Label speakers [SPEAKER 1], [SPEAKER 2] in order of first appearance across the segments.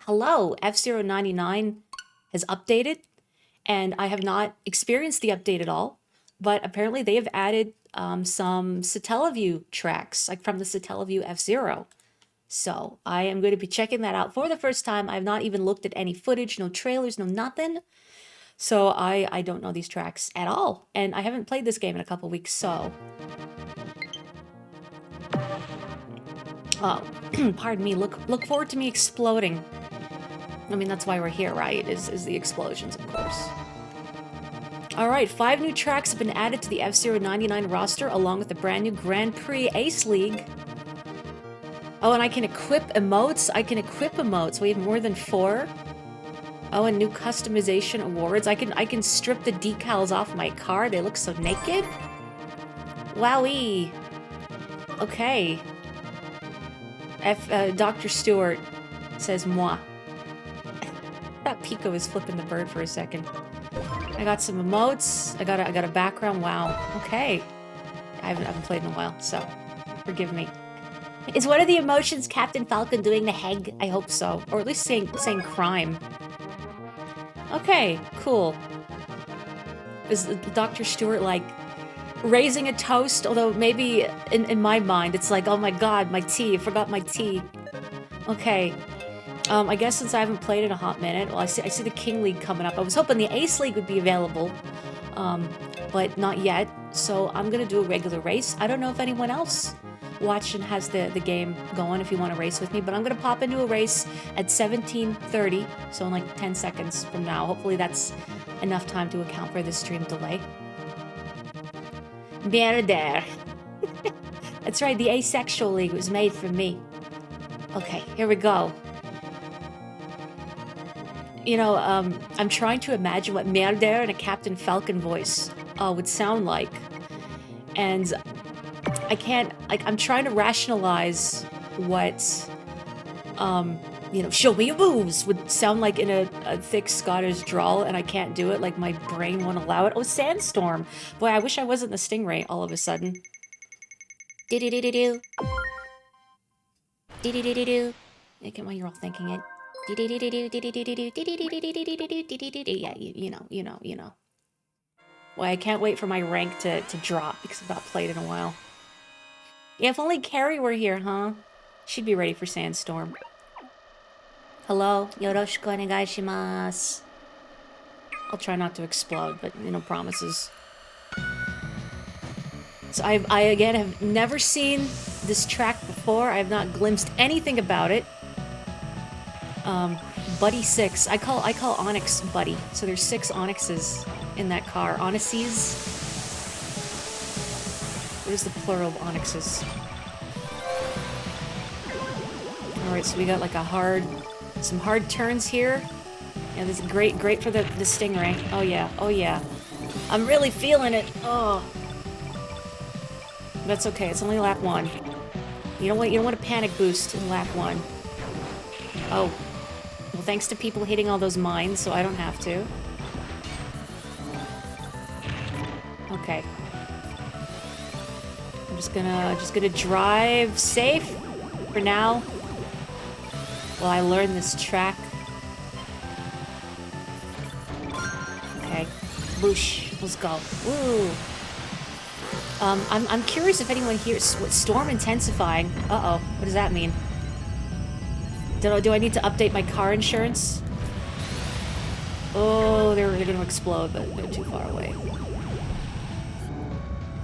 [SPEAKER 1] hello, F-099 has updated, and I have not experienced the update at all, but apparently they have added some Satellaview tracks, like from the Satellaview F-Zero. So I am going to be checking that out for the first time. I've not even looked at any footage, no trailers, no nothing. So I don't know these tracks at all. And I haven't played this game in a couple weeks, so... Oh, pardon me, look forward to me exploding. I mean, that's why we're here, right? Is the explosions, of course. Alright, 5 new tracks have been added to the F-099 roster, along with the brand new Grand Prix Ace League. Oh, and I can equip emotes? I can equip emotes. We have more than 4. Oh, and new customization awards. I can strip the decals off my car. They look so naked. Wowee. Okay. Dr. Stewart says moi. That Pico was flipping the bird for a second. I got some emotes. I got a background. Wow. Okay. I haven't played in a while, so forgive me. Is one of the emotions Captain Falcon doing the heg? I hope so. Or at least saying crime. Okay, cool. Is Dr. Stewart like raising a toast? Although maybe in my mind it's like, oh my god, my tea. I forgot my tea. Okay. I guess since I haven't played in a hot minute, well, I see the King League coming up. I was hoping the Ace League would be available, but not yet. So I'm gonna do a regular race. I don't know if anyone else watching has the game going if you want to race with me, but I'm gonna pop into a race at 17:30, so in like 10 seconds from now. Hopefully that's enough time to account for the stream delay. Mierder. That's right, the Asexual League was made for me. Okay, here we go. You know, I'm trying to imagine what Mierder in a Captain Falcon voice would sound like. And I can't, like, I'm trying to rationalize what, you know, show me your moves would sound like in a thick Scottish drawl, and I can't do it, like my brain won't allow it. Oh, Sandstorm! Boy, I wish I wasn't the Stingray all of a sudden. Do-do-do-do-do. Do-do-do-do-do. I get why you're all thinking it. Yeah, you know. Well, I can't wait for my rank to drop because I've not played in a while. Yeah, if only Carrie were here, huh? She'd be ready for Sandstorm. Hello, yoroshiku onegaishimasu. I'll try not to explode, but you know, promises. So I again have never seen this track before. I have not glimpsed anything about it. Buddy 6. I call Onyx Buddy. So there's 6 Onyxes in that car. Onyxes. Where's the plural of Onyxes? Alright, so we got like some hard turns here. Yeah, this is great for the Stingray. Oh yeah. I'm really feeling it. Oh. That's okay, it's only lap 1. You don't want a panic boost in lap 1. Oh. Well, thanks to people hitting all those mines, so I don't have to. Okay. I'm just gonna drive safe for now while I learn this track. Okay. Whoosh. Let's go. Woo. I'm curious if anyone hears what storm intensifying. Uh-oh. What does that mean? Do I need to update my car insurance? Oh, they're gonna explode, but they're too far away.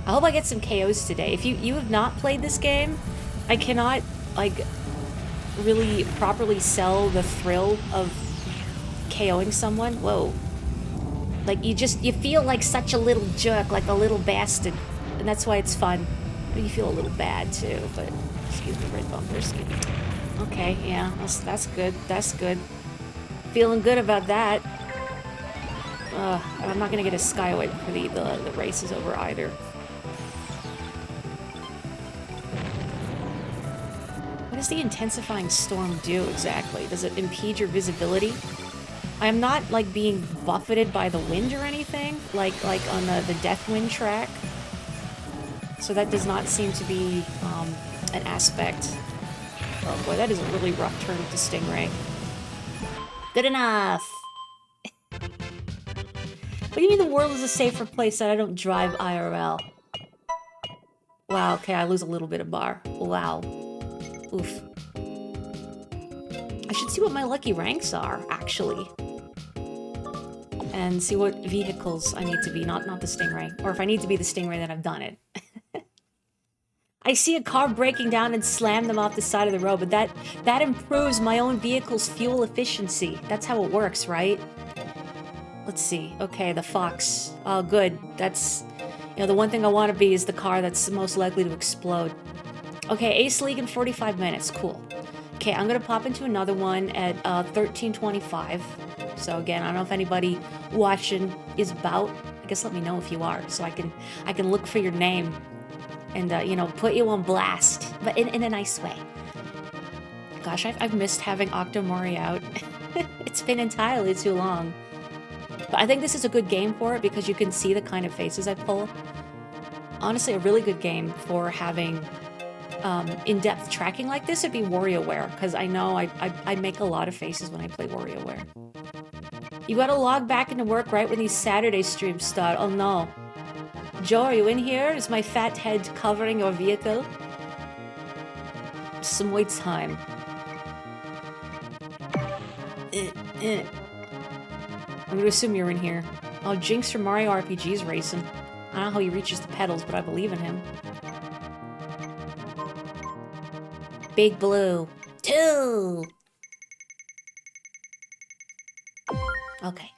[SPEAKER 1] I hope I get some KOs today. If you have not played this game, I cannot, like, really properly sell the thrill of KOing someone. Whoa. Like, you feel like such a little jerk, like a little bastard. And that's why it's fun. You feel a little bad, too, but... Excuse me, red bumper, excuse me. Okay, yeah, that's good. That's good. Feeling good about that. I'm not gonna get a Skyway before the race is over either. What does the intensifying storm do exactly? Does it impede your visibility? I am not like being buffeted by the wind or anything, like on the Deathwind track. So that does not seem to be an aspect. Oh boy, that is a really rough turn with the Stingray. Good enough. What do you mean the world is a safer place that I don't drive IRL? Wow, okay, I lose a little bit of bar. Wow. Oof. I should see what my lucky ranks are, actually. And see what vehicles I need to be, not the Stingray. Or if I need to be the Stingray, then I've done it. I see a car breaking down and slam them off the side of the road, but that improves my own vehicle's fuel efficiency. That's how it works, right? Let's see. Okay, the Fox. Oh, good. That's, you know, the one thing I want to be is the car that's most likely to explode. Okay, Ace League in 45 minutes. Cool. Okay, I'm gonna pop into another one at 13:25. So again, I don't know if anybody watching is about. I guess let me know if you are, so I can look for your name and you know, put you on blast, but in a nice way. Gosh, I've missed having Octomori out. It's been entirely too long. But I think this is a good game for it because you can see the kind of faces I pull. Honestly, a really good game for having in-depth tracking like this would be WarioWare, because I know I make a lot of faces when I play WarioWare. You gotta log back into work right when these Saturday streams start. Oh no. Joe, are you in here? Is my fat head covering your vehicle? Some more time. I'm gonna assume you're in here. Oh, Jinx from Mario RPG's racing. I don't know how he reaches the pedals, but I believe in him. Big Blue. 2! Okay.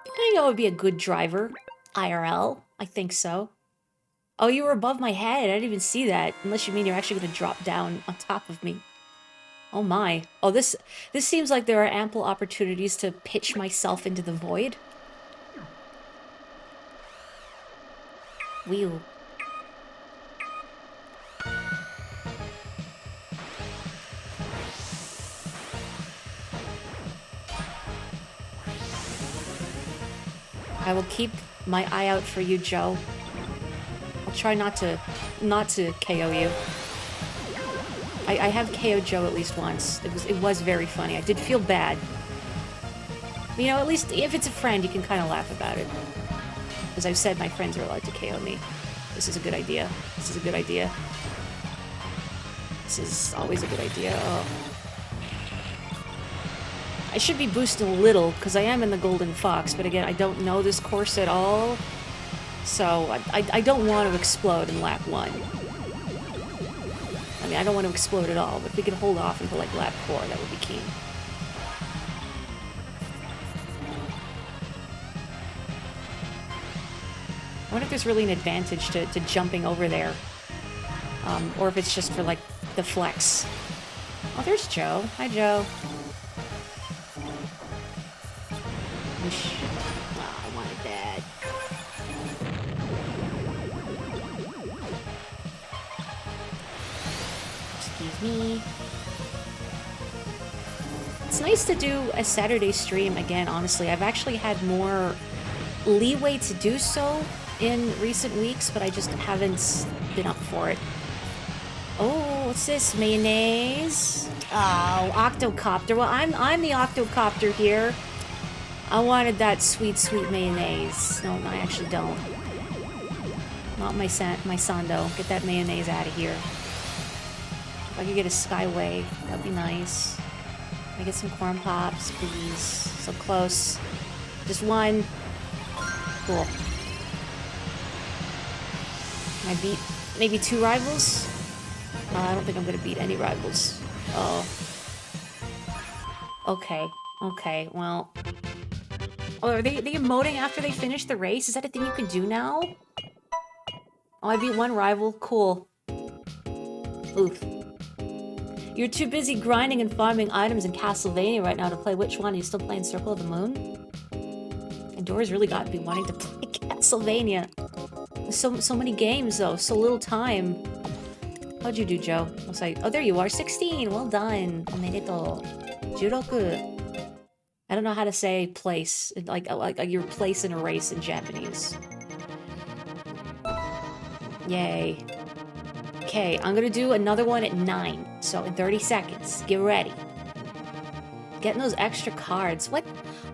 [SPEAKER 1] I think I would be a good driver. IRL. I think so. Oh, you were above my head. I didn't even see that. Unless you mean you're actually going to drop down on top of me. Oh my. Oh, this seems like there are ample opportunities to pitch myself into the void. Whew. I will keep my eye out for you, Joe. I'll try not to KO you. I have KO'd Joe at least once. It was very funny. I did feel bad. But, you know, at least if it's a friend, you can kind of laugh about it. As I've said, my friends are allowed to KO me. This is a good idea. This is a good idea. This is always a good idea. Oh. I should be boosting a little, because I am in the Golden Fox, but again, I don't know this course at all. So, I don't want to explode in lap 1. I mean, I don't want to explode at all, but if we could hold off until, like, lap 4, that would be key. I wonder if there's really an advantage to jumping over there. Or if it's just for, like, the flex. Oh, there's Joe. Hi, Joe. Oh, I wanted that. Excuse me. It's nice to do a Saturday stream again, honestly. I've actually had more leeway to do so in recent weeks, but I just haven't been up for it. Oh, what's this? Mayonnaise? Oh, Octocopter. Well, I'm the Octocopter here. I wanted that sweet, sweet mayonnaise. No, I actually don't. Not my Sando. Get that mayonnaise out of here. If I could get a Skyway, that'd be nice. Can I get some corn pops, please? So close. Just one. Cool. Can I beat maybe 2 rivals? I don't think I'm gonna beat any rivals. Oh. Okay. Okay, well... Oh, are they emoting after they finish the race? Is that a thing you can do now? Oh, I beat 1 rival. Cool. Oof. You're too busy grinding and farming items in Castlevania right now to play which one? Are you still playing Circle of the Moon? And Dora's really got to be wanting to play Castlevania. There's so many games, though. So little time. How'd you do, Joe? Oh, there you are. 16. Well done. Omedetou. Juroku. I don't know how to say place, like your place in a race in Japanese. Yay. Okay, I'm gonna do another one at 9. So in 30 seconds, get ready. Getting those extra cards. What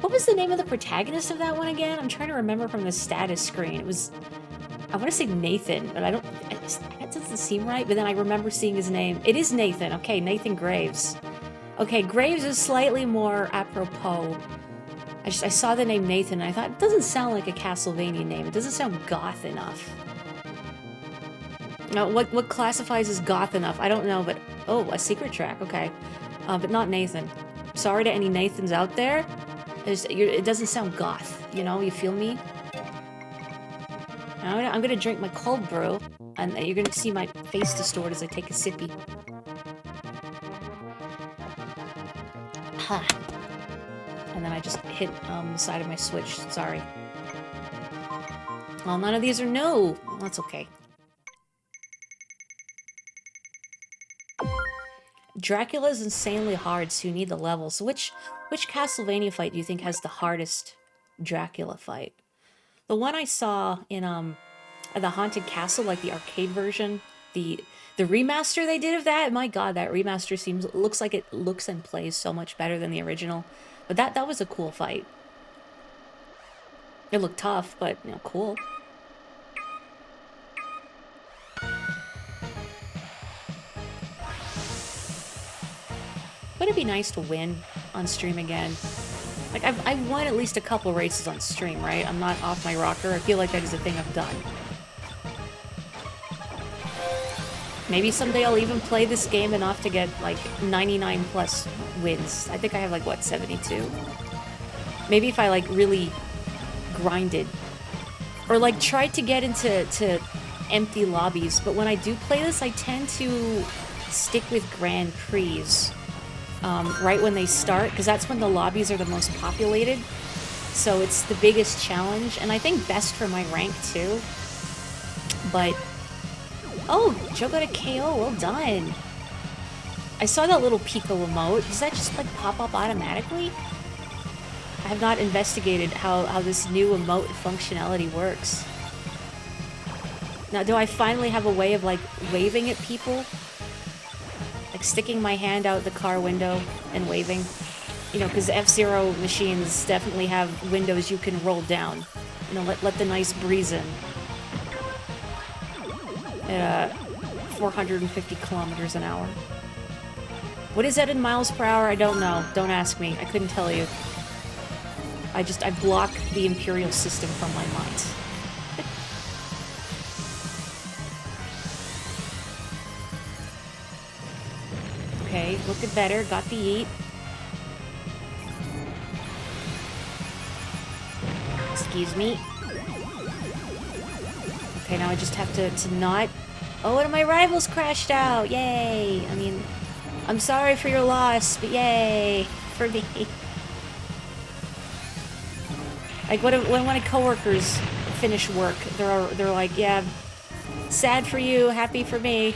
[SPEAKER 1] was the name of the protagonist of that one again? I'm trying to remember from the status screen. It was, I want to say Nathan, but that doesn't seem right, but then I remember seeing his name. It is Nathan. Okay, Nathan Graves. Okay, Graves is slightly more apropos. I saw the name Nathan and I thought, it doesn't sound like a Castlevania name. It doesn't sound goth enough. Now, what classifies as goth enough? I don't know, but... Oh, a secret track. Okay. But not Nathan. Sorry to any Nathans out there. It doesn't sound goth, you know? You feel me? Now, I'm gonna drink my cold brew, and you're gonna see my face distort as I take a sippy. Ha! And then I just hit the side of my Switch. Sorry. Well, none of these are new. Well, that's okay. Dracula's insanely hard, so you need the levels. So which Castlevania fight do you think has the hardest Dracula fight? The one I saw in the Haunted Castle, like the arcade version, the remaster they did of that. My God, that remaster looks like it looks and plays so much better than the original. But that was a cool fight. It looked tough, but you know, cool. Would it be nice to win on stream again? Like, I've won at least a couple races on stream, right? I'm not off my rocker. I feel like that is a thing I've done. Maybe someday I'll even play this game enough to get, like, 99 plus wins. I think I have, like, what, 72? Maybe if I, like, really grinded. Or, like, tried to get into empty lobbies. But when I do play this, I tend to stick with Grand Prix. Right when they start, because that's when the lobbies are the most populated. So it's the biggest challenge, and I think best for my rank too. But, oh, Joe got a KO, well done. I saw that little Pico emote. Does that just like pop up automatically? I have not investigated how this new emote functionality works. Now, do I finally have a way of like waving at people? Like sticking my hand out the car window and waving. You know, because F-Zero machines definitely have windows you can roll down. You know, let the nice breeze in. At 450 kilometers an hour. What is that in miles per hour? I don't know. Don't ask me. I couldn't tell you. I block the Imperial system from my mind. Okay, looking better. Got the eat. Excuse me. Okay, now I just have to not... Oh, one of my rivals crashed out! Yay! I mean, I'm sorry for your loss, but yay! For me. Like, when my coworkers finish work, they're like, yeah, sad for you, happy for me.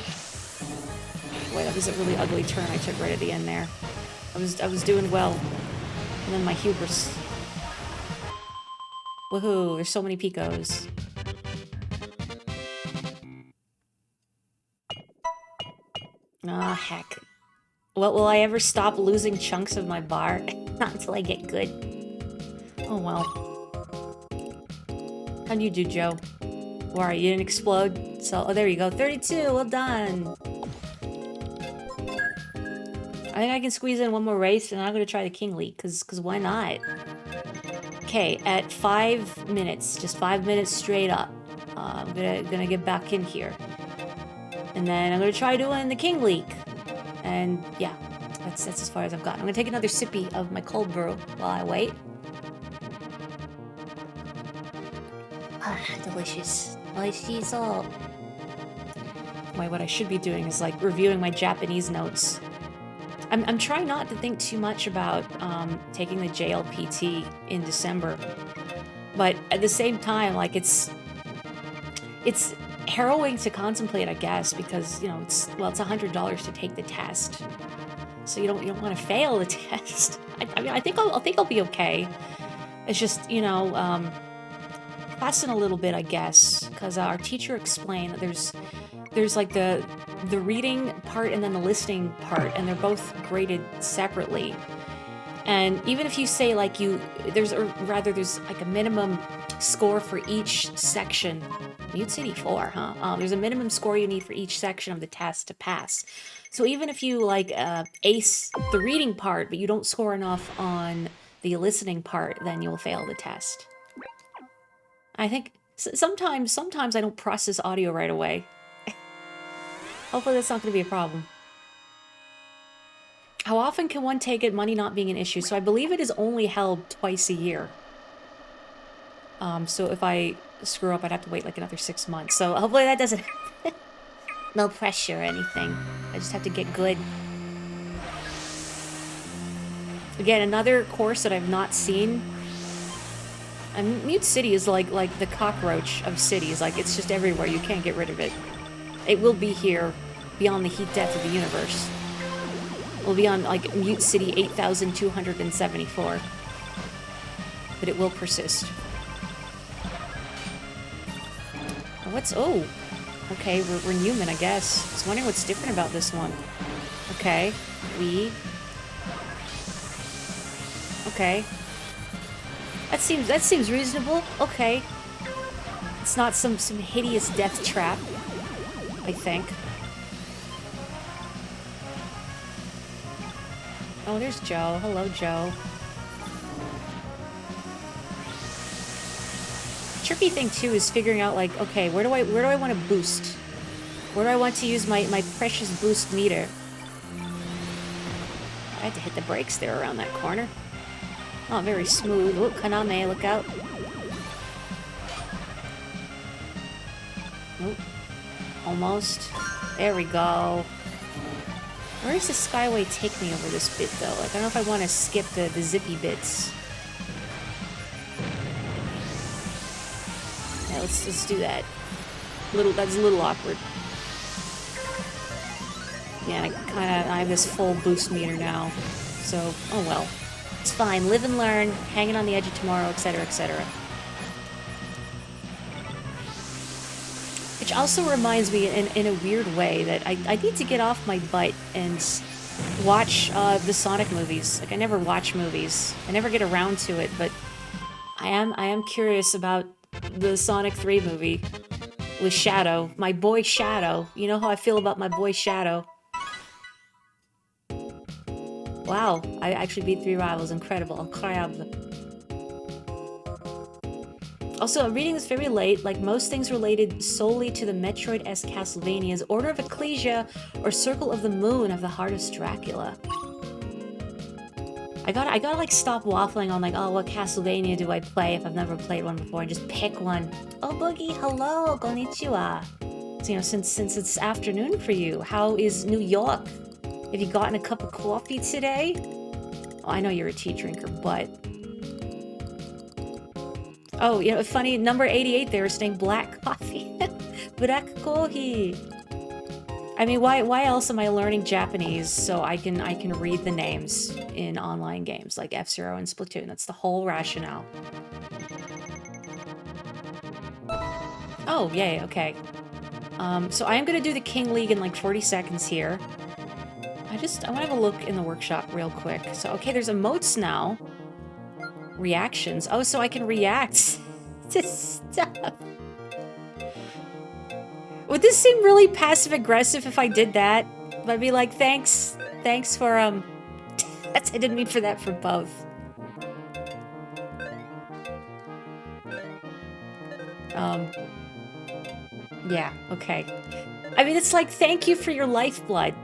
[SPEAKER 1] Boy, that was a really ugly turn I took right at the end there. I was doing well. And then my hubris. Woohoo, there's so many Picos. Ah, heck. Well, will I ever stop losing chunks of my bar? Not until I get good. Oh well. How'd you do, Joe? Why, you didn't explode? So, oh, there you go. 32, well done. I think I can squeeze in one more race, and I'm gonna try the King League, cause why not? Okay, at 5 minutes, just 5 minutes straight up, I'm gonna get back in here, and then I'm gonna try doing the King League, and yeah, that's as far as I've gotten. I'm gonna take another sippy of my cold brew while I wait. Ah, delicious, delicious. Why, what I should be doing is like reviewing my Japanese notes. I'm trying not to think too much about taking the JLPT in December, but at the same time, like it's harrowing to contemplate, I guess, because you know it's $100 to take the test, so you don't want to fail the test. I mean, I think I'll be okay. It's just passing a little bit, I guess, because our teacher explained that there's like the the reading part and then the listening part, and they're both graded separately. And even if you say like there's like a minimum score for each section. Mute City 4, huh? There's a minimum score you need for each section of the test to pass. So even if you like ace the reading part, but you don't score enough on the listening part, then you'll fail the test. I think sometimes I don't process audio right away. Hopefully that's not going to be a problem. How often can one take it, money not being an issue? So I believe it is only held twice a year. So if I screw up, I'd have to wait like another 6 months. So hopefully that doesn't happen. No pressure or anything. I just have to get good. Again, another course that I've not seen. And Mute City is like the cockroach of cities. Like, it's just everywhere. You can't get rid of it. It will be here beyond the heat death of the universe. We'll be on, like, Mute City 8,274. But it will persist. What's... Oh! Okay, we're Newman, I guess. I was wondering what's different about this one. Okay. Okay. That seems reasonable. Okay. It's not some hideous death trap, I think. Oh, there's Joe. Hello, Joe. Tricky thing too is figuring out like, okay, where do I want to boost? Where do I want to use my precious boost meter? I had to hit the brakes there around that corner. Not very smooth. Oh, Kaname, look out. Oh, almost. There we go. Where does the Skyway take me over this bit, though? Like, I don't know if I want to skip the zippy bits. Yeah, let's do that. That's a little awkward. Yeah, I have this full boost meter now. So, oh well. It's fine. Live and learn, hanging on the edge of tomorrow, etc., etc. Which also reminds me, in a weird way, that I need to get off my butt and watch the Sonic movies. Like, I never watch movies. I never get around to it, but I am curious about the Sonic 3 movie with Shadow. My boy Shadow. You know how I feel about my boy Shadow. Wow, I actually beat 3 rivals. Incredible. Incredible. Also, I'm reading this very late. Like most things related solely to the Metroid-esque Castlevanias, Order of Ecclesia or Circle of the Moon have the hardest Dracula. I gotta like stop waffling on like, oh, what Castlevania do I play if I've never played one before, and just pick one. Oh, Boogie, hello, konnichiwa. So, you know, since it's afternoon for you, how is New York? Have you gotten a cup of coffee today? Oh, I know you're a tea drinker, but... Oh, you know, funny, number 88 there is saying black coffee. Black coffee. I mean, why else am I learning Japanese so I can read the names in online games like F-Zero and Splatoon? That's the whole rationale. Oh, yay, okay. So I am gonna do the King League in like 40 seconds here. I want to have a look in the workshop real quick. So, okay, there's emotes now. Reactions. Oh, so I can react to stuff. Would this seem really passive-aggressive if I did that? I'd be like, thanks for, I didn't mean for that for both. Yeah, okay. I mean, it's like, thank you for your lifeblood.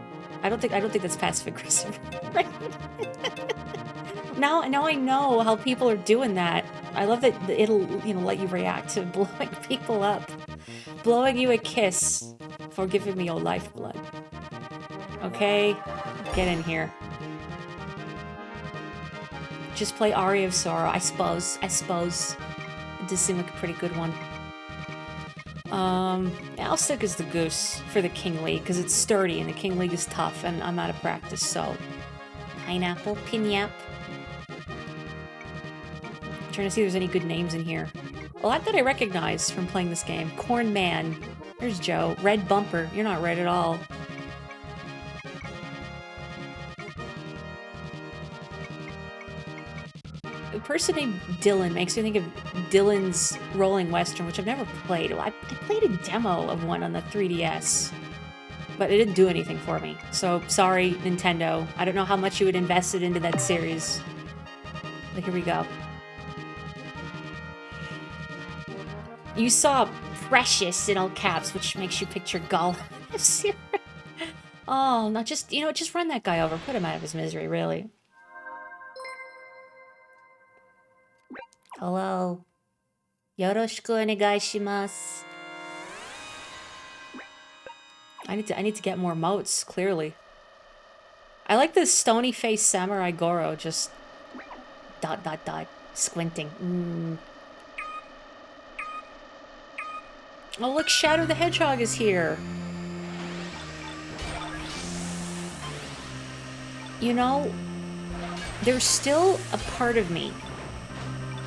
[SPEAKER 1] I don't think that's passive-aggressive. Right? Now I know how people are doing that. I love that it'll, you know, let you react to blowing people up. Blowing you a kiss for giving me your lifeblood. Okay? Get in here. Just play Aria of Sorrow, I suppose. It does seem like a pretty good one. Yeah, I'll stick as the Goose for the King League, because it's sturdy and the King League is tough, and I'm out of practice, so... Pineapple, pinyap. Trying to see if there's any good names in here. A lot that I recognize from playing this game. Corn Man. There's Joe. Red Bumper. You're not red at all. a person named Dylan makes me think of Dylan's Rolling Western, which I've never played. I played a demo of one on the 3DS, but it didn't do anything for me. So, sorry, Nintendo. I don't know how much you had invested into that series. But here we go. You saw Precious in all caps, which makes you picture Gollum. Oh, not just, just run that guy over. Put him out of his misery, really. Hello. Yoroshiku onegai shimasu. I need to get more motes, clearly. I like this stony faced samurai Goro just ... squinting. Oh, look, Shadow the Hedgehog is here. You know, there's still a part of me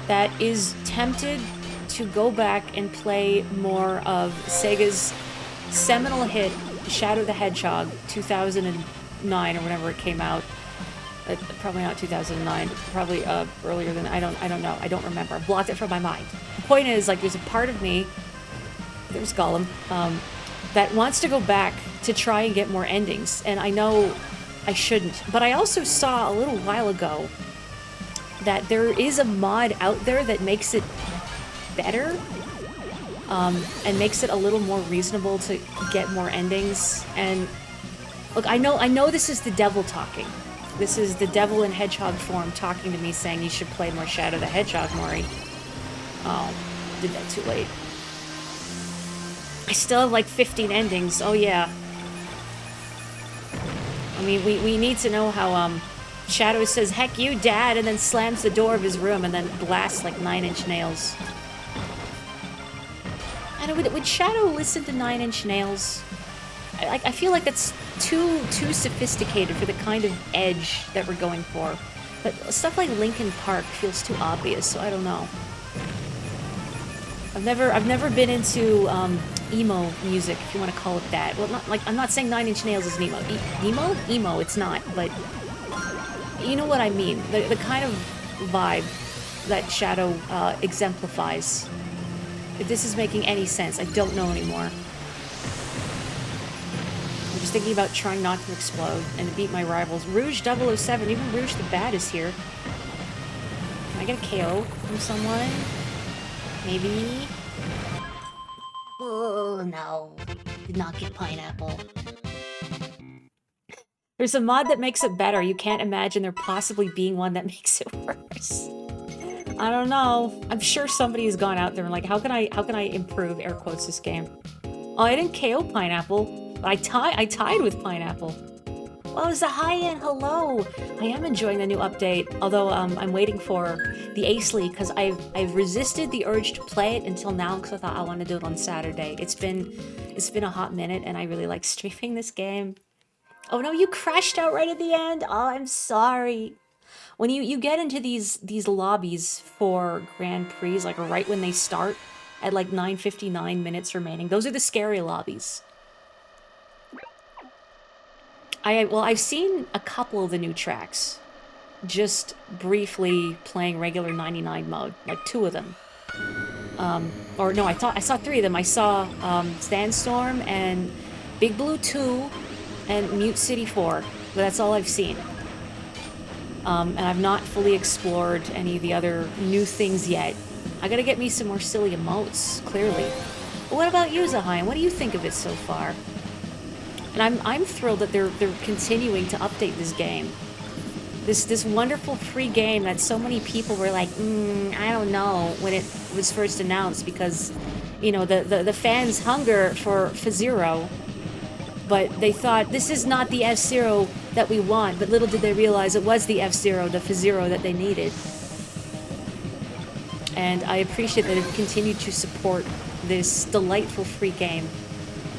[SPEAKER 1] that is tempted to go back and play more of Sega's seminal hit, Shadow the Hedgehog, 2009 or whenever it came out. Probably not 2009, probably earlier than, I don't know, I don't remember. I blocked it from my mind. The point is, like, there's a part of me, there's Gollum, that wants to go back to try and get more endings, and I know I shouldn't. But I also saw a little while ago that there is a mod out there that makes it better, and makes it a little more reasonable to get more endings. And look, I know this is the devil talking. This is the devil in hedgehog form talking to me, saying you should play more Shadow the Hedgehog, Mori. Oh, did that too late. I still have like 15 endings. Oh yeah. I mean, we need to know how Shadow says, "Heck you, Dad," and then slams the door of his room and then blasts like 9-inch nails. And would Shadow listen to 9-inch nails? I feel like that's too sophisticated for the kind of edge that we're going for. But stuff like Linkin Park feels too obvious, so I don't know. I've never been into emo music, if you want to call it that. Well, I'm not saying 9-inch Nails is an emo. Emo, it's not, but you know what I mean. The kind of vibe that Shadow exemplifies. If this is making any sense, I don't know anymore. I'm just thinking about trying not to explode and to beat my rivals. Rouge 007, even Rouge the Bad is here. Can I get a KO from someone? Maybe? Oh, no. Did not get pineapple. There's a mod that makes it better. You can't imagine there possibly being one that makes it worse. I don't know. I'm sure somebody has gone out there and like, how can I improve, air quotes, this game? Oh, I didn't KO Pineapple, but I tied with Pineapple. Well, it was a high-end hello. I am enjoying the new update, although I'm waiting for the Ace League because I've resisted the urge to play it until now because I thought I want to do it on Saturday. It's been a hot minute, and I really like streaming this game. Oh no, you crashed out right at the end. Oh, I'm sorry. When you get into these lobbies for Grand Prix, like right when they start, at like 9:59 minutes remaining, those are the scary lobbies. I've seen a couple of the new tracks, just briefly playing regular 99 mode, like 2 of them. Or no, I saw 3 of them. I saw Sandstorm and Big Blue 2 and Mute City 4, but that's all I've seen. And I've not fully explored any of the other new things yet. I gotta get me some more silly emotes, clearly. But what about you, Zahayan? What do you think of it so far? And I'm thrilled that they're continuing to update this game. This wonderful free game that so many people were like, I don't know, when it was first announced because, you know, the fans hunger for F-Zero. But they thought, this is not the F-Zero that we want, but little did they realize it was the F-Zero, the F-Zero that they needed. And I appreciate that it continued to support this delightful free game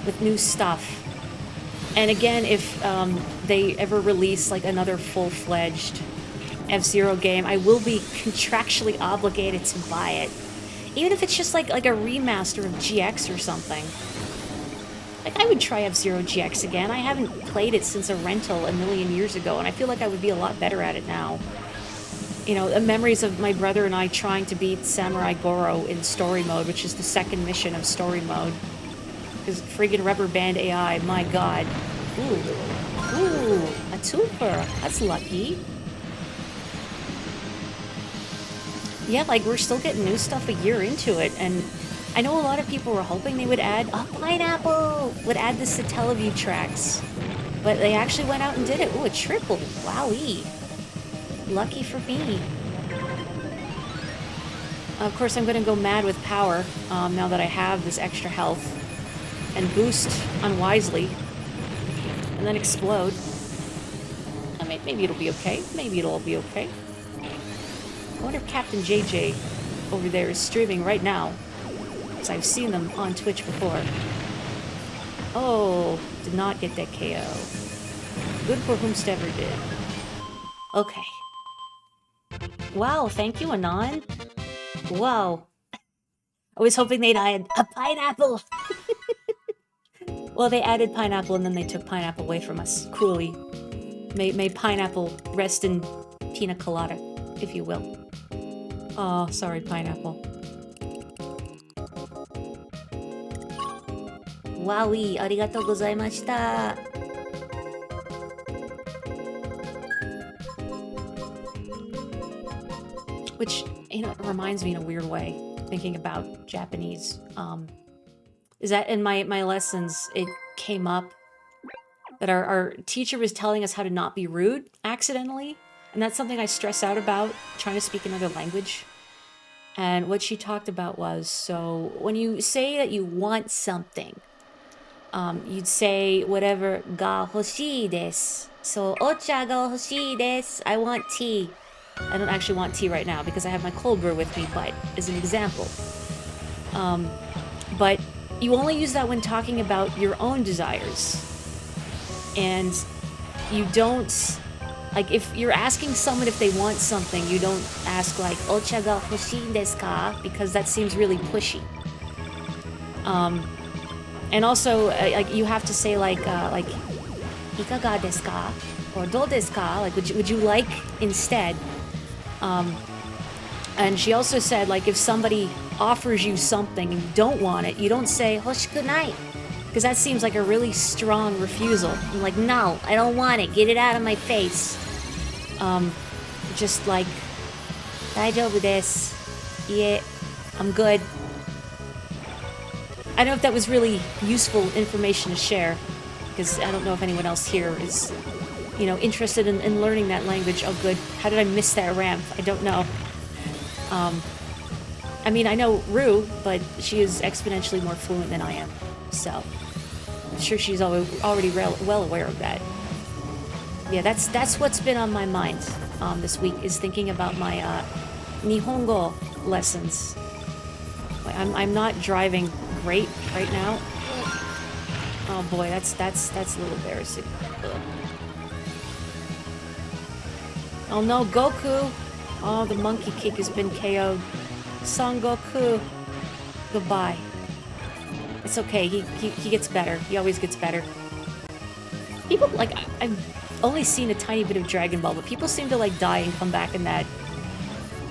[SPEAKER 1] with new stuff. And again, if they ever release like another full-fledged F-Zero game, I will be contractually obligated to buy it. Even if it's just like a remaster of GX or something. Like, I would try F-Zero GX again. I haven't played it since a rental a million years ago, and I feel like I would be a lot better at it now. You know, memories of my brother and I trying to beat Samurai Goro in story mode, which is the second mission of story mode. Because friggin' rubber band AI, my god. Ooh, a twofer. That's lucky. Yeah, like, we're still getting new stuff a year into it, and I know a lot of people were hoping they would add a pineapple, would add this to Teleview tracks, but they actually went out and did it. Ooh, a triple. Wowee. Lucky for me. Of course, I'm gonna go mad with power now that I have this extra health, and boost unwisely, and then explode. Maybe it'll be okay. Maybe it'll all be okay. I wonder if Captain JJ over there is streaming right now, because I've seen them on Twitch before. Oh, did not get that KO. Good for whomstever did. Okay. Wow, thank you, Anon. Wow. I was hoping they'd add a pineapple. Well, they added pineapple and then they took pineapple away from us. Cruelly. May pineapple rest in pina colada, if you will. Oh, sorry, pineapple. Wowie, arigatou gozaimashita. Which, you know, it reminds me in a weird way, thinking about Japanese. Is that in my lessons, it came up that our teacher was telling us how to not be rude accidentally. And that's something I stress out about, trying to speak another language. And what she talked about was, so when you say that you want something, you'd say whatever, ga hoshii desu. So, ocha ga hoshii desu. I want tea. I don't actually want tea right now because I have my cold brew with me, but as an example. But you only use that when talking about your own desires. And you don't, like, if you're asking someone if they want something, you don't ask, like, ocha ga hoshii desu ka? Because that seems really pushy. And also, like, you have to say, like, ikaga desu ka? Or do desu ka? Like, would you like instead? And she also said, like, if somebody offers you something and you don't want it, you don't say, hoshikunai. Because that seems like a really strong refusal. I'm like, no, I don't want it. Get it out of my face. Just like, daijoubu desu. Yeah, I'm good. I don't know if that was really useful information to share, because I don't know if anyone else here is, you know, interested in learning that language. Oh, good. How did I miss that ramp? I don't know. I mean, I know Rue, but she is exponentially more fluent than I am, so I'm sure she's already well aware of that. Yeah, that's what's been on my mind this week, is thinking about my Nihongo lessons. I'm not driving great right now. Oh boy, that's a little embarrassing. Ugh. Oh no, Goku! Oh, the monkey kick has been KO'd. Son Goku, goodbye. It's okay. He gets better. He always gets better. People, like, I've only seen a tiny bit of Dragon Ball, but people seem to, like, die and come back in that.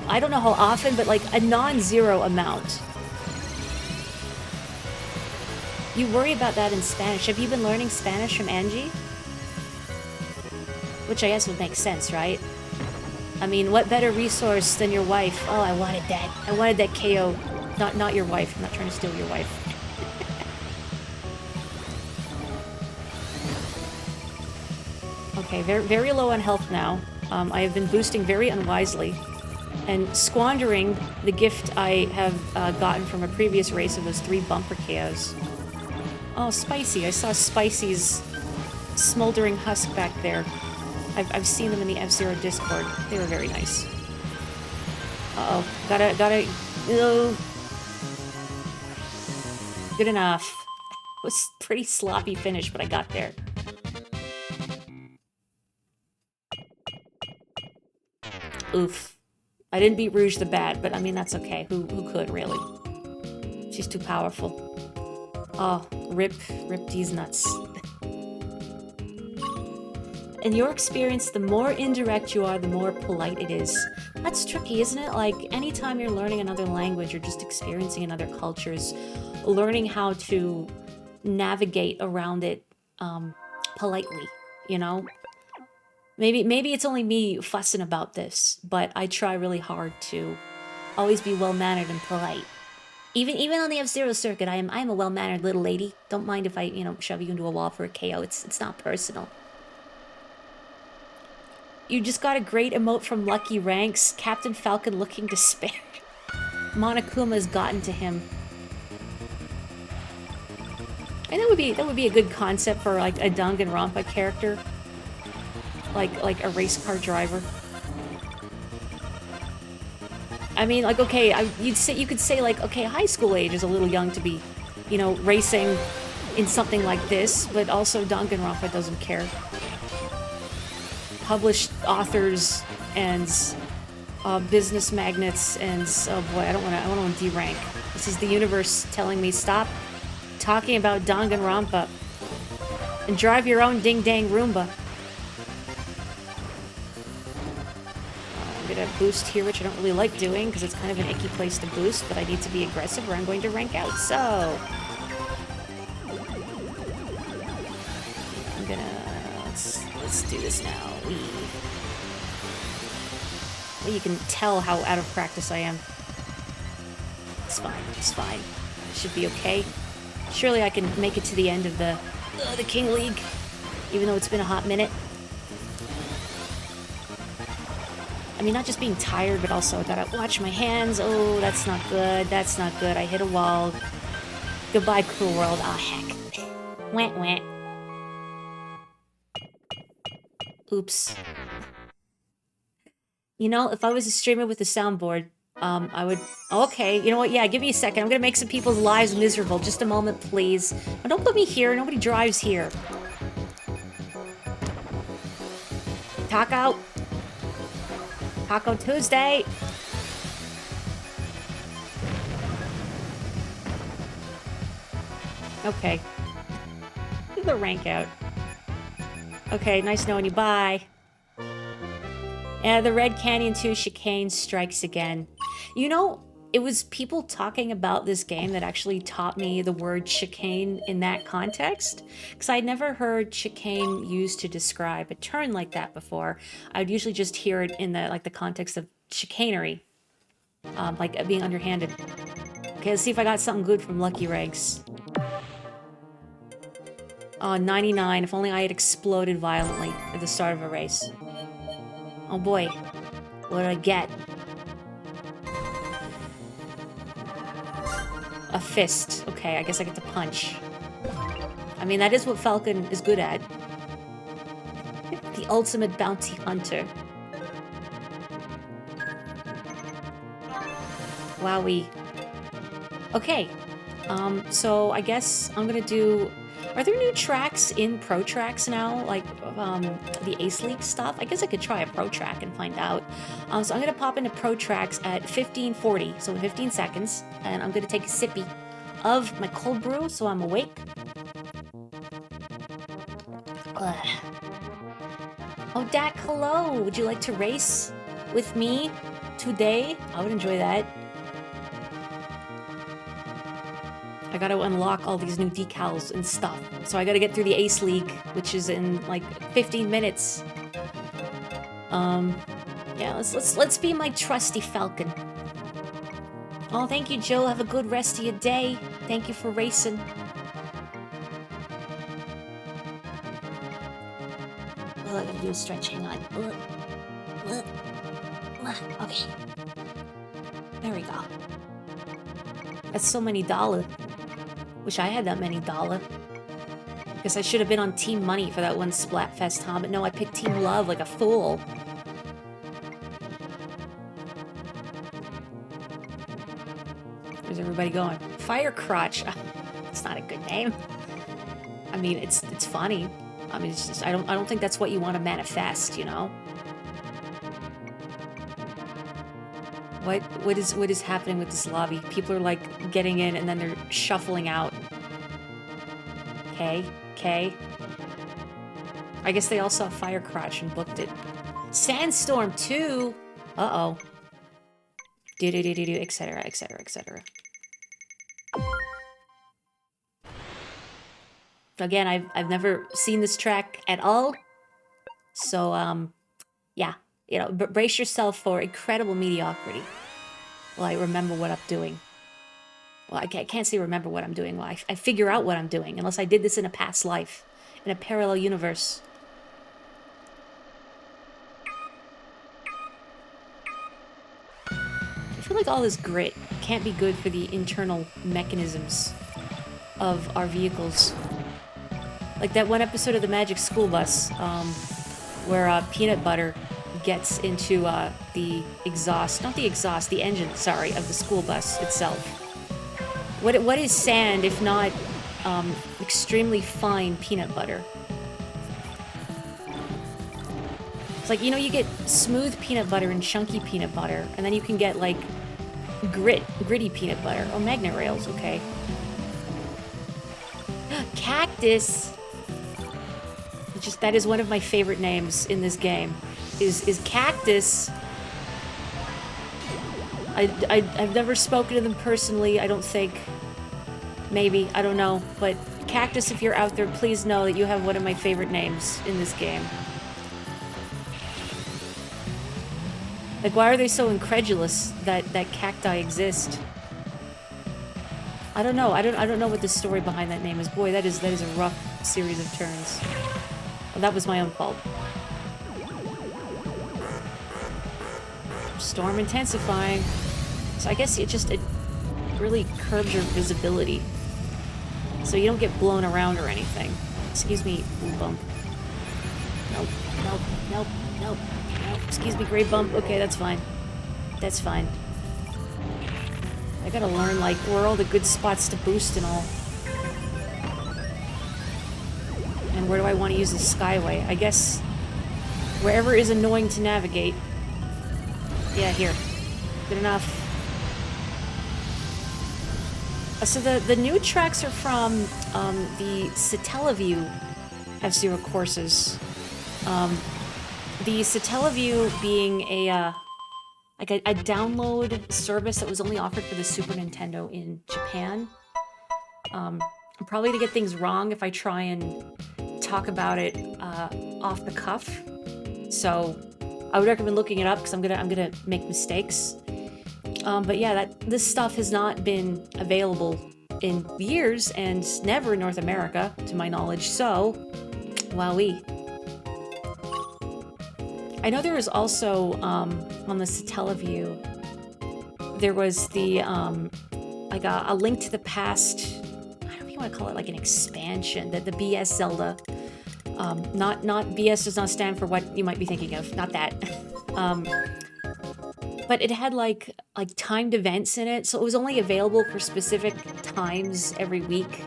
[SPEAKER 1] I don't know how often, but, like, a non-zero amount. You worry about that in Spanish. Have you been learning Spanish from Angie? Which I guess would make sense, right? I mean, what better resource than your wife? Oh, I wanted that. I wanted that KO. Not your wife. I'm not trying to steal your wife. Okay, very low on health now. I have been boosting very unwisely and squandering the gift I have gotten from a previous race of those 3 bumper KOs. Oh, Spicy. I saw Spicy's smoldering husk back there. I've seen them in the F-Zero Discord. They were very nice. Uh-oh. Gotta... Oh. Good enough. It was a pretty sloppy finish, but I got there. Oof. I didn't beat Rouge the Bat, but I mean, that's okay. Who could, really? She's too powerful. Oh, rip these nuts. In your experience, the more indirect you are, the more polite it is. That's tricky, isn't it? Like, anytime you're learning another language or just experiencing another cultures, learning how to navigate around it politely, you know? Maybe it's only me fussing about this, but I try really hard to always be well-mannered and polite. Even on the F-Zero circuit, I am a well-mannered little lady. Don't mind if I, you know, shove you into a wall for a KO. It's not personal. You just got a great emote from Lucky Ranks. Captain Falcon looking despaired. Monokuma's gotten to him. And that would be a good concept for like a Danganronpa character. Like a race car driver. I mean, like, okay, you could say like, okay, high school age is a little young to be, you know, racing in something like this, but also Danganronpa doesn't care. Published authors and business magnates and oh boy, I don't want to derank. This is the universe telling me stop talking about Danganronpa and drive your own ding dang Roomba. I'm gonna boost here, which I don't really like doing because it's kind of an icky place to boost, but I need to be aggressive or I'm going to rank out. So I'm gonna let's do this now. Well, you can tell how out of practice I am. It's fine. It's fine. It should be okay. Surely I can make it to the end of the King League, even though it's been a hot minute. I mean, not just being tired, but also I gotta watch my hands. Oh, that's not good. That's not good. I hit a wall. Goodbye, cruel world. Ah, heck. Wah, wah. Oops. You know, if I was a streamer with a soundboard, I would... Okay, you know what? Yeah, give me a second. I'm gonna make some people's lives miserable. Just a moment, please. But don't put me here. Nobody drives here. Taco. Taco Tuesday. Okay. Do the rank out. Okay, nice knowing you. Bye. And the Red Canyon 2 chicane strikes again. You know, it was people talking about this game that actually taught me the word chicane in that context. Because I'd never heard chicane used to describe a turn like that before. I would usually just hear it in the context of chicanery. Like being underhanded. Okay, let's see if I got something good from Lucky Ranks. 99. If only I had exploded violently at the start of a race. Oh boy. What did I get? A fist. Okay, I guess I get to punch. I mean, that is what Falcon is good at. The ultimate bounty hunter. Wowie. Okay. So I guess I'm gonna do... Are there new tracks in Pro Tracks now? Like, the Ace League stuff? I guess I could try a Pro Track and find out. So I'm gonna pop into Pro Tracks at 15:40, so in 15 seconds. And I'm gonna take a sippy of my cold brew so I'm awake. Ugh. Oh, Dak, hello! Would you like to race with me today? I would enjoy that. I gotta unlock all these new decals and stuff. So I gotta get through the Ace League, which is in like 15 minutes. Yeah, let's be my trusty Falcon. Oh, thank you, Joe. Have a good rest of your day. Thank you for racing. Oh, I gotta do a stretch. Hang on. Okay. There we go. That's so many dollars. Wish I had that many dollar. Guess I should have been on Team Money for that one Splatfest, huh? But no, I picked Team Love like a fool. Where's everybody going? Firecrotch. It's not a good name. I mean, it's funny. I mean, it's just I don't think that's what you want to manifest, you know. What is happening with this lobby? People are like getting in and then they're shuffling out. Okay. I guess they all saw Fire Crotch and booked it. Sandstorm 2? Uh-oh. Do-do-do-do-do, etc., etc., etc. Again, I've never seen this track at all. So, yeah. You know, brace yourself for incredible mediocrity. Well, I remember what I'm doing. Well, I can't say remember what I'm doing. Well, I figure out what I'm doing, unless I did this in a past life, in a parallel universe. I feel like all this grit can't be good for the internal mechanisms of our vehicles. Like that one episode of the Magic School Bus, where Peanut Butter gets into the exhaust, not the exhaust, the engine, sorry, of the school bus itself. What is sand if not extremely fine peanut butter? It's like, you know, you get smooth peanut butter and chunky peanut butter, and then you can get like gritty peanut butter. Oh, magnet rails, okay. Cactus. That is one of my favorite names in this game. Is Cactus. I've never spoken to them personally, I don't think. Maybe, I don't know. But Cactus, if you're out there, please know that you have one of my favorite names in this game. Like, why are they so incredulous that cacti exist? I don't know. I don't know what the story behind that name is. Boy, that is a rough series of turns. Well, that was my own fault. Storm intensifying. So I guess it really curbs your visibility. So you don't get blown around or anything. Excuse me, bump. Nope, nope, nope, nope, nope. Excuse me, great bump. Okay, that's fine. That's fine. I gotta learn, like, where are all the good spots to boost and all. And where do I want to use the Skyway? I guess wherever is annoying to navigate. Yeah, here. Good enough. So the new tracks are from the Satellaview F-Zero courses. The Satellaview being a download service that was only offered for the Super Nintendo in Japan. I'm probably gonna get things wrong if I try and talk about it off the cuff. So I would recommend looking it up because I'm gonna make mistakes. But yeah, this stuff has not been available in years and never in North America, to my knowledge. So, wowee. I know there was also on the Satellaview, there was the like a Link to the Past. I don't know if you want to call it like an expansion. The BS Zelda. Not BS does not stand for what you might be thinking of. Not that. But it had like timed events in it, so it was only available for specific times every week.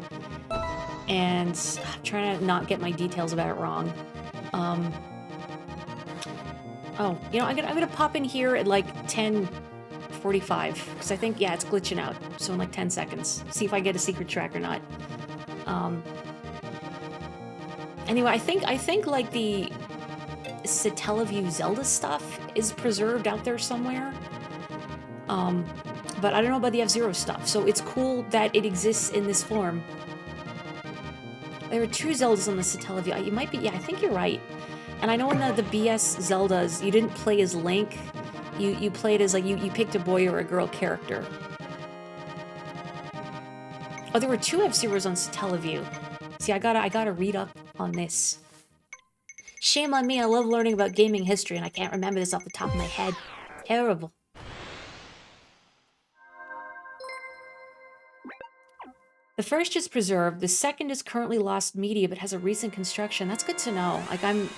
[SPEAKER 1] And I'm trying to not get my details about it wrong. Oh, you know, I'm gonna pop in here at like 10:45 because I think, yeah, it's glitching out. So in like 10 seconds, see if I get a secret track or not. Anyway, I think like the Satellaview Zelda stuff is preserved out there somewhere. But I don't know about the F-Zero stuff, so it's cool that it exists in this form. There are 2 Zeldas on the Satellaview. You might be, yeah, I think you're right. And I know in the BS Zeldas, you didn't play as Link. You played as, like, you picked a boy or a girl character. Oh, there were 2 F-Zeros on Satellaview. See, I gotta read up on this. Shame on me, I love learning about gaming history, and I can't remember this off the top of my head. Terrible. The first is preserved, the second is currently lost media, but has a recent construction. That's good to know. Like, I'm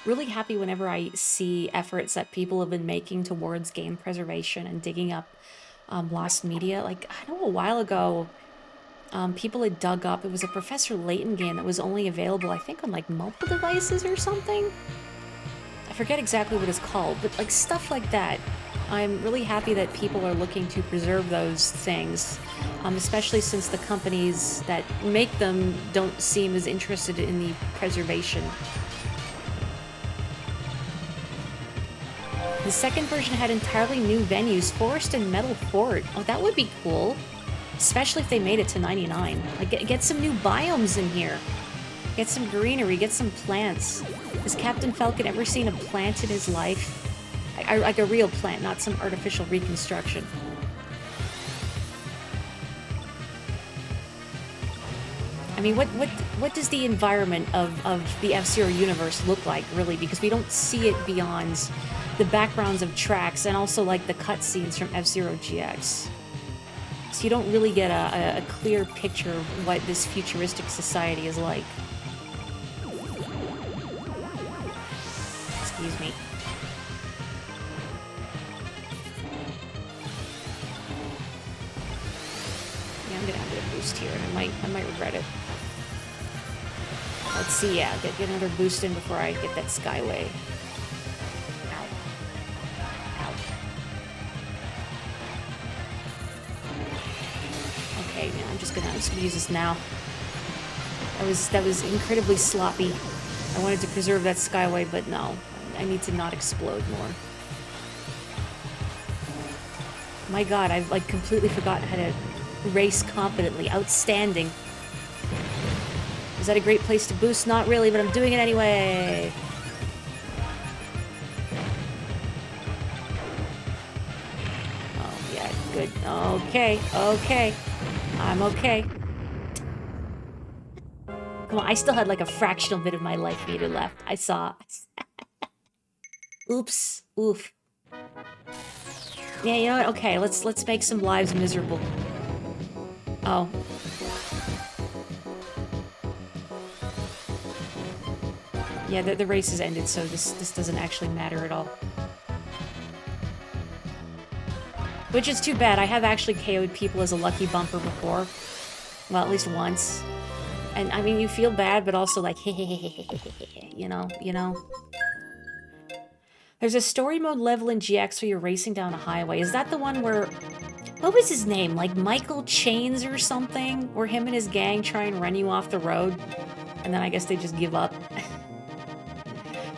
[SPEAKER 1] really happy whenever I see efforts that people have been making towards game preservation and digging up lost media. Like, I know a while ago, people had dug up, it was a Professor Layton game that was only available, I think, on like mobile devices or something. I forget exactly what it's called, but like stuff like that. I'm really happy that people are looking to preserve those things, especially since the companies that make them don't seem as interested in the preservation The second version had entirely new venues, Forest and Metal Fort. Oh, that would be cool. Especially if they made it to 99. Like, get some new biomes in here. Get some greenery, get some plants. Has Captain Falcon ever seen a plant in his life? Like a real plant, not some artificial reconstruction. I mean, what does the environment of the F-Zero universe look like, really? Because we don't see it beyond the backgrounds of tracks and also, like, the cutscenes from F-Zero GX. So you don't really get a clear picture of what this futuristic society is like. Excuse me. Yeah, I'm gonna get a boost here, and I might regret it. Let's see, yeah, get another boost in before I get that Skyway. Ow. Ow. Okay, man, I'm just gonna use this now. That was incredibly sloppy. I wanted to preserve that Skyway, but no. I need to not explode more. My god, I've like completely forgotten how to race competently. Outstanding. Is that a great place to boost? Not really, but I'm doing it anyway. Oh, yeah, good. Okay, okay. I'm okay. Come on, I still had like a fractional bit of my life meter left. I saw. Oops. Oof. Yeah, you know what? Okay, let's make some lives miserable. Oh. Yeah, the race has ended, so this doesn't actually matter at all. Which is too bad. I have actually KO'd people as a lucky bumper before. Well, at least once. And, I mean, you feel bad, but also like, you know? There's a story mode level in GX where you're racing down a highway. Is that the one where... What was his name? Like Michael Chains or something? Where him and his gang try and run you off the road? And then I guess they just give up.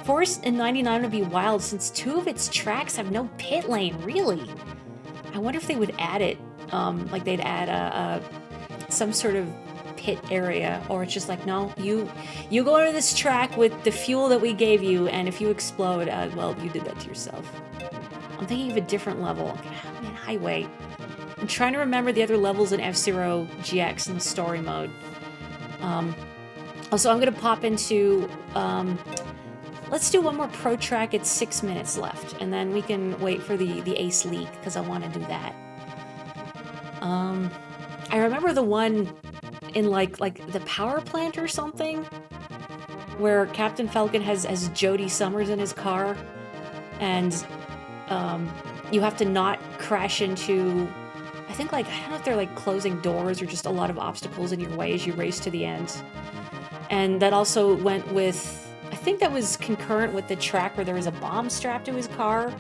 [SPEAKER 1] Forest in 99 would be wild since 2 of its tracks have no pit lane, really? I wonder if they would add it. Like they'd add some sort of pit area, or it's just like, no, you go into this track with the fuel that we gave you, and if you explode, well, you did that to yourself. I'm thinking of a different level. Oh, man, highway. I'm trying to remember the other levels in F-Zero GX in the story mode. Also, I'm gonna pop into, let's do one more pro track. It's 6 minutes left, and then we can wait for the Ace League, because I want to do that. I remember the one in like the power plant or something, where Captain Falcon has Jodie Summers in his car, and you have to not crash into, I think, like, I don't know if they're like closing doors or just a lot of obstacles in your way as you race to the end. And that also went with, I think that was concurrent with the track where there was a bomb strapped to his car.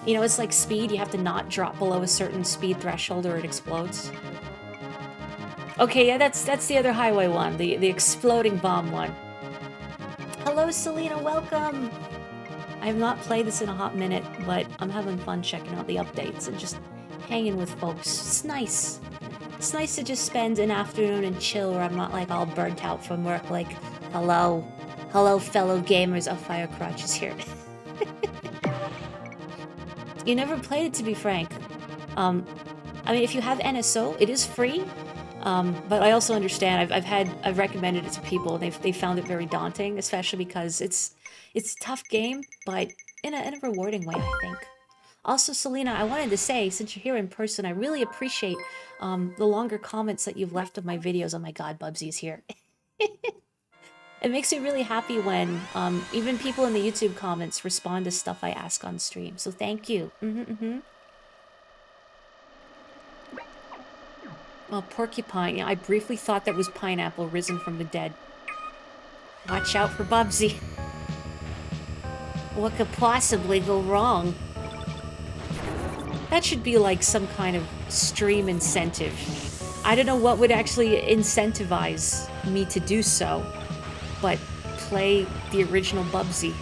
[SPEAKER 1] You know, it's like Speed, you have to not drop below a certain speed threshold or it explodes. Okay, yeah, that's the other highway one, the exploding bomb one. Hello, Selena, welcome! I have not played this in a hot minute, but I'm having fun checking out the updates and just hanging with folks. It's nice. It's nice to just spend an afternoon and chill where I'm not like all burnt out from work, like, hello fellow gamers. Oh, Firecrotch is here. You never played it, to be frank. I mean, if you have NSO, it is free. But I also understand. I've recommended it to people. They found it very daunting, especially because it's a tough game, but in a rewarding way, I think. Also, Selena, I wanted to say, since you're here in person, I really appreciate the longer comments that you've left of my videos. Oh my God, Bubsy's here. It makes me really happy when even people in the YouTube comments respond to stuff I ask on stream. So thank you. Oh, porcupine. Yeah, I briefly thought that was pineapple risen from the dead. Watch out for Bubsy. What could possibly go wrong? That should be like some kind of stream incentive. I don't know what would actually incentivize me to do so, but play the original Bubsy.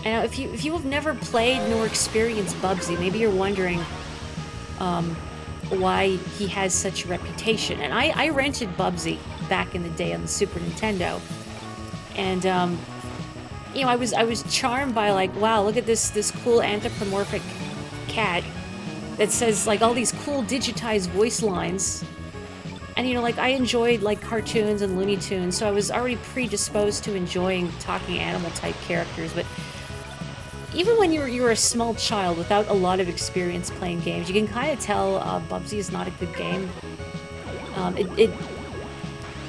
[SPEAKER 1] And if you have never played nor experienced Bubsy, maybe you're wondering why he has such a reputation. And I rented Bubsy back in the day on the Super Nintendo, and you know, I was charmed by, like, wow, look at this cool anthropomorphic cat that says, like, all these cool digitized voice lines. And, you know, like, I enjoyed, like, cartoons and Looney Tunes, so I was already predisposed to enjoying talking animal-type characters. But even when you were a small child without a lot of experience playing games, you can kind of tell Bubsy is not a good game. It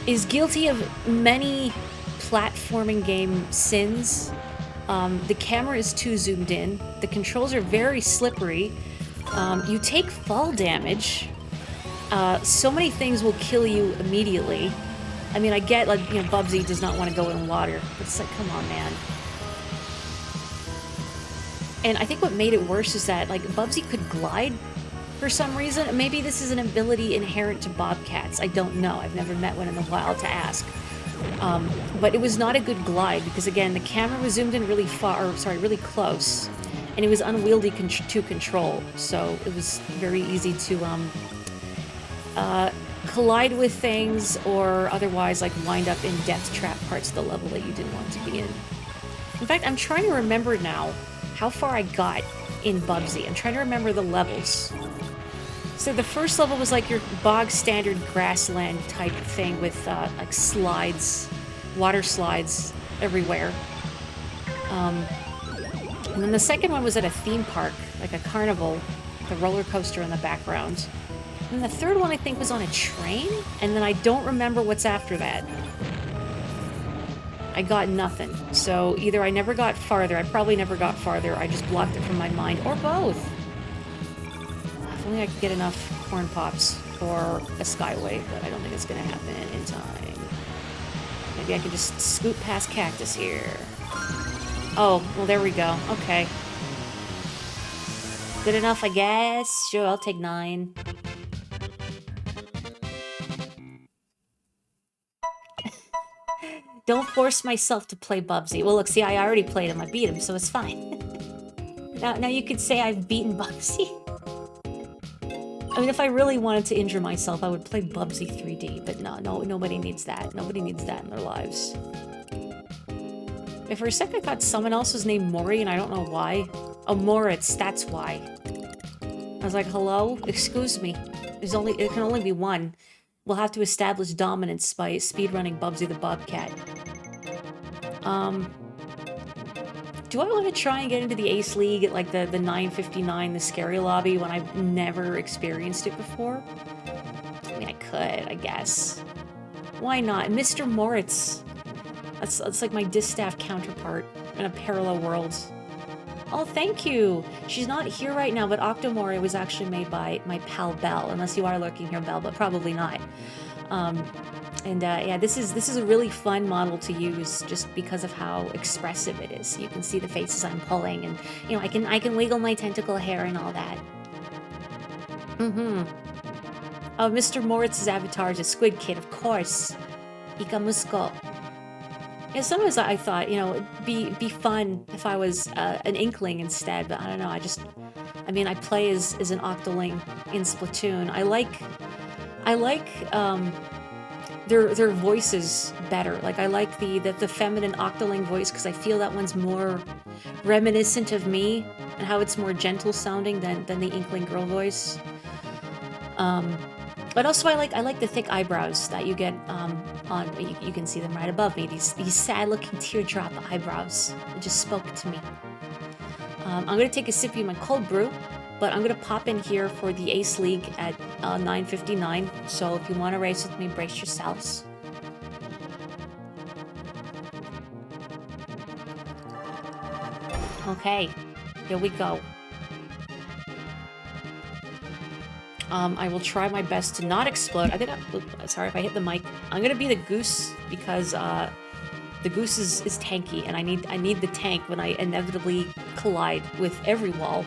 [SPEAKER 1] is guilty of many platforming game sins. The camera is too zoomed in. The controls are very slippery. You take fall damage. So many things will kill you immediately. I mean, I get, like, you know, Bubsy does not want to go in water, but it's like, come on, man. And I think what made it worse is that, like, Bubsy could glide for some reason. Maybe this is an ability inherent to bobcats. I don't know. I've never met one in the wild to ask. But it was not a good glide because, again, the camera was zoomed in really far, or sorry, really close, and it was unwieldy to control. So it was very easy to collide with things, or otherwise, like, wind up in death trap parts of the level that you didn't want to be in. In fact, I'm trying to remember now how far I got in Bubsy. I'm trying to remember the levels. So the first level was like your bog standard grassland type thing with like slides, water slides everywhere. And then the second one was at a theme park, like a carnival, the roller coaster in the background. And the third one I think was on a train, and then I don't remember what's after that. I got nothing. So either I never got farther, I probably never got farther, I just blocked it from my mind, or both. If only I could get enough corn pops for a skyway, but I don't think it's gonna happen in time. Maybe I could just scoot past cactus here. Oh, well, there we go. Okay. Good enough, I guess. Sure, I'll take 9. Don't force myself to play Bubsy. Well, look, see, I already played him. I beat him, so it's fine. Now you could say I've beaten Bubsy. I mean, if I really wanted to injure myself, I would play Bubsy 3D, but no, nobody needs that. Nobody needs that in their lives. And for a second, I thought someone else was named Mori, and I don't know why. Oh, Moritz, that's why. I was like, hello? Excuse me. It can only be one. We'll have to establish dominance by speedrunning Bubsy the Bobcat. Do I want to try and get into the Ace League at, like, the 959, the scary lobby, when I've never experienced it before? I mean, I could, I guess. Why not? Mr. Moritz. That's like my distaff counterpart in a parallel world. Oh, thank you! She's not here right now, but Octomori was actually made by my pal Belle, unless you are lurking here, Belle, but probably not. Yeah, this is a really fun model to use just because of how expressive it is. You can see the faces I'm pulling, and, you know, I can wiggle my tentacle hair and all that. Oh, Mr. Moritz's avatar is a squid kid, of course. Ikamusko. Yeah, sometimes I thought, you know, it'd be fun if I was an Inkling instead, but I don't know, I mean, I play as an Octoling in Splatoon. I like their voices better. Like, I like the feminine Octoling voice because I feel that one's more reminiscent of me and how it's more gentle sounding than the Inkling girl voice. But also I like the thick eyebrows that you get you can see them right above me. These sad-looking teardrop eyebrows. It just spoke to me. I'm gonna take a sip of my cold brew, but I'm gonna pop in here for the Ace League at 9:59. So if you want to race with me, brace yourselves. Okay, here we go. I will try my best to not explode. Sorry if I hit the mic. I'm gonna be the goose because the goose is tanky, and I need the tank when I inevitably collide with every wall.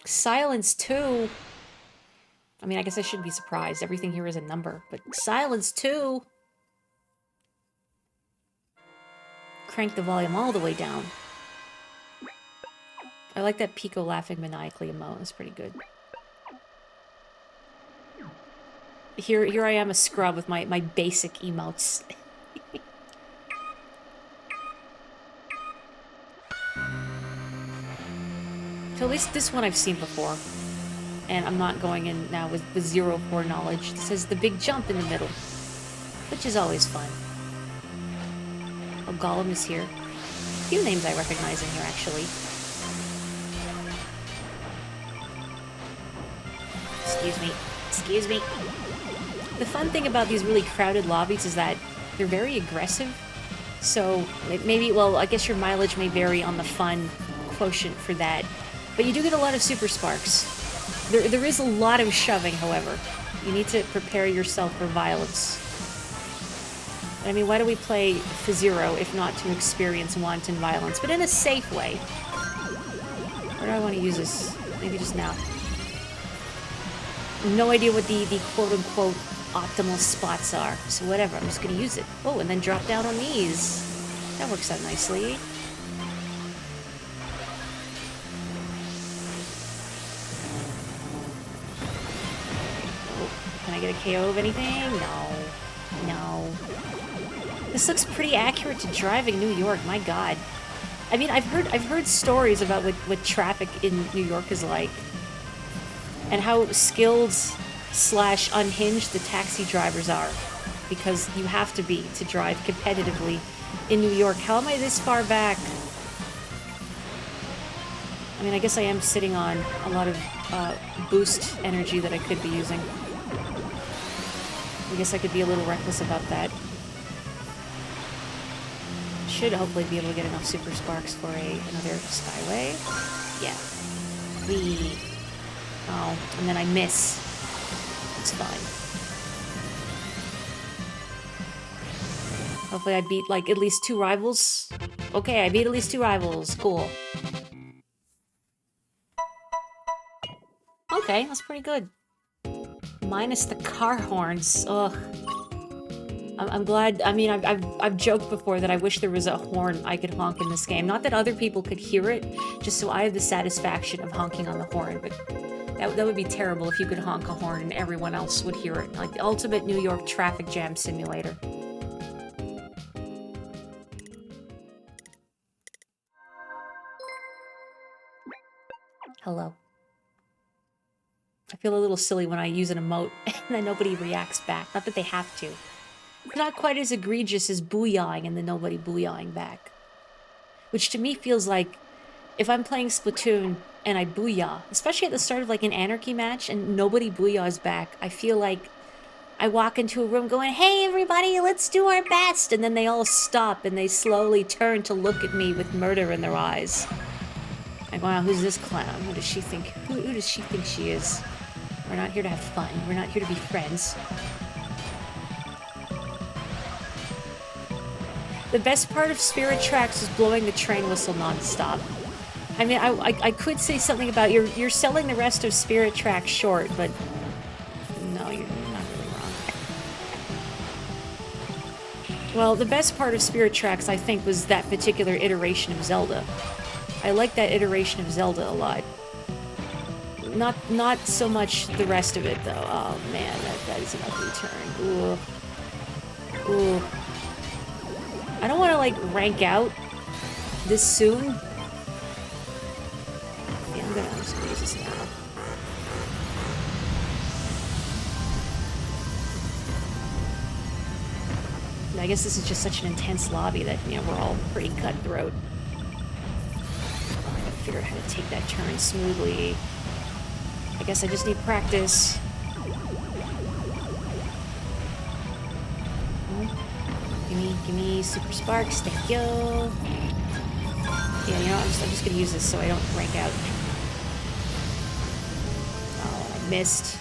[SPEAKER 1] Silence 2. I mean, I guess I shouldn't be surprised. Everything here is a number, but silence 2. crank the volume all the way down. I like that Pico laughing maniacally emote. That's pretty good. Here I am, a scrub with my basic emotes. So at least this one I've seen before. And I'm not going in now with zero foreknowledge. It says the big jump in the middle, which is always fun. Oh, Gollum is here. A few names I recognize in here, actually. Excuse me. Excuse me. The fun thing about these really crowded lobbies is that they're very aggressive. So maybe, well, I guess your mileage may vary on the fun quotient for that. But you do get a lot of super sparks. There is a lot of shoving, however. You need to prepare yourself for violence. I mean, why do we play F-Zero if not to experience wanton violence? But in a safe way. Where do I want to use this? Maybe just now. No idea what the quote-unquote optimal spots are. So whatever, I'm just going to use it. Oh, and then drop down on these. That works out nicely. Can I get a KO of anything? No. No. This looks pretty accurate to driving New York, my god. I mean, I've heard stories about what traffic in New York is like. And how skilled / unhinged the taxi drivers are. Because you have to be to drive competitively in New York. How am I this far back? I mean, I guess I am sitting on a lot of boost energy that I could be using. I guess I could be a little reckless about that. Should hopefully be able to get enough super sparks for another skyway. Yeah. Whee. Oh, and then I miss. It's fine. Hopefully I beat, like, at least 2 rivals. Okay, I beat at least 2 rivals. Cool. Okay, that's pretty good. Minus the car horns. Ugh. I'm glad. I mean, I've joked before that I wish there was a horn I could honk in this game. Not that other people could hear it, just so I have the satisfaction of honking on the horn. But that would be terrible if you could honk a horn and everyone else would hear it. Like the ultimate New York traffic jam simulator. Hello. I feel a little silly when I use an emote and then nobody reacts back. Not that they have to. It's not quite as egregious as booyahing and then nobody booyahing back. Which to me feels like if I'm playing Splatoon and I booyah, especially at the start of like an anarchy match and nobody booyahs back, I feel like I walk into a room going, hey everybody, let's do our best! And then they all stop and they slowly turn to look at me with murder in their eyes. Like, wow, who's this clown? Who does she think? Who does she think she is? We're not here to have fun. We're not here to be friends. The best part of Spirit Tracks is blowing the train whistle non-stop. I mean, I could say something about you're selling the rest of Spirit Tracks short, but no, you're not really wrong. Well, the best part of Spirit Tracks, I think, was that particular iteration of Zelda. I like that iteration of Zelda a lot. Not so much the rest of it, though. Oh, man, that is an ugly turn. Ooh. Ooh. I don't want to, like, rank out this soon. Yeah, I'm just gonna use this now. And I guess this is just such an intense lobby that, you know, we're all pretty cutthroat. I gotta figure out how to take that turn smoothly. I guess I just need practice. Give me super sparks, thank you. Yeah, you know, I'm just gonna use this so I don't rank out. Oh, I missed.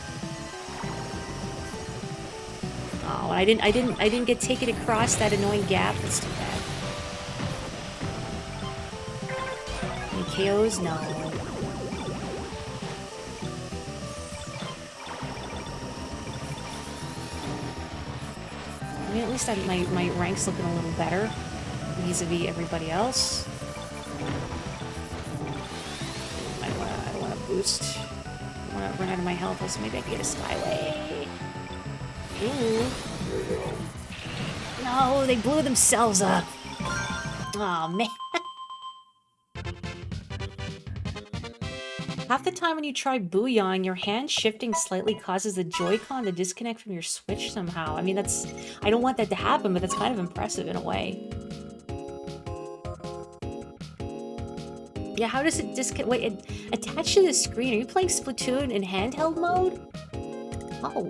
[SPEAKER 1] Oh, I didn't get taken across that annoying gap. That's too bad. Any KOs? No. I mean, at least my rank's looking a little better. vis-a-vis everybody else. I don't wanna boost. I wanna run out of my health, so maybe I can get a skyway. Ooh. No, they blew themselves up. Oh man. Half the time when you try booyahing, your hand shifting slightly causes the Joy-Con to disconnect from your Switch somehow. I mean, that's... I don't want that to happen, but that's kind of impressive in a way. Yeah, how does it disconnect? Wait, attached to the screen. Are you playing Splatoon in handheld mode? Oh.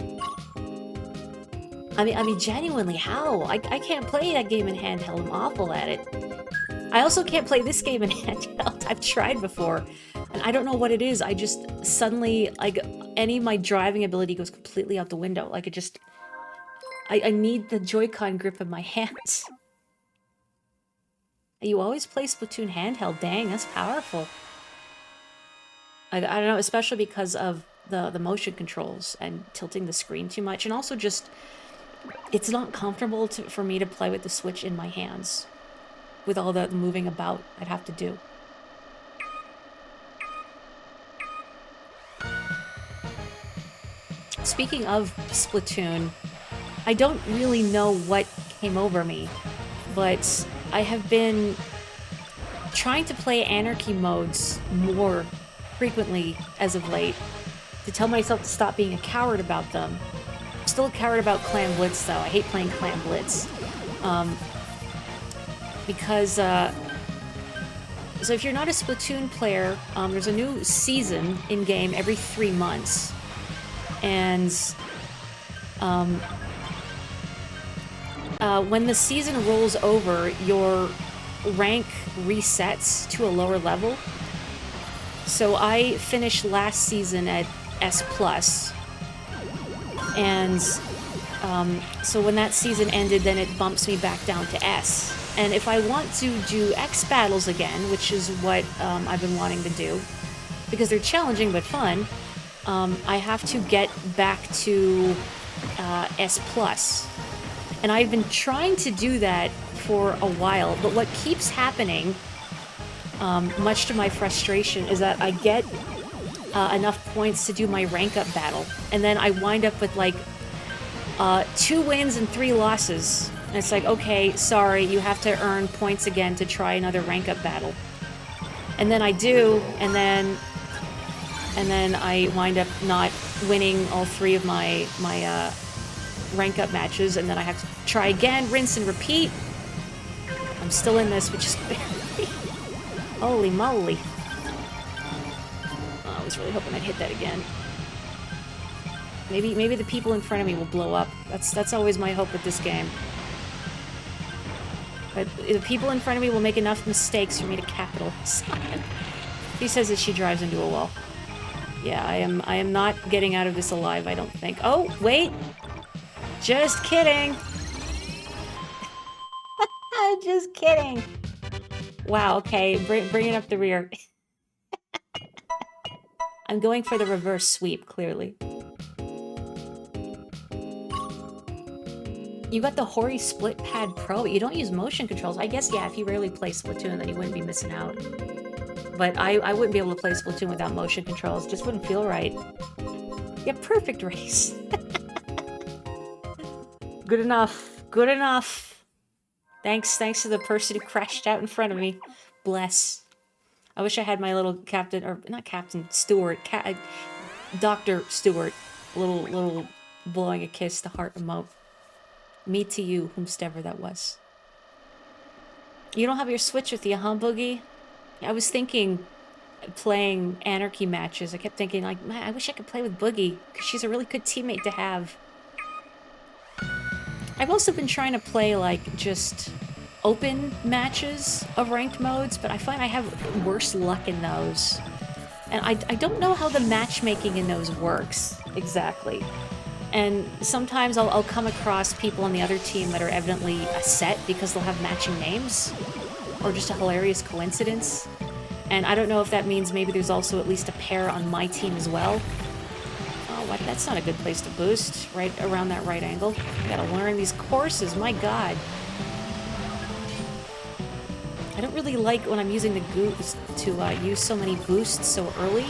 [SPEAKER 1] I mean, genuinely, how? I can't play that game in handheld. I'm awful at it. I also can't play this game in handheld. I've tried before. And I don't know what it is. I just suddenly, like, any of my driving ability goes completely out the window. Like, it just... I need the Joy-Con grip in my hands. You always play Splatoon handheld. Dang, that's powerful. I don't know, especially because of the motion controls and tilting the screen too much. And also just... It's not comfortable for me to play with the Switch in my hands. With all the moving about I'd have to do. Speaking of Splatoon, I don't really know what came over me, but I have been trying to play anarchy modes more frequently as of late, to tell myself to stop being a coward about them. I'm still a coward about Clan Blitz, though. I hate playing Clan Blitz. Because, so if you're not a Splatoon player, there's a new season in-game every 3 months. And when the season rolls over, your rank resets to a lower level. So I finished last season at S+. And so when that season ended, then it bumps me back down to S. And if I want to do X battles again, which is what I've been wanting to do, because they're challenging but fun, I have to get back to S+. And I've been trying to do that for a while, but what keeps happening, much to my frustration, is that I get enough points to do my rank-up battle, and then I wind up with, like, 2 wins and 3 losses. And it's like, okay, sorry, you have to earn points again to try another rank-up battle. And then I do, and then I wind up not winning all 3 of my rank-up matches, and then I have to try again, rinse and repeat. I'm still in this, which is barely... Holy moly. Oh, I was really hoping I'd hit that again. Maybe the people in front of me will blow up. That's always my hope with this game. But the people in front of me will make enough mistakes for me to capitalize on it. He says that she drives into a wall. Yeah, I am not getting out of this alive, I don't think. Oh, wait! Just kidding! Just kidding! Wow, okay, bringing up the rear. I'm going for the reverse sweep, clearly. You got the Hori Split Pad Pro, but you don't use motion controls. I guess, yeah, if you rarely play Splatoon, then you wouldn't be missing out. But I wouldn't be able to play Splatoon without motion controls. It just wouldn't feel right. Yeah, perfect race. Good enough. Good enough. Thanks to the person who crashed out in front of me. Bless. I wish I had my little Captain, or not Captain, Stewart, Dr. Stewart, little blowing a kiss to heart emote. Me to you, whomstever that was. You don't have your Switch with you, huh, Boogie? I was thinking playing anarchy matches. I kept thinking, like, man, I wish I could play with Boogie, because she's a really good teammate to have. I've also been trying to play, like, just open matches of ranked modes, but I find I have worse luck in those. And I don't know how the matchmaking in those works, exactly. And sometimes I'll come across people on the other team that are evidently a set because they'll have matching names, or just a hilarious coincidence. And I don't know if that means maybe there's also at least a pair on my team as well. Oh, what? That's not a good place to boost, right around that right angle. I gotta learn these courses, my god. I don't really like when I'm using the goose to use so many boosts so early,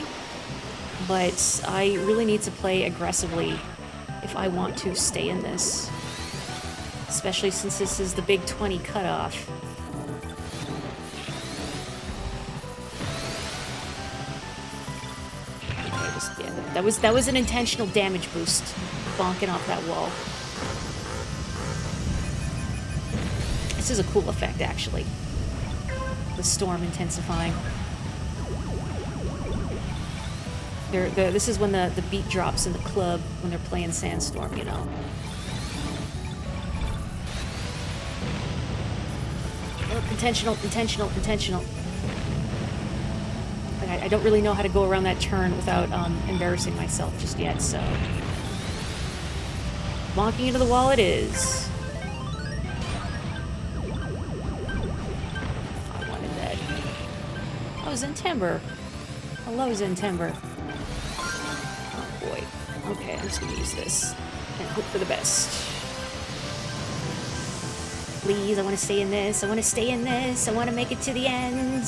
[SPEAKER 1] but I really need to play aggressively if I want to stay in this. Especially since this is the big 20 cutoff. Okay, yeah, that was an intentional damage boost, bonking off that wall. This is a cool effect, actually. The storm intensifying. This is when the beat drops in the club when they're playing Sandstorm, you know. Oh, intentional. I don't really know how to go around that turn without embarrassing myself just yet, so... Bonking into the wall it is. I wanted that. Oh, Zentember. Hello, Zentember. Oh, boy. Okay, I'm just gonna use this. And hope for the best. Please, I want to stay in this. I want to stay in this. I want to make it to the end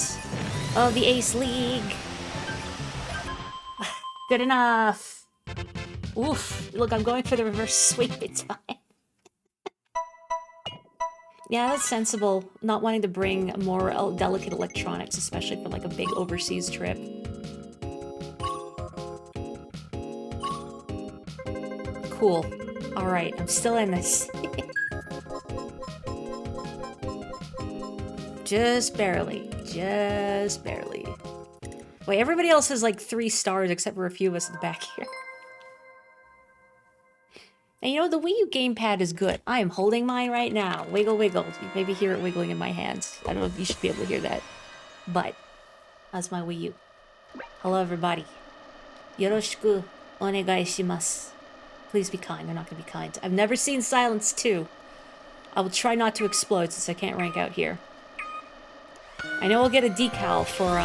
[SPEAKER 1] of the Ace League. Good enough. Oof. Look, I'm going for the reverse sweep time. Yeah, that's sensible. Not wanting to bring more delicate electronics, especially for like a big overseas trip. Cool. Alright, I'm still in this. Just barely. Just barely. Wait, everybody else has like 3 stars except for a few of us at the back here. And you know, the Wii U gamepad is good. I am holding mine right now. Wiggle, wiggle. You maybe hear it wiggling in my hands. I don't know if you should be able to hear that. But, that's my Wii U. Hello, everybody. Yoroshiku onegai shimasu. Please be kind. They're not going to be kind. I've never seen Silence 2. I will try not to explode since I can't rank out here. I know I'll get a decal for,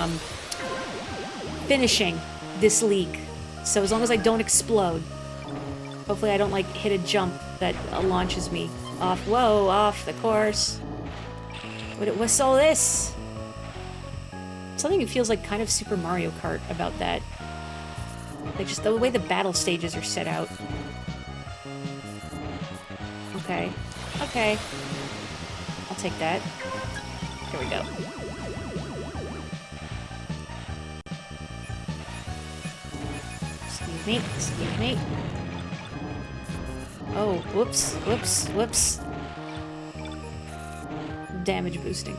[SPEAKER 1] finishing this league. So as long as I don't explode. Hopefully I don't, like, hit a jump that launches me off. Whoa, off the course. What's all this? Something that feels like kind of Super Mario Kart about that. Like, just the way the battle stages are set out. Okay. Okay. I'll take that. Here we go. Excuse me. Excuse me. Oh, whoops. Whoops. Whoops. Damage boosting.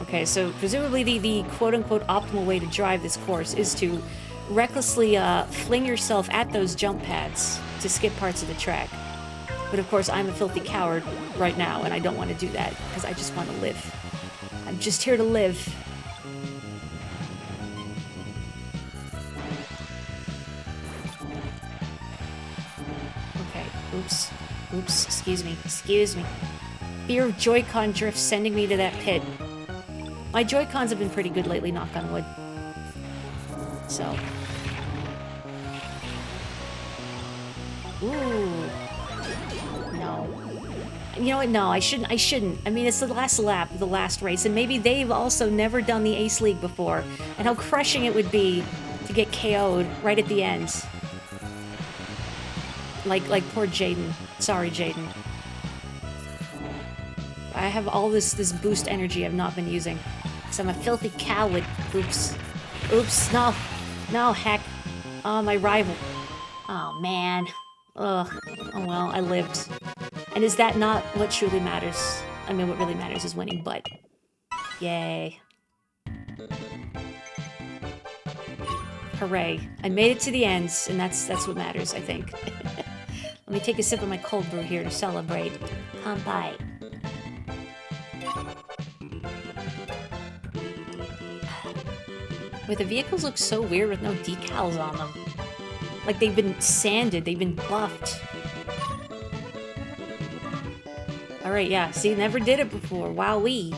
[SPEAKER 1] Okay, so presumably the quote-unquote optimal way to drive this course is to recklessly fling yourself at those jump pads to skip parts of the track. But of course, I'm a filthy coward right now, and I don't want to do that, because I just want to live. I'm just here to live. Okay, oops. Oops, excuse me. Excuse me. Fear of Joy-Con drift sending me to that pit. My Joy-Cons have been pretty good lately, knock on wood. So. Ooh. No. You know what? No, I shouldn't. I mean, it's the last lap of the last race, and maybe they've also never done the Ace League before, and how crushing it would be to get KO'd right at the end. Like poor Jaden. Sorry, Jaden. I have all this boost energy I've not been using. Because I'm a filthy coward. Oops. Oops, no. No, heck. Oh, my rival. Oh, man. Ugh. Oh, well, I lived. And is that not what truly matters? I mean, what really matters is winning, but... Yay. Hooray. I made it to the end, and that's what matters, I think. Let me take a sip of my cold brew here to celebrate. Kanpai. Wait, the vehicles look so weird with no decals on them. Like they've been sanded, they've been buffed. Alright, yeah, see, never did it before. Wowee.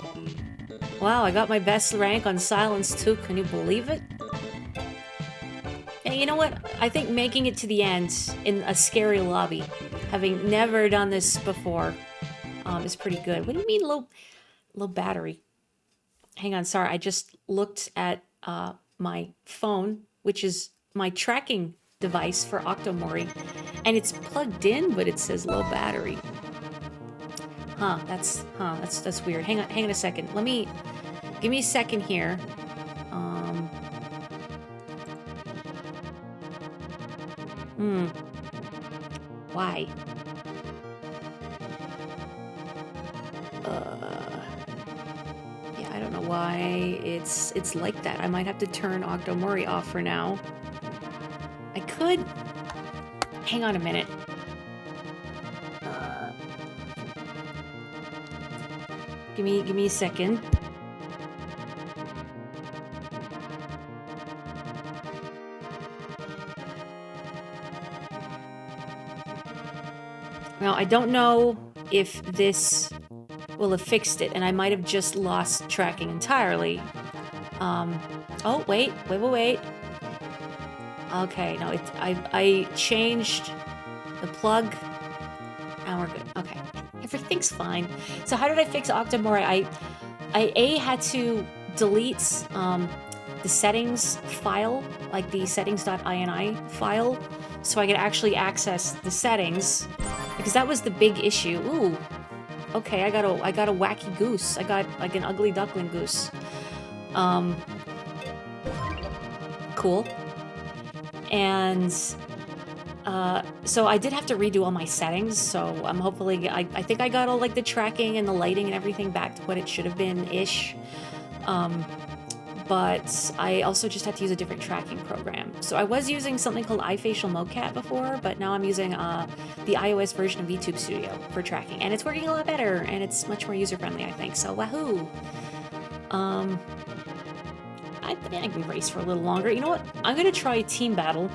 [SPEAKER 1] Wow, I got my best rank on Silence 2, can you believe it? And you know what? I think making it to the end in a scary lobby, having never done this before, is pretty good. What do you mean low battery? Hang on, sorry. I just looked at my phone, which is my tracking device for Octomori, and it's plugged in, but it says low battery. That's weird. Hang on a second. Give me a second here. Why? Yeah, I don't know why it's like that. I might have to turn Octomori off for now. I could. Hang on a minute. Give me a second. Now, I don't know if this will have fixed it, and I might have just lost tracking entirely. Oh, wait. Okay, no, I changed the plug, and we're good. Okay, everything's fine. So how did I fix Octomori? I had to delete the settings file, like the settings.ini file, so I could actually access the settings, because that was the big issue. Ooh, okay, I got a wacky goose. I got like an ugly duckling goose. Cool. And so I did have to redo all my settings, so I'm hopefully, I think I got all like the tracking and the lighting and everything back to what it should have been-ish. But I also just had to use a different tracking program. So I was using something called iFacial Mocap before, but now I'm using the iOS version of VTube Studio for tracking, and it's working a lot better, and it's much more user-friendly, I think, so wahoo! I think I can race for a little longer. You know what? I'm gonna try Team Battle.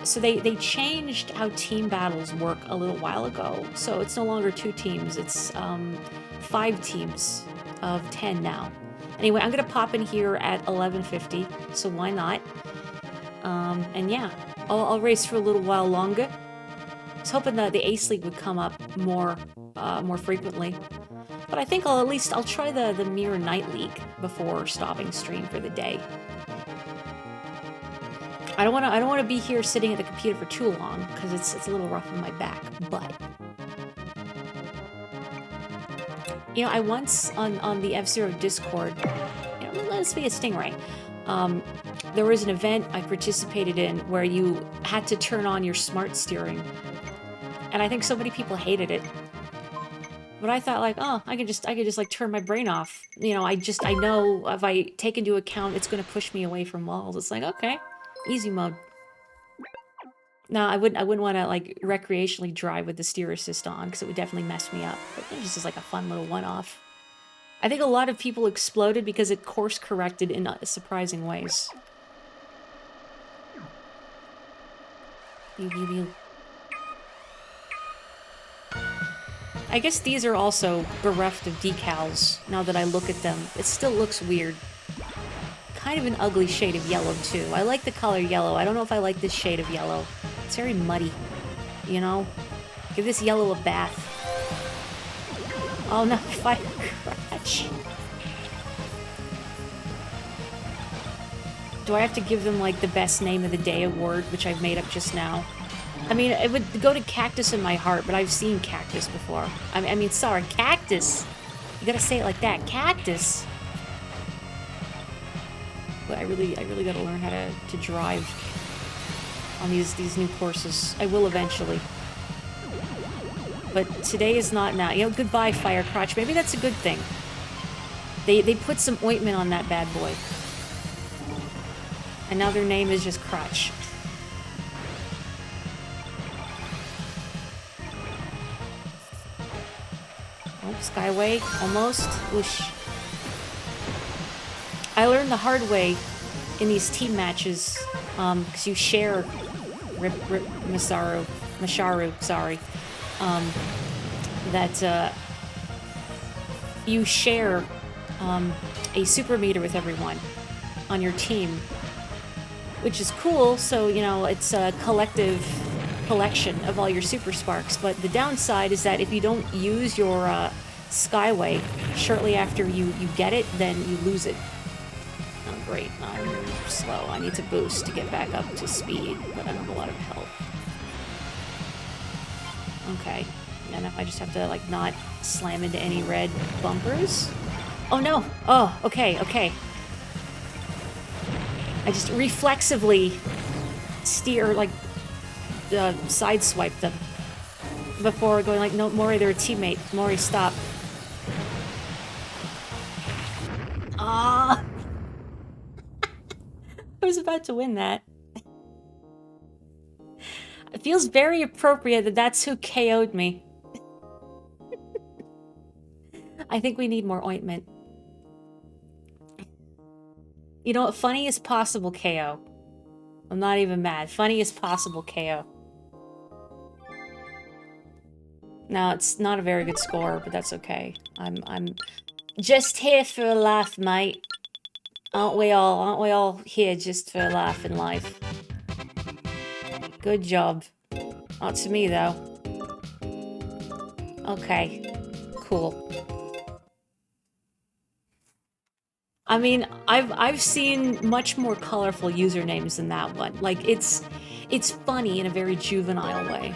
[SPEAKER 1] So they changed how team battles work a little while ago. So it's no longer 2 teams, it's 5 teams of 10 now. Anyway, I'm gonna pop in here at 11:50, so why not? And yeah, I'll race for a little while longer. I was hoping that the Ace League would come up more frequently. But I think I'll try the Mirror Night League before stopping stream for the day. I don't want to be here sitting at the computer for too long, because it's a little rough on my back. But you know, I once on the F-Zero Discord, you know, let's be a Stingray. There was an event I participated in where you had to turn on your smart steering, and I think so many people hated it. But I thought, like, oh, I could just like turn my brain off. You know, I know if I take into account it's going to push me away from walls. It's like, okay, easy mode. No, I wouldn't want to like recreationally drive with the steer assist on, because it would definitely mess me up. But it was just like a fun little one-off. I think a lot of people exploded because it course corrected in surprising ways. I guess these are also bereft of decals, now that I look at them. It still looks weird. Kind of an ugly shade of yellow, too. I like the color yellow. I don't know if I like this shade of yellow. It's very muddy, you know? Give this yellow a bath. Oh no, fire crotch. Do I have to give them, like, the best name of the day award, which I've made up just now? I mean, it would go to Cactus in my heart, but I've seen Cactus before. I mean, sorry, Cactus! You gotta say it like that, Cactus! But I really gotta learn how to drive on these new courses. I will eventually. But today is not now. You know, goodbye, Fire Crotch. Maybe that's a good thing. They put some ointment on that bad boy. And now their name is just Crotch. Oh, Skyway, almost. Whoosh. I learned the hard way in these team matches, because you share Masharu, sorry, that you share a super meter with everyone on your team, which is cool. So, you know, it's a collective collection of all your super sparks. But the downside is that if you don't use your Skyway shortly after you get it, then you lose it. Oh, great. I'm slow. I need to boost to get back up to speed, but I don't have a lot of health. Okay. And if I just have to, like, not slam into any red bumpers? Oh, no! Oh, okay, okay. I just reflexively steer, like, sideswipe them before going like, no, Mori, they're a teammate. Mori, stop. Ah! I was about to win that. It feels very appropriate that that's who KO'd me. I think we need more ointment. You know what? Funniest possible KO. I'm not even mad. Funniest possible KO. Now, it's not a very good score, but that's okay. I'm just here for a laugh, mate. Aren't we all here just for a laugh in life? Good job. Not to me, though. Okay. Cool. I mean, I've seen much more colorful usernames than that one. Like, it's funny in a very juvenile way.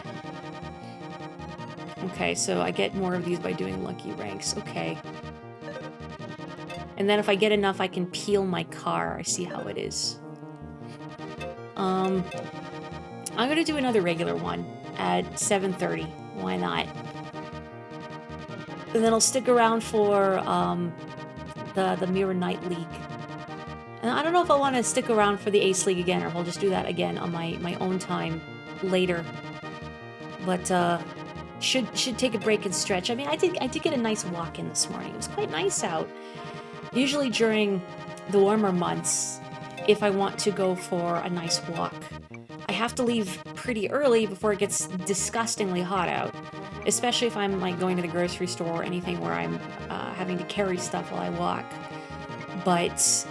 [SPEAKER 1] Okay, so I get more of these by doing lucky ranks. Okay. And then if I get enough, I can peel my car. I see how it is. I'm gonna do another regular one at 7:30. Why not? And then I'll stick around for the Mirror Knight League. And I don't know if I want to stick around for the Ace League again, or if I'll just do that again on my own time later. But should take a break and stretch. I mean, I did get a nice walk in this morning. It was quite nice out. Usually during the warmer months, if I want to go for a nice walk, I have to leave pretty early before it gets disgustingly hot out. Especially if I'm like going to the grocery store or anything where I'm having to carry stuff while I walk. But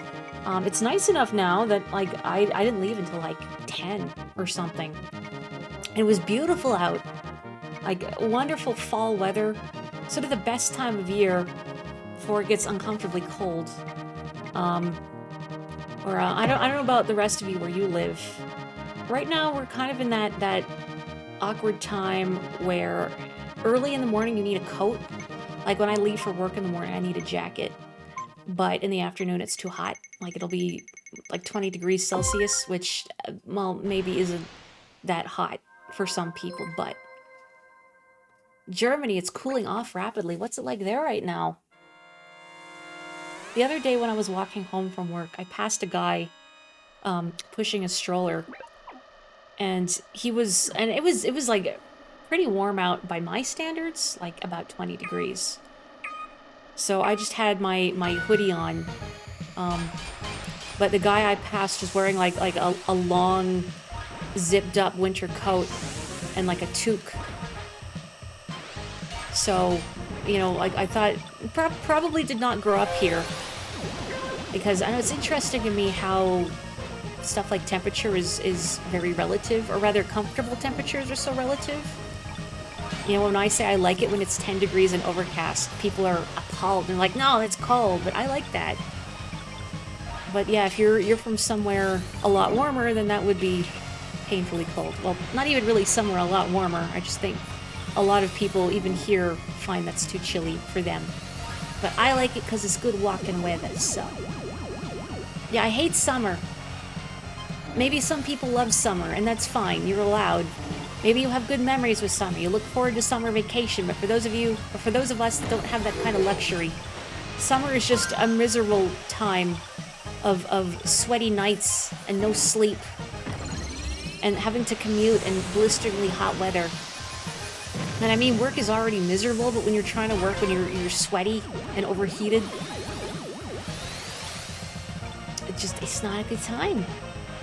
[SPEAKER 1] it's nice enough now that like I didn't leave until like 10 or something. It was beautiful out. Like wonderful fall weather. Sort of the best time of year before it gets uncomfortably cold. I don't know about the rest of you where you live. Right now we're kind of in that awkward time where early in the morning you need a coat. Like when I leave for work in the morning I need a jacket. But in the afternoon it's too hot. Like it'll be like 20 degrees Celsius, which, well, maybe isn't that hot for some people, but Germany, it's cooling off rapidly. What's it like there right now? The other day when I was walking home from work, I passed a guy pushing a stroller. And it was like pretty warm out by my standards, like about 20 degrees. So I just had my hoodie on. But the guy I passed was wearing like a long zipped up winter coat and like a toque. So, you know, like I thought, probably did not grow up here. Because I know it's interesting to me how stuff like temperature is very relative, or rather comfortable temperatures are so relative. You know, when I say I like it when it's 10 degrees and overcast, people are appalled. They're like, no, it's cold, but I like that. But yeah, if you're from somewhere a lot warmer, then that would be painfully cold. Well, not even really somewhere a lot warmer. I just think a lot of people, even here, find that's too chilly for them. But I like it because it's good walking weather, so. Yeah, I hate summer. Maybe some people love summer, and that's fine. You're allowed. Maybe you have good memories with summer. You look forward to summer vacation, but for those of you, or for those of us that don't have that kind of luxury, summer is just a miserable time of sweaty nights and no sleep and having to commute in blisteringly hot weather. And I mean, work is already miserable, but when you're trying to work when you're sweaty and overheated, it's not a good time,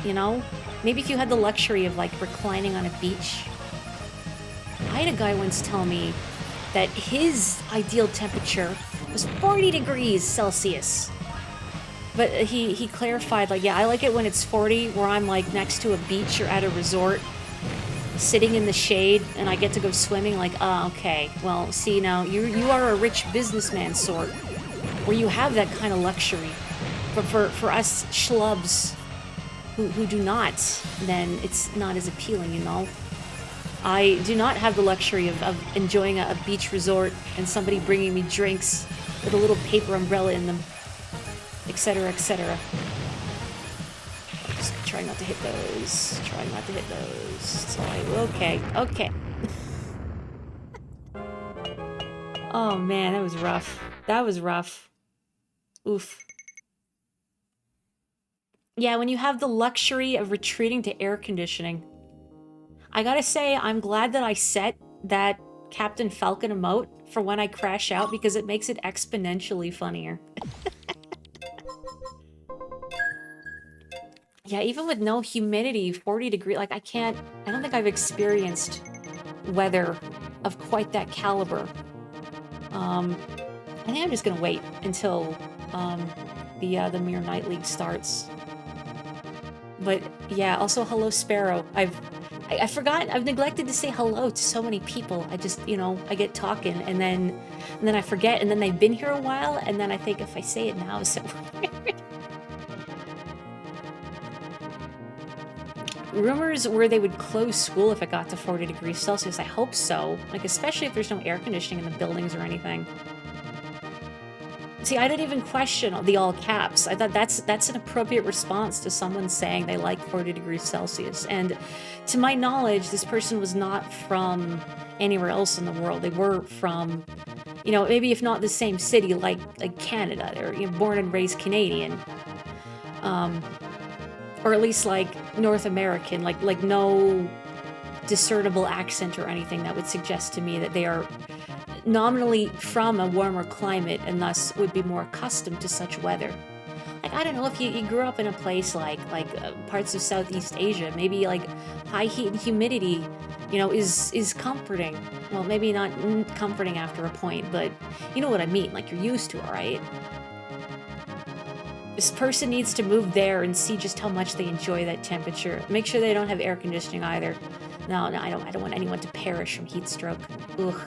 [SPEAKER 1] you know? Maybe if you had the luxury of, like, reclining on a beach. I had a guy once tell me that his ideal temperature was 40 degrees Celsius. But he clarified, like, yeah, I like it when it's 40, where I'm, like, next to a beach or at a resort. sitting in the shade and I get to go swimming, like, okay. Well, see, now, you are a rich businessman sort, where you have that kind of luxury. But for us schlubs who do not, then it's not as appealing, you know? I do not have the luxury of enjoying a beach resort and somebody bringing me drinks with a little paper umbrella in them, etc., etc. Just try not to hit those. Try not to hit those. So okay, okay. Oh man, that was rough. That was rough. Oof. Yeah, when you have the luxury of retreating to air conditioning. I gotta say, I'm glad that I set that Captain Falcon emote for when I crash out because it makes it exponentially funnier. Yeah, even with no humidity, 40 degree, like I don't think I've experienced weather of quite that caliber. I think I'm just gonna wait until the Mirror Night League starts. But yeah, also hello Sparrow. I forgot, I've neglected to say hello to so many people. I just, you know, I get talking and then I forget, and then they've been here a while, and then I think if I say it now, is it weird? Rumors were they would close school if it got to 40 degrees Celsius. I hope so. Like, especially if there's no air conditioning in the buildings or anything. See, I didn't even question the all caps. I thought that's an appropriate response to someone saying they like 40 degrees Celsius. And to my knowledge, this person was not from anywhere else in the world. They were from, you know, maybe if not the same city, like Canada. They're, you know, born and raised Canadian. Or at least like North American, like no discernible accent or anything that would suggest to me that they are nominally from a warmer climate and thus would be more accustomed to such weather. Like, I don't know, if you grew up in a place like parts of Southeast Asia, maybe like high heat and humidity, you know, is comforting. Well, maybe not comforting after a point, but you know what I mean, like you're used to it, right? This person needs to move there and see just how much they enjoy that temperature. Make sure they don't have air conditioning either. No, I don't want anyone to perish from heat stroke. Ugh.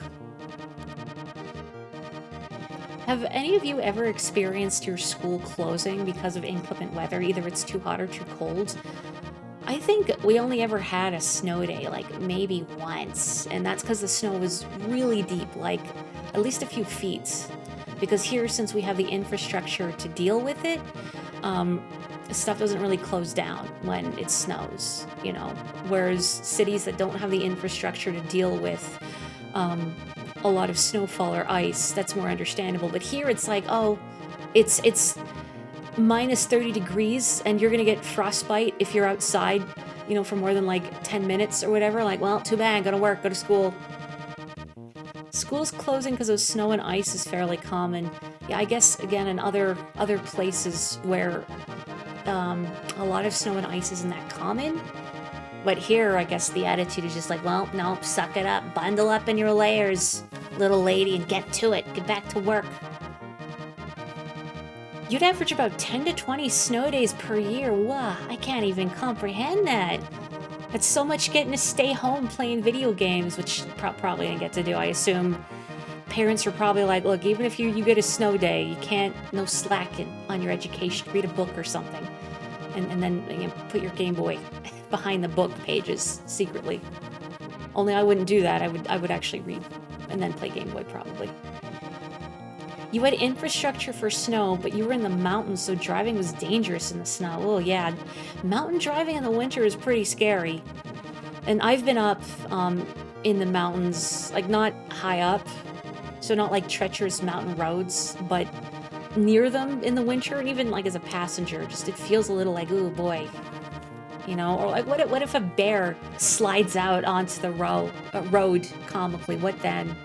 [SPEAKER 1] Have any of you ever experienced your school closing because of inclement weather? Either it's too hot or too cold? I think we only ever had a snow day, like maybe once, and that's because the snow was really deep, like at least a few feet. Because here, since we have the infrastructure to deal with it, stuff doesn't really close down when it snows, you know? Whereas cities that don't have the infrastructure to deal with a lot of snowfall or ice, that's more understandable. But here it's like, oh, it's minus 30 degrees and you're gonna get frostbite if you're outside, you know, for more than like 10 minutes or whatever. Like, well, too bad, go to work, go to school. School's closing because of snow and ice is fairly common. Yeah, I guess, again, in other places where a lot of snow and ice isn't that common. But here, I guess the attitude is just like, well, no, suck it up, bundle up in your layers, little lady, and get to it, get back to work. You'd average about 10 to 20 snow days per year. Wow, I can't even comprehend that. That's so much getting to stay home playing video games, which probably didn't get to do. I assume parents are probably like, look, even if you get a snow day, you can't, no slacking on your education. Read a book or something. And then, you know, put your Game Boy behind the book pages secretly. Only I wouldn't do that. I would actually read and then play Game Boy probably. You had infrastructure for snow, but you were in the mountains, so driving was dangerous in the snow. Oh yeah, mountain driving in the winter is pretty scary. And I've been up in the mountains, like not high up, so not like treacherous mountain roads, but near them in the winter, and even like as a passenger, just it feels a little like, ooh boy. You know, or like what if a bear slides out onto the road comically? What then?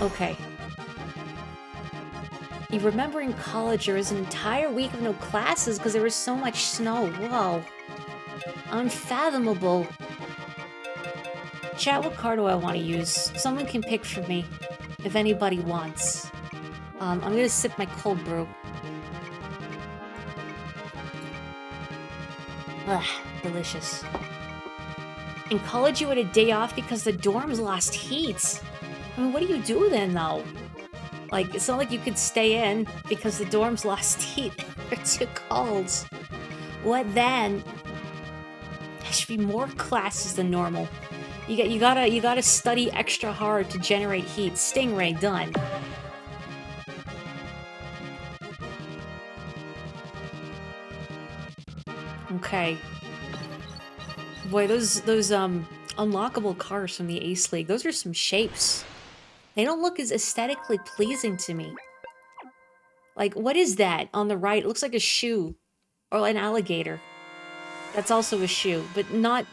[SPEAKER 1] Okay. You remember in college there was an entire week of no classes because there was so much snow. Whoa. Unfathomable. Chat, what card do I want to use? Someone can pick for me if anybody wants. I'm gonna sip my cold brew. Ugh, delicious. In college, you had a day off because the dorms lost heat. I mean, what do you do then, though? Like, it's not like you could stay in because the dorms lost heat. They're too cold. What then? There should be more classes than normal. You gotta study extra hard to generate heat. Stingray, done. Okay. Boy, those unlockable cars from the Ace League, those are some shapes. They don't look as aesthetically pleasing to me. Like, what is that on the right? It looks like a shoe. Or an alligator. That's also a shoe, but not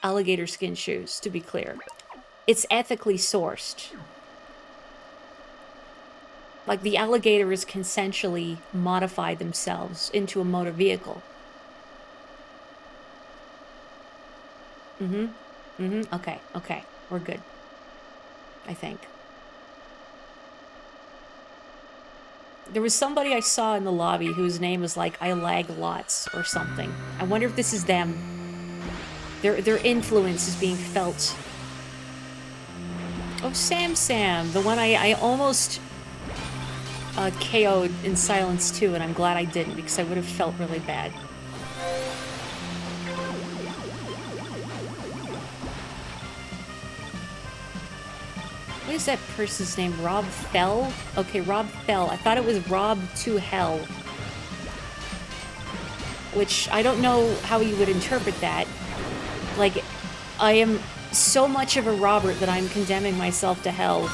[SPEAKER 1] alligator skin shoes, to be clear. It's ethically sourced. Like, the alligators consensually modified themselves into a motor vehicle. Okay, okay. We're good. I think. There was somebody I saw in the lobby whose name was like, I lag lots or something. I wonder if this is them. Their influence is being felt. Oh, Sam. The one I almost KO'd in Silence 2, and I'm glad I didn't because I would have felt really bad. What is that person's name? Rob Fell? Okay, Rob Fell. I thought it was Rob to Hell. Which, I don't know how you would interpret that. Like, I am so much of a Robert that I'm condemning myself to hell.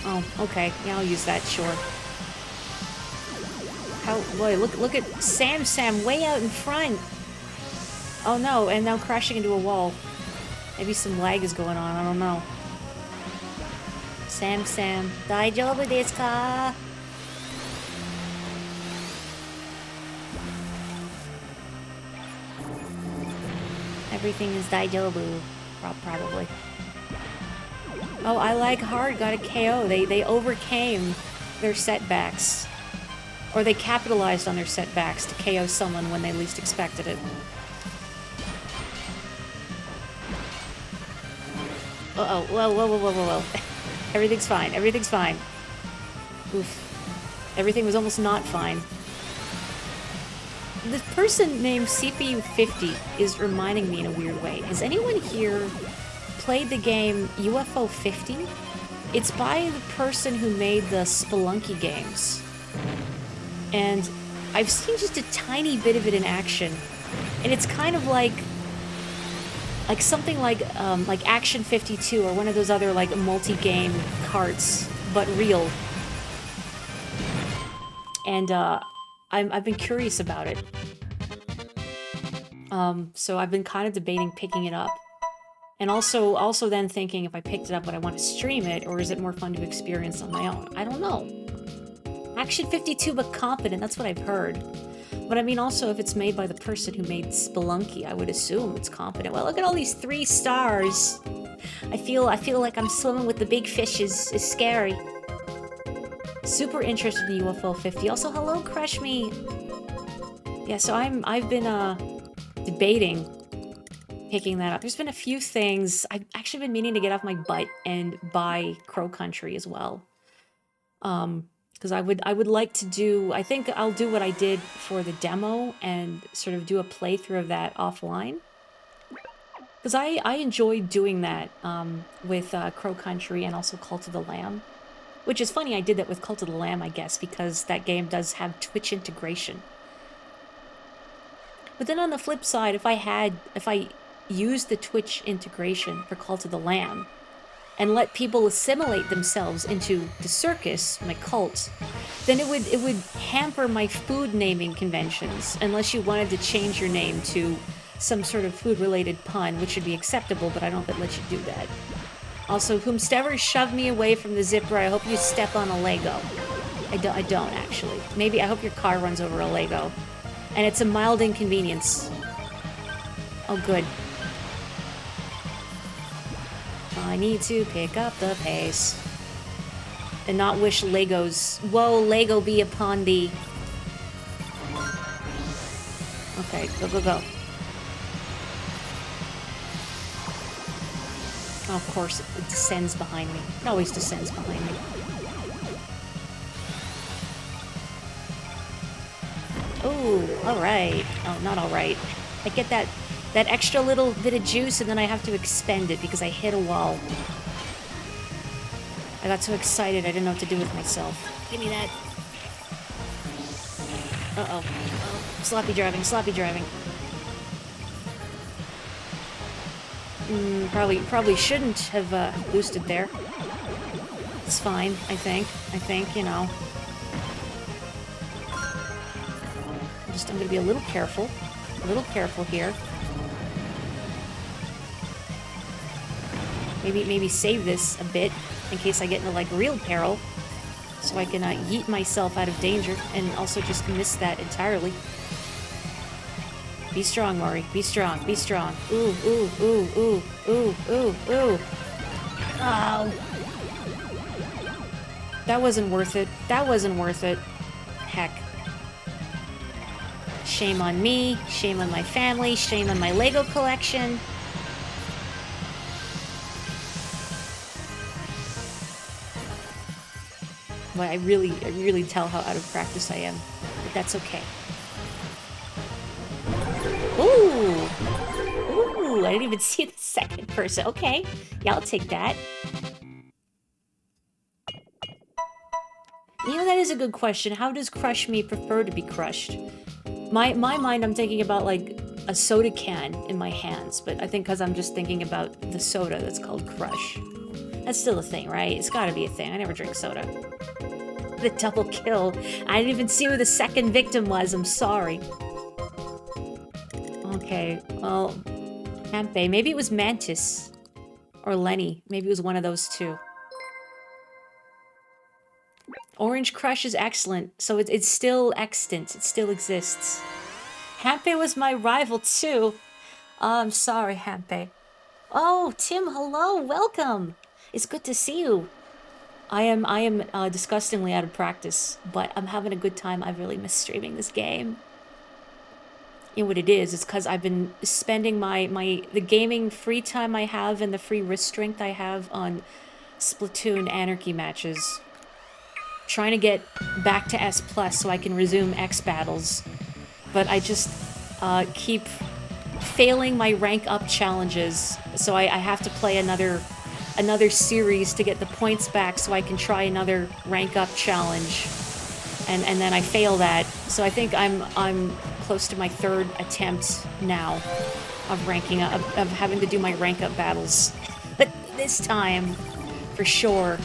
[SPEAKER 1] Oh, okay. Yeah, I'll use that, sure. Boy, look at Sam way out in front. Oh no, and now crashing into a wall. Maybe some lag is going on, I don't know. Sam, daijoubu desu ka? Everything is daijoubu, probably. Oh, I lag hard, got a KO. They overcame their setbacks. Or they capitalized on their setbacks to KO someone when they least expected it. Uh-oh, whoa. Everything's fine. Oof. Everything was almost not fine. The person named CPU50 is reminding me in a weird way. Has anyone here played the game UFO 50? It's by the person who made the Spelunky games. And I've seen just a tiny bit of it in action. And it's kind of like something like Action 52 or one of those other like multi-game carts, but real. And I've been curious about it. So I've been kind of debating picking it up. And also then thinking if I picked it up, would I want to stream it, or is it more fun to experience on my own? I don't know. Action 52, but competent, that's what I've heard. But I mean, also, if it's made by the person who made Spelunky, I would assume it's competent. Well, look at all these 3 stars. I feel like I'm swimming with the big fish is scary. Super interested in UFO 50. Also, hello, Crush Me. Yeah, so I've been debating picking that up. There's been a few things. I've actually been meaning to get off my butt and buy Crow Country as well. Because I would like to do, I think I'll do what I did for the demo and sort of do a playthrough of that offline. Because I enjoyed doing that with Crow Country and also Cult of the Lamb. Which is funny, I did that with Cult of the Lamb, I guess, because that game does have Twitch integration. But then on the flip side, if I used the Twitch integration for Cult of the Lamb, and let people assimilate themselves into the circus, my cult, then it would hamper my food naming conventions, unless you wanted to change your name to some sort of food-related pun, which would be acceptable, but I don't know if it lets you do that. Also, whomstever shoved me away from the zipper, I hope you step on a Lego. I don't, actually. Maybe I hope your car runs over a Lego. And it's a mild inconvenience. Oh, good. I need to pick up the pace. And not wish Legos... Woe, Lego be upon thee. Okay, go. Oh, of course, it descends behind me. It always descends behind me. Oh, alright. Oh, not alright. I get that extra little bit of juice and then I have to expend it because I hit a wall. I got so excited I didn't know what to do with myself. Give me that. Uh-oh. Oh, sloppy driving, sloppy driving. Probably shouldn't have boosted there. It's fine, I think, you know. I'm gonna be a little careful here. Maybe save this a bit in case I get into like real peril, so I can yeet myself out of danger and also just miss that entirely. Be strong, Maury. Be strong. Be strong. Ooh, ooh, ooh, ooh, ooh, ooh, ooh. Oh. That wasn't worth it. That wasn't worth it. Heck. Shame on me. Shame on my family. Shame on my Lego collection. Well, I really tell how out of practice I am. But that's okay. Ooh! Ooh, I didn't even see the second person. Okay. Yeah, I'll take that. You know, that is a good question. How does Crush Me prefer to be crushed? My mind, I'm thinking about, like, a soda can in my hands. But I think because I'm just thinking about the soda that's called Crush. That's still a thing, right? It's gotta be a thing. I never drink soda. The double kill. I didn't even see who the second victim was. I'm sorry. Okay, well, Hampe. Maybe it was Mantis. Or Lenny. Maybe it was one of those two. Orange Crush is excellent, so it's still extant. It still exists. Hampe was my rival, too. Oh, I'm sorry, Hampe. Oh, Tim, hello, welcome. It's good to see you. I am disgustingly out of practice, but I'm having a good time. I really miss streaming this game. You know what it is? It's because I've been spending the gaming free time I have and the free wrist strength I have on Splatoon Anarchy matches. Trying to get back to S+ so I can resume X battles. But I just keep failing my rank up challenges, so I have to play another series to get the points back so I can try another rank up challenge. And then I fail that. So I think I'm close to my third attempt now of ranking up, of having to do my rank up battles. But this time, for sure.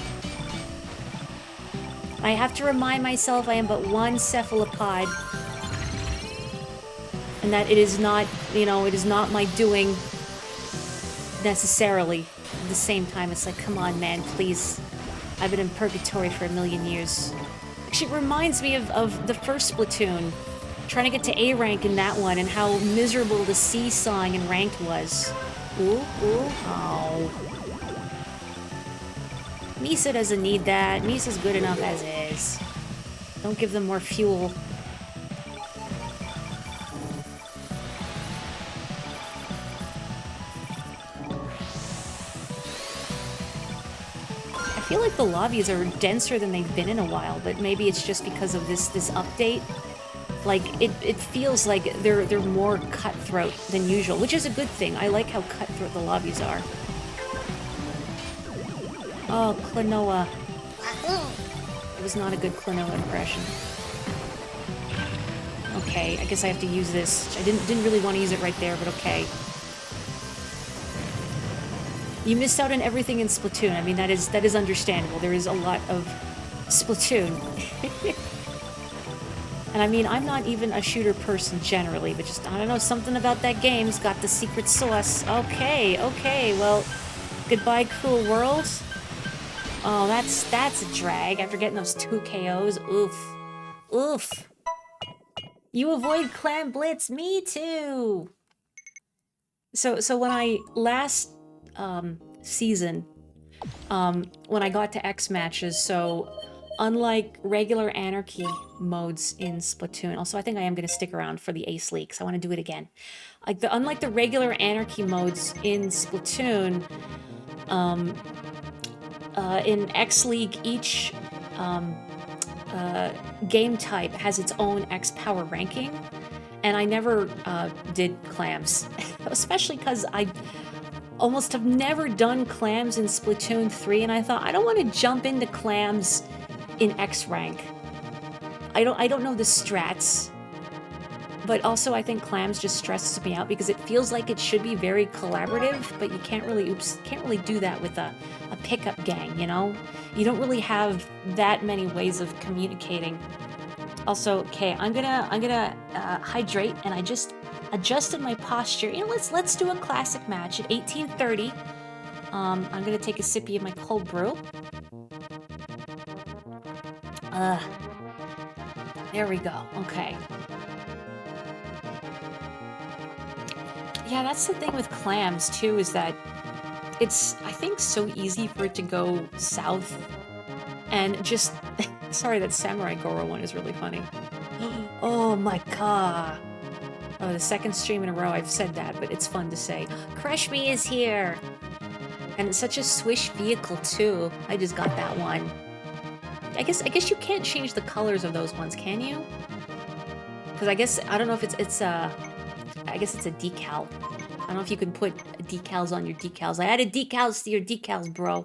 [SPEAKER 1] I have to remind myself I am but one cephalopod. And that it is not, you know, it is not my doing necessarily. At the same time, it's like, come on, man, please. I've been in purgatory for 1,000,000 years. Actually, it reminds me of the first Splatoon. Trying to get to A rank in that one and how miserable the seesawing in ranked was. Ooh, ooh, oh. Misa doesn't need that. Misa's good enough as is. Don't give them more fuel. I feel like the lobbies are denser than they've been in a while, but maybe it's just because of this update. Like, it feels like they're more cutthroat than usual, which is a good thing. I like how cutthroat the lobbies are. Oh, Klonoa. It was not a good Klonoa impression. Okay, I guess I have to use this. I didn't really want to use it right there, but okay. You missed out on everything in Splatoon. I mean, that is understandable. There is a lot of Splatoon. And I mean, I'm not even a shooter person generally, but just, I don't know, something about that game's got the secret sauce. Okay, well, goodbye, cool world. Oh, that's a drag after getting those 2 KOs. Oof. Oof. You avoid Clan Blitz, me too! So when I last season, when I got to X matches, so unlike regular Anarchy modes in Splatoon, also I think I am going to stick around for the Ace League, so I want to do it again. Unlike the regular Anarchy modes in Splatoon, In X League, each game type has its own X power ranking, and I never did clams, especially because I almost have never done clams in Splatoon 3, and I thought I don't want to jump into clams in X rank. I don't know the strats, but also I think clams just stresses me out because it feels like it should be very collaborative, but you can't really do that with a pickup gang, you know? You don't really have that many ways of communicating. Also, okay, I'm gonna hydrate, and I just adjusted my posture. You know, let's do a classic match at 18:30. I'm gonna take a sippy of my cold brew. There we go. Okay. Yeah, that's the thing with clams too, is that it's, I think, so easy for it to go south, and just sorry, that Samurai Goro one is really funny. Oh my god. Oh, the second stream in a row I've said that, but it's fun to say. Crush Me is here! And it's such a swish vehicle too. I just got that one. I guess you can't change the colors of those ones, can you? Because I don't know if I guess it's a decal. I don't know if you can put decals on your decals. I added decals to your decals, bro.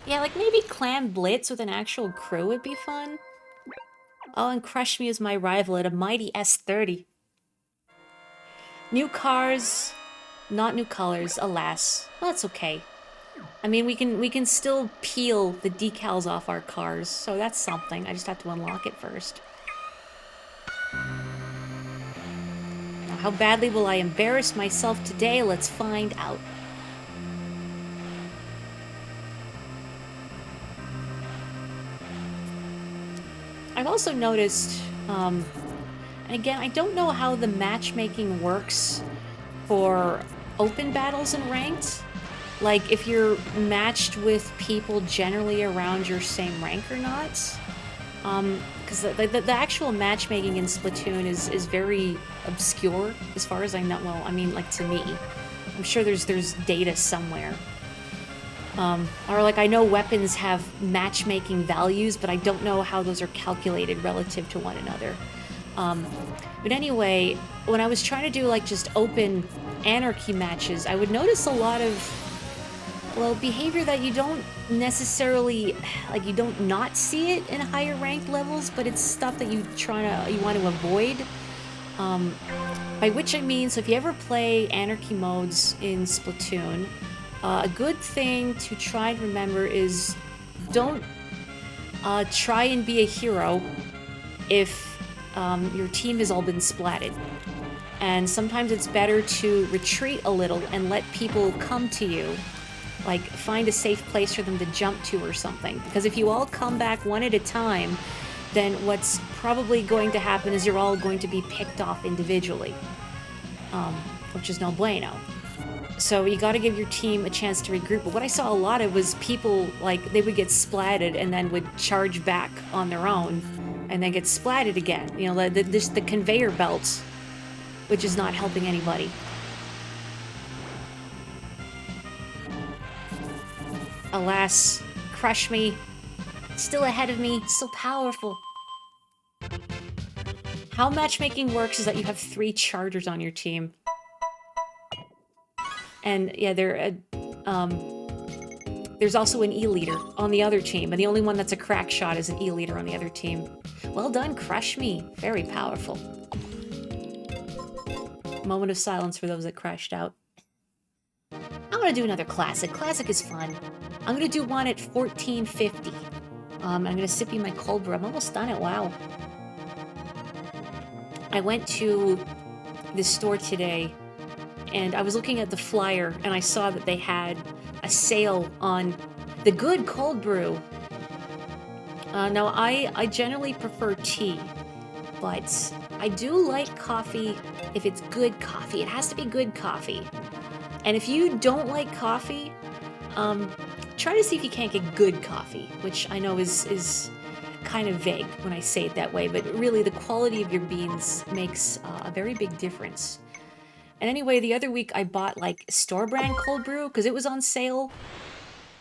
[SPEAKER 1] Yeah, like maybe Clan Blitz with an actual crew would be fun. Oh, and Crush Me is my rival at a mighty S30. New cars, not new colors, alas. Well, that's okay. I mean, we can still peel the decals off our cars, so that's something. I just have to unlock it first. Now, how badly will I embarrass myself today? Let's find out. I've also noticed, and again, I don't know how the matchmaking works for open battles and ranked. Like, if you're matched with people generally around your same rank or not. Because the actual matchmaking in Splatoon is very obscure, as far as I know. Well, I mean, like, to me. I'm sure there's data somewhere. Or, like, I know weapons have matchmaking values, but I don't know how those are calculated relative to one another. But anyway, when I was trying to do, like, just open anarchy matches, I would notice a lot of, well, behavior that you don't necessarily, like, you don't not see it in higher ranked levels, but it's stuff that you want to avoid. By which I mean, so if you ever play anarchy modes in Splatoon, a good thing to try and remember is don't try and be a hero if your team has all been splatted. And sometimes it's better to retreat a little and let people come to you. Like, find a safe place for them to jump to or something. Because if you all come back one at a time, then what's probably going to happen is you're all going to be picked off individually. Which is no bueno. So you gotta give your team a chance to regroup. But what I saw a lot of was people, like, they would get splatted and then would charge back on their own and then get splatted again. You know, the conveyor belt, which is not helping anybody. Alas, Crush Me, still ahead of me, still powerful. How matchmaking works is that you have 3 chargers on your team. And yeah, there's also an E-leader on the other team, and the only one that's a crack shot is an E-leader on the other team. Well done, Crush Me. Very powerful. Moment of silence for those that crashed out. I'm gonna do another classic. Classic is fun. I'm gonna do one at 1450. I'm gonna sip you my cold brew. I'm almost done it. Wow. I went to this store today, and I was looking at the flyer, and I saw that they had a sale on the good cold brew. Now, I generally prefer tea, but I do like coffee if it's good coffee. It has to be good coffee. And if you don't like coffee, try to see if you can't get good coffee, which I know is kind of vague when I say it that way, but really the quality of your beans makes a very big difference. And anyway, the other week I bought like store brand cold brew because it was on sale.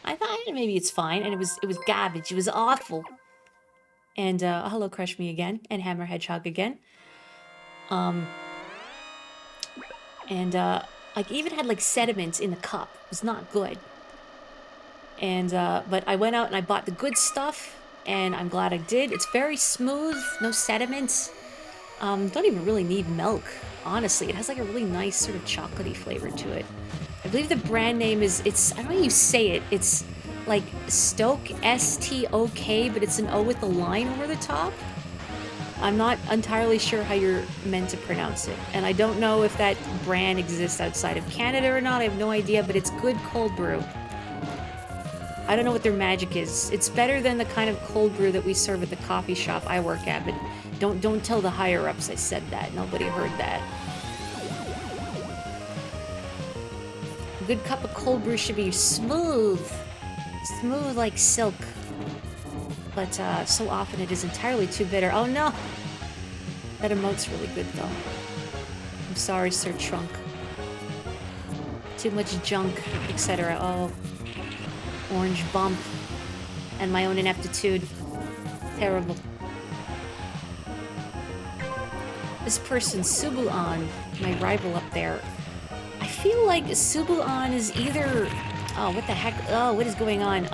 [SPEAKER 1] I thought maybe it's fine, and it was garbage. It was awful. And hello, Crush Me again, and Hammer Hedgehog again. Um, and like even had like sediment in the cup. It was not good. And but I went out and I bought the good stuff, and I'm glad I did. It's very smooth, no sediments. Don't even really need milk, honestly. It has like a really nice sort of chocolatey flavor to it. I believe the brand name is, I don't know how you say it. It's like Stoke, S-T-O-K, but it's an O with a line over the top. I'm not entirely sure how you're meant to pronounce it. And I don't know if that brand exists outside of Canada or not. I have no idea, but it's good cold brew. I don't know what their magic is. It's better than the kind of cold brew that we serve at the coffee shop I work at, but don't tell the higher-ups I said that. Nobody heard that. A good cup of cold brew should be smooth. Smooth like silk. But so often it is entirely too bitter. Oh no! That emote's really good though. I'm sorry, Sir Trunk. Too much junk, etc. Oh. Orange bump. And my own ineptitude. Terrible. This person, Subuan, my rival up there. I feel like Subuan is either... Oh, what the heck? Oh, what is going on?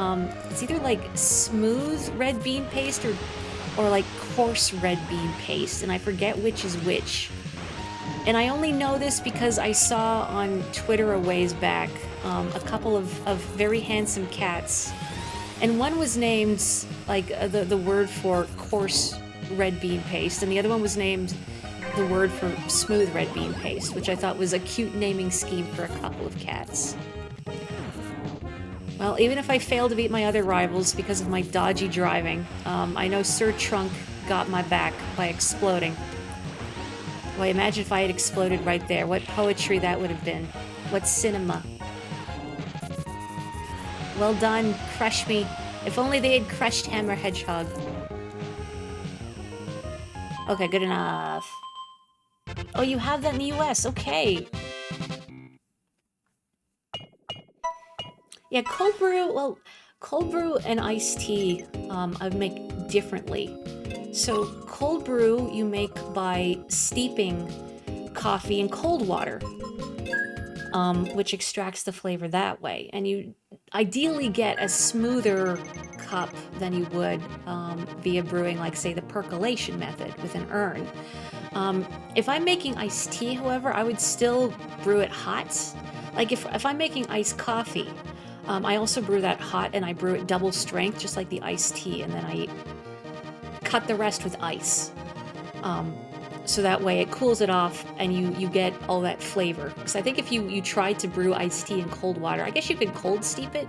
[SPEAKER 1] It's either like smooth red bean paste or like coarse red bean paste, and I forget which is which. And I only know this because I saw on Twitter a ways back a couple of very handsome cats, and one was named like the word for coarse red bean paste, and the other one was named the word for smooth red bean paste, which I thought was a cute naming scheme for a couple of cats. Well, even if I fail to beat my other rivals because of my dodgy driving, I know Sir Trunk got my back by exploding. Well, imagine if I had exploded right there. What poetry that would have been. What cinema. Well done, Crush Me. If only they had crushed Hammer Hedgehog. Okay, good enough. Oh, you have that in the US. Okay. Yeah, cold brew, well, cold brew and iced tea I make differently. So cold brew you make by steeping coffee in cold water, which extracts the flavor that way. And you ideally get a smoother cup than you would via brewing, like, say, the percolation method with an urn. If I'm making iced tea, however, I would still brew it hot. Like, if I'm making iced coffee, I also brew that hot, and I brew it double strength, just like the iced tea, and then I cut the rest with ice. So that way it cools it off, and you get all that flavor. Because I think if you tried to brew iced tea in cold water, I guess you could cold steep it,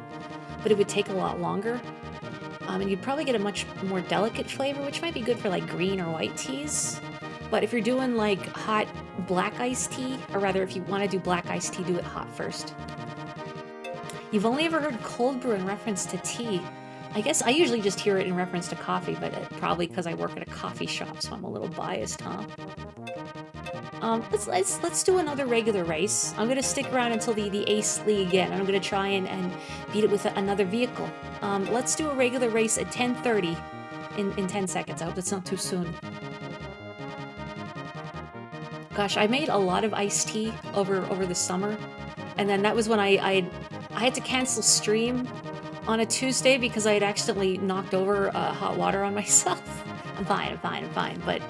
[SPEAKER 1] but it would take a lot longer. And you'd probably get a much more delicate flavor, which might be good for like green or white teas. But if you're doing like hot black iced tea, or rather if you want to do black iced tea, do it hot first. You've only ever heard cold brew in reference to tea. I guess I usually just hear it in reference to coffee, but probably because I work at a coffee shop, so I'm a little biased, huh? Let's do another regular race. I'm gonna stick around until the Ace League again. I'm gonna try and beat it with another vehicle. Let's do a regular race at 10:30 in 10 seconds. I hope that's not too soon. Gosh, I made a lot of iced tea over the summer, and then that was when I had to cancel stream on a Tuesday because I had accidentally knocked over hot water on myself. I'm fine. But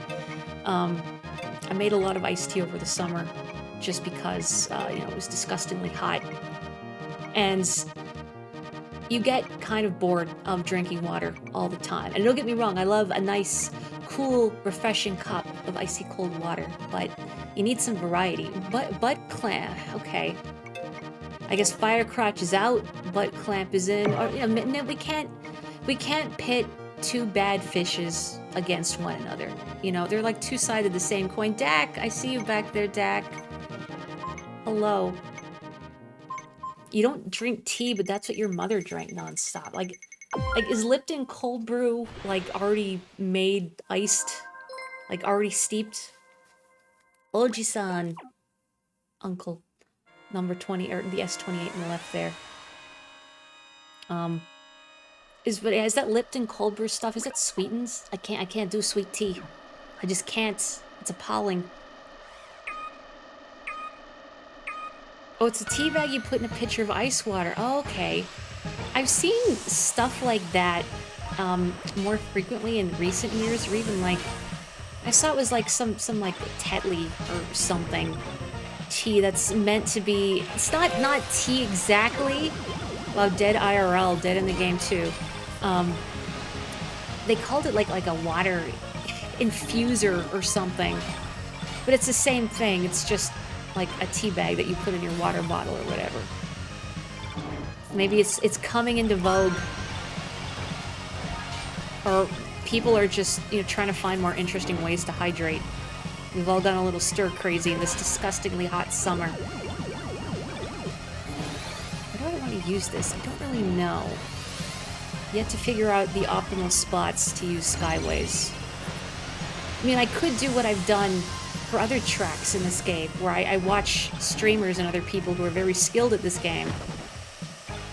[SPEAKER 1] I made a lot of iced tea over the summer just because, it was disgustingly hot. And you get kind of bored of drinking water all the time. And don't get me wrong, I love a nice, cool, refreshing cup of icy cold water, but you need some variety. Butt clamp, okay. I guess fire crotch is out, butt clamp is in. Or no, we can't pit two bad fishes against one another. They're like two sides of the same coin. Dak, I see you back there, Dak. Hello. You don't drink tea, but that's what your mother drank nonstop. Like is Lipton cold brew like already made iced, like already steeped? Oji-san. Uncle. Number 20, or the S28 on the left there. Is that Lipton cold brew stuff? Is that sweetens? I can't do sweet tea. I just can't. It's appalling. Oh, it's a tea bag you put in a pitcher of ice water. Oh, okay. I've seen stuff like that more frequently in recent years, or even like, I saw it was like some like Tetley or something. Tea that's meant to be, it's not tea exactly. Well, dead IRL, dead in the game too. They called it like a water infuser or something, but it's the same thing. It's just like a tea bag that you put in your water bottle or whatever. Maybe it's coming into vogue, or people are just, you know, trying to find more interesting ways to hydrate. We've all gone a little stir crazy in this disgustingly hot summer. How do I want to use this? I don't really know. Yet to figure out the optimal spots to use skyways. I mean, I could do what I've done for other tracks in this game, where I watch streamers and other people who are very skilled at this game,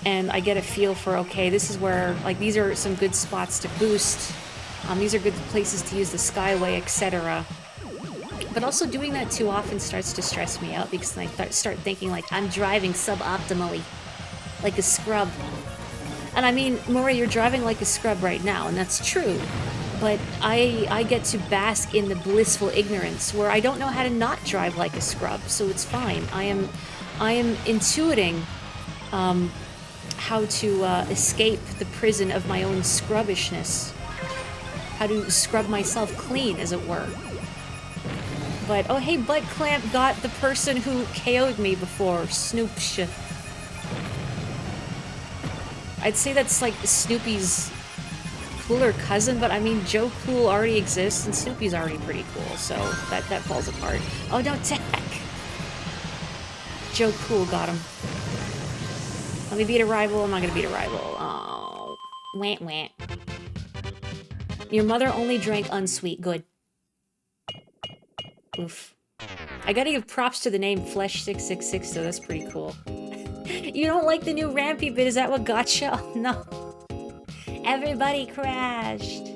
[SPEAKER 1] and I get a feel for, okay, this is where, like, these are some good spots to boost, these are good places to use the skyway, etc. But also doing that too often starts to stress me out, because then I start thinking, like, I'm driving suboptimally, like a scrub. And I mean, Maury, you're driving like a scrub right now, and that's true. But I get to bask in the blissful ignorance where I don't know how to not drive like a scrub, so it's fine. I am intuiting how to escape the prison of my own scrubbishness. How to scrub myself clean, as it were. But, oh hey, Butt Clamp got the person who KO'd me before, Snoop shit. I'd say that's like Snoopy's cooler cousin, but I mean, Joe Cool already exists, and Snoopy's already pretty cool, so that falls apart. Oh, don't attack! Joe Cool got him. Let me beat a rival. I'm not gonna beat a rival. Oh. Wah, wah. Your mother only drank unsweet. Good. Oof. I gotta give props to the name Flesh666, though. That's pretty cool. You don't like the new Rampy bit? Is that what got you? Oh, no. Everybody crashed.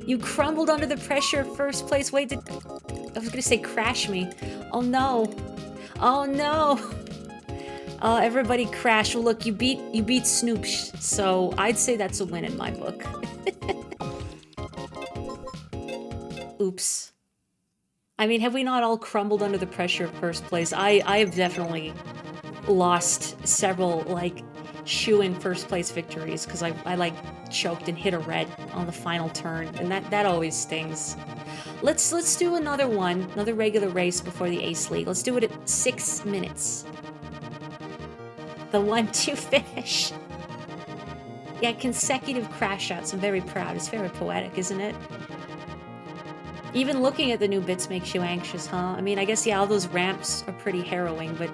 [SPEAKER 1] You crumbled under the pressure of first place. Wait, I was gonna say crash me. Oh no. Oh no. Oh, everybody crashed. Well, look, you beat Snoop, so I'd say that's a win in my book. Oops. I mean, have we not all crumbled under the pressure of first place? I have definitely lost several, like, shoo-in first place victories, because I like choked and hit a red on the final turn, and that always stings. Let's do another one, another regular race before the Ace League. Let's do it at 6 minutes. The 1-2 finish. Yeah, consecutive crash outs. I'm very proud. It's very poetic, isn't it? Even looking at the new bits makes you anxious, huh? I mean, I guess, yeah, all those ramps are pretty harrowing, but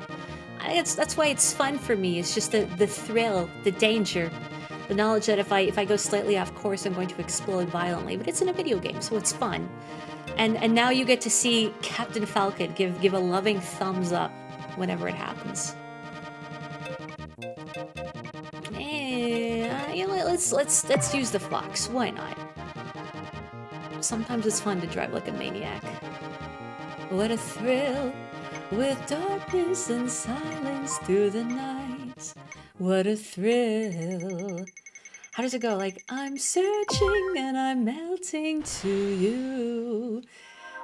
[SPEAKER 1] that's why it's fun for me. It's just the thrill, the danger, the knowledge that if I go slightly off course, I'm going to explode violently. But it's in a video game, so it's fun. And now you get to see Captain Falcon give a loving thumbs up whenever it happens. You know, let's use the Fox. Why not? Sometimes it's fun to drive like a maniac. What a thrill, with darkness and silence through the night. What a thrill. How does it go? Like, I'm searching and I'm melting to you.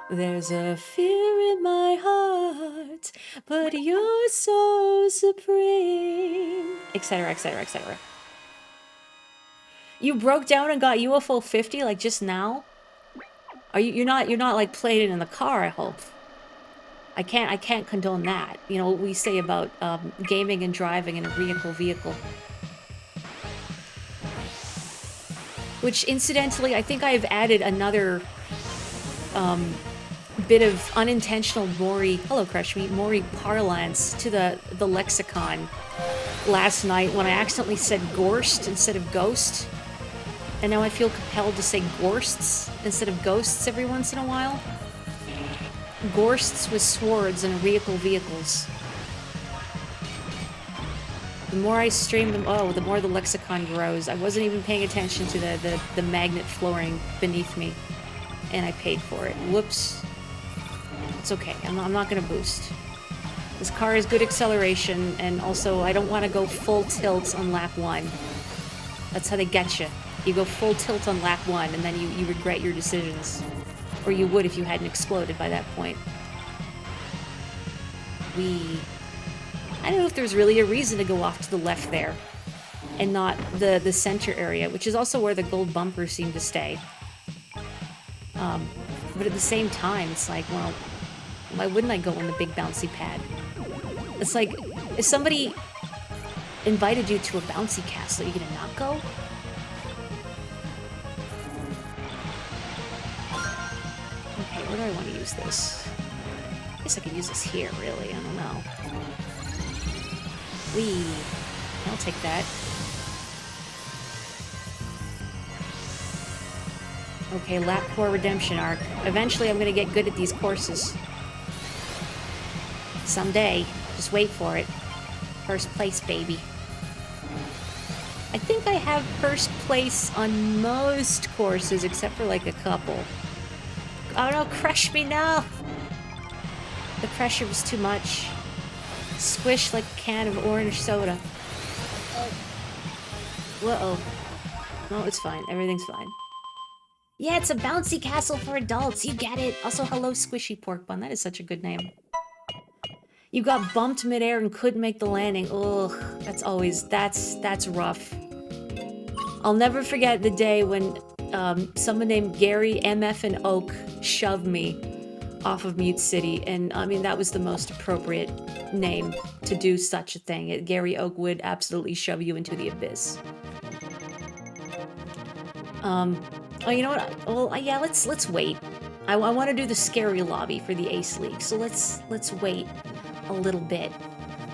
[SPEAKER 1] There's a fear in my heart, but you're so supreme. Etc., etc., etc. You broke down and got UFO 50 like just now? Are you're not like playing it in the car, I hope. I can't condone that. You know what we say about gaming and driving in a vehicle. Which incidentally, I think I've added another bit of unintentional Maury, hello Crush Me, Maury parlance to the lexicon last night when I accidentally said gorst instead of ghost. And now I feel compelled to say gorsts instead of ghosts every once in a while. Gorsts with swords and vehicles. The more I stream them, the more the lexicon grows. I wasn't even paying attention to the magnet flooring beneath me, and I paid for it. Whoops. It's okay. I'm not gonna boost. This car has good acceleration, and also I don't want to go full tilt on lap 1. That's how they get you. You go full tilt on lap 1, and then you regret your decisions. Or you would if you hadn't exploded by that point. I don't know if there's really a reason to go off to the left there, and not the center area, which is also where the gold bumpers seem to stay. But at the same time, it's like, well, why wouldn't I go on the big bouncy pad? It's like, if somebody invited you to a bouncy castle, are you gonna not go? Okay, where do I want to use this? I guess I could use this here, really. I don't know. Whee! I'll take that. Okay, lap 4 redemption arc. Eventually I'm gonna get good at these courses. Someday. Just wait for it. First place, baby. I think I have first place on most courses, except for like a couple. Oh no, crush me now! The pressure was too much. Squish like a can of orange soda. Whoa. No, it's fine. Everything's fine. Yeah, it's a bouncy castle for adults. You get it. Also, hello, Squishy Pork Bun. That is such a good name. You got bumped midair and couldn't make the landing. Ugh, that's rough. I'll never forget the day when someone named Gary, MF, and Oak shoved me off of Mute City, and I mean, that was the most appropriate name to do such a thing. Gary Oak would absolutely shove you into the abyss. Oh, you know what? Well, yeah, let's wait. I want to do the scary lobby for the Ace League, so let's wait a little bit.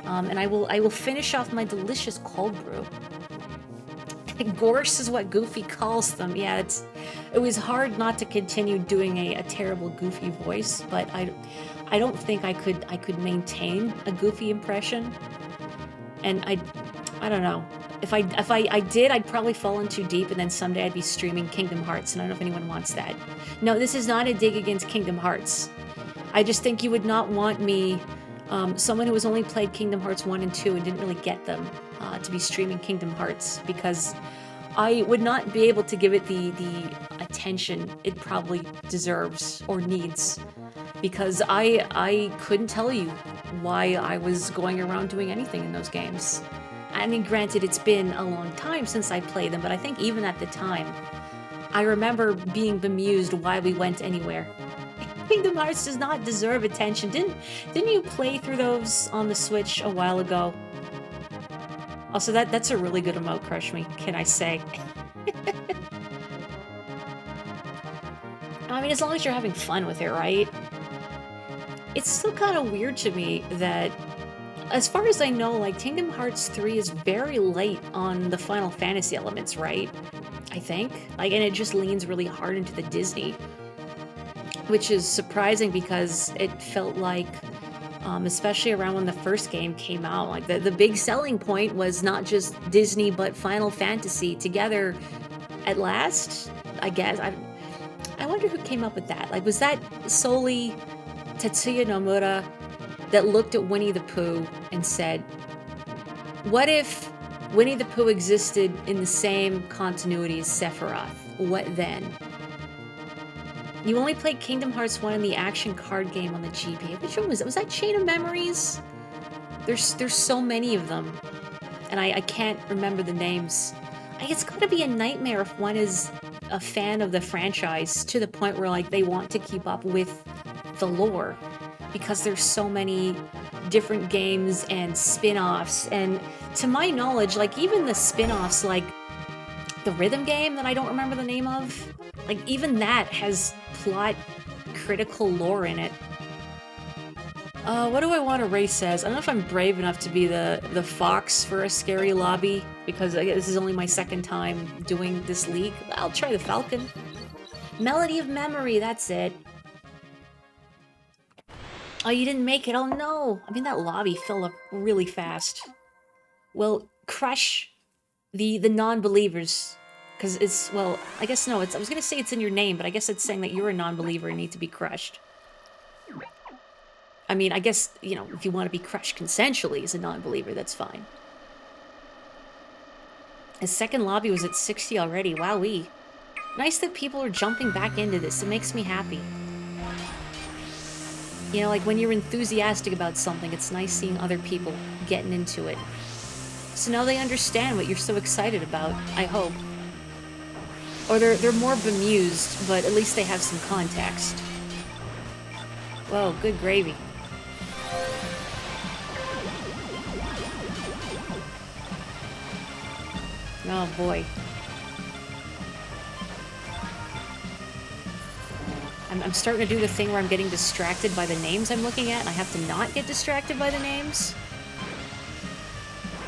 [SPEAKER 1] And I will finish off my delicious cold brew. Gorse is what Goofy calls them. Yeah, it was hard not to continue doing a terrible Goofy voice, but I don't think I could maintain a Goofy impression. And I don't know. If I did, I'd probably fall in too deep, and then someday I'd be streaming Kingdom Hearts, and I don't know if anyone wants that. No, this is not a dig against Kingdom Hearts. I just think you would not want me, someone who has only played Kingdom Hearts 1 and 2 and didn't really get them, to be streaming Kingdom Hearts, because I would not be able to give it the attention it probably deserves or needs, because I couldn't tell you why I was going around doing anything in those games. I mean, granted, it's been a long time since I played them, but I think even at the time, I remember being bemused why we went anywhere. Kingdom Hearts does not deserve attention. Didn't you play through those on the Switch a while ago? Also, that's a really good emote, Crush Me, can I say. I mean, as long as you're having fun with it, right? It's still kind of weird to me that, as far as I know, like, Kingdom Hearts 3 is very light on the Final Fantasy elements, right? I think. Like, and it just leans really hard into the Disney. Which is surprising because it felt like, especially around when the first game came out, like, the big selling point was not just Disney, but Final Fantasy together at last, I guess. I wonder who came up with that. Like, was that solely Tetsuya Nomura that looked at Winnie the Pooh and said, what if Winnie the Pooh existed in the same continuity as Sephiroth? What then? You only played Kingdom Hearts 1 in the action card game on the GBA. Which one was it? Was that Chain of Memories? There's so many of them. And I can't remember the names. It's gotta be a nightmare if one is a fan of the franchise to the point where, like, they want to keep up with the lore. Because there's so many different games and spin-offs, and to my knowledge, like, even the spin-offs, like the rhythm game that I don't remember the name of, like, even that has plot critical lore in it. What do I want to race as? I don't know if I'm brave enough to be the fox for a scary lobby, because this is only my second time doing this league. I'll try the falcon. Melody of Memory, that's it. Oh, you didn't make it. Oh, no. I mean, that lobby filled up really fast. Well, crush the non-believers. Because it's, well, I guess no, it's, I was going to say it's in your name, but I guess it's saying that you're a non-believer and need to be crushed. I mean, I guess, you know, if you want to be crushed consensually as a non-believer, that's fine. His second lobby was at 60 already. Wowee. Nice that people are jumping back into this. It makes me happy. You know, like when you're enthusiastic about something, it's nice seeing other people getting into it. So now they understand what you're so excited about, I hope. Or they're more bemused, but at least they have some context. Whoa, good gravy. Oh boy. I'm starting to do the thing where I'm getting distracted by the names I'm looking at, and I have to not get distracted by the names.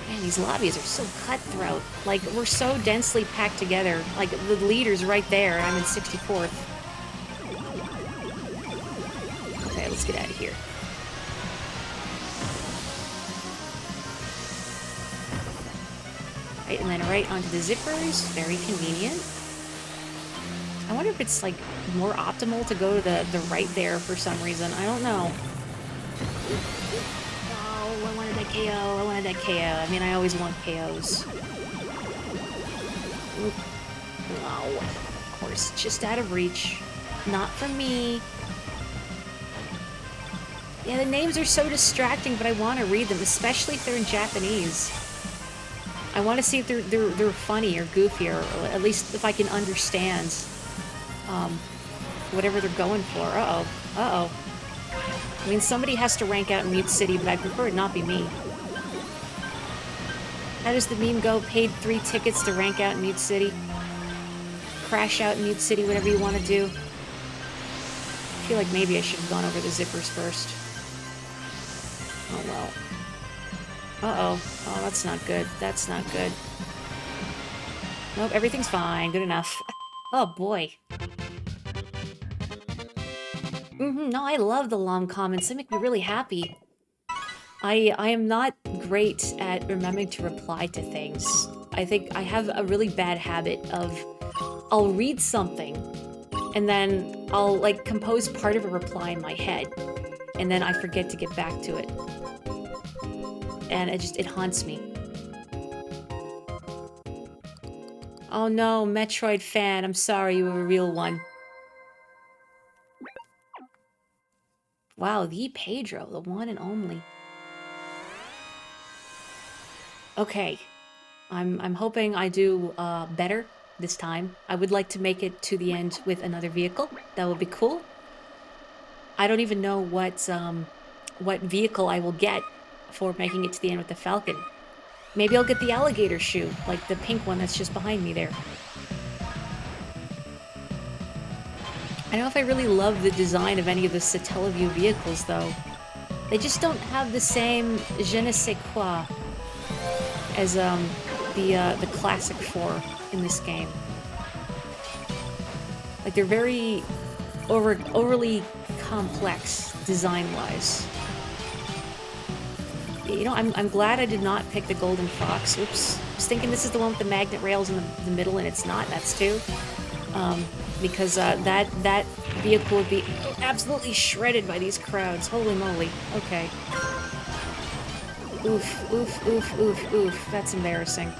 [SPEAKER 1] Man, these lobbies are so cutthroat. Like, we're so densely packed together. Like, the leader's right there, and I'm in 64th. Okay, let's get out of here. Right, and then right onto the zippers. Very convenient. I wonder if it's, like, more optimal to go to the right there for some reason. I don't know. Oh, I wanted that KO. I wanted that KO. I mean, I always want KOs. Oop. Oh, of course. Just out of reach. Not for me. Yeah, the names are so distracting, but I want to read them, especially if they're in Japanese. I want to see if they're funny or goofy, or at least if I can understand whatever they're going for. Uh-oh. Uh-oh. I mean, somebody has to rank out in Mute City, but I prefer it not be me. How does the meme go? Paid 3 tickets to rank out in Mute City? Crash out in Mute City, whatever you want to do. I feel like maybe I should have gone over the zippers first. Oh, well. Uh-oh. Oh, that's not good. That's not good. Nope, everything's fine. Good enough. Oh, boy. No, I love the long comments. They make me really happy. I am not great at remembering to reply to things. I think I have a really bad habit of I'll read something and then I'll like compose part of a reply in my head and then I forget to get back to it. And it haunts me. Oh no, Metroid fan, I'm sorry, you were a real one. Wow, the Pedro, the one and only. Okay, I'm hoping I do better this time. I would like to make it to the end with another vehicle. That would be cool. I don't even know what vehicle I will get for making it to the end with the Falcon. Maybe I'll get the alligator shoe, like the pink one that's just behind me there. I don't know if I really love the design of any of the Satellaview vehicles, though. They just don't have the same je ne sais quoi as the classic 4 in this game. Like, they're very overly complex design-wise. You know, I'm glad I did not pick the Golden Fox. Oops. I was thinking this is the one with the magnet rails in the middle, and it's not. That's 2. Because that vehicle would be absolutely shredded by these crowds. Holy moly. Okay. Oof, oof, oof, oof, oof. That's embarrassing.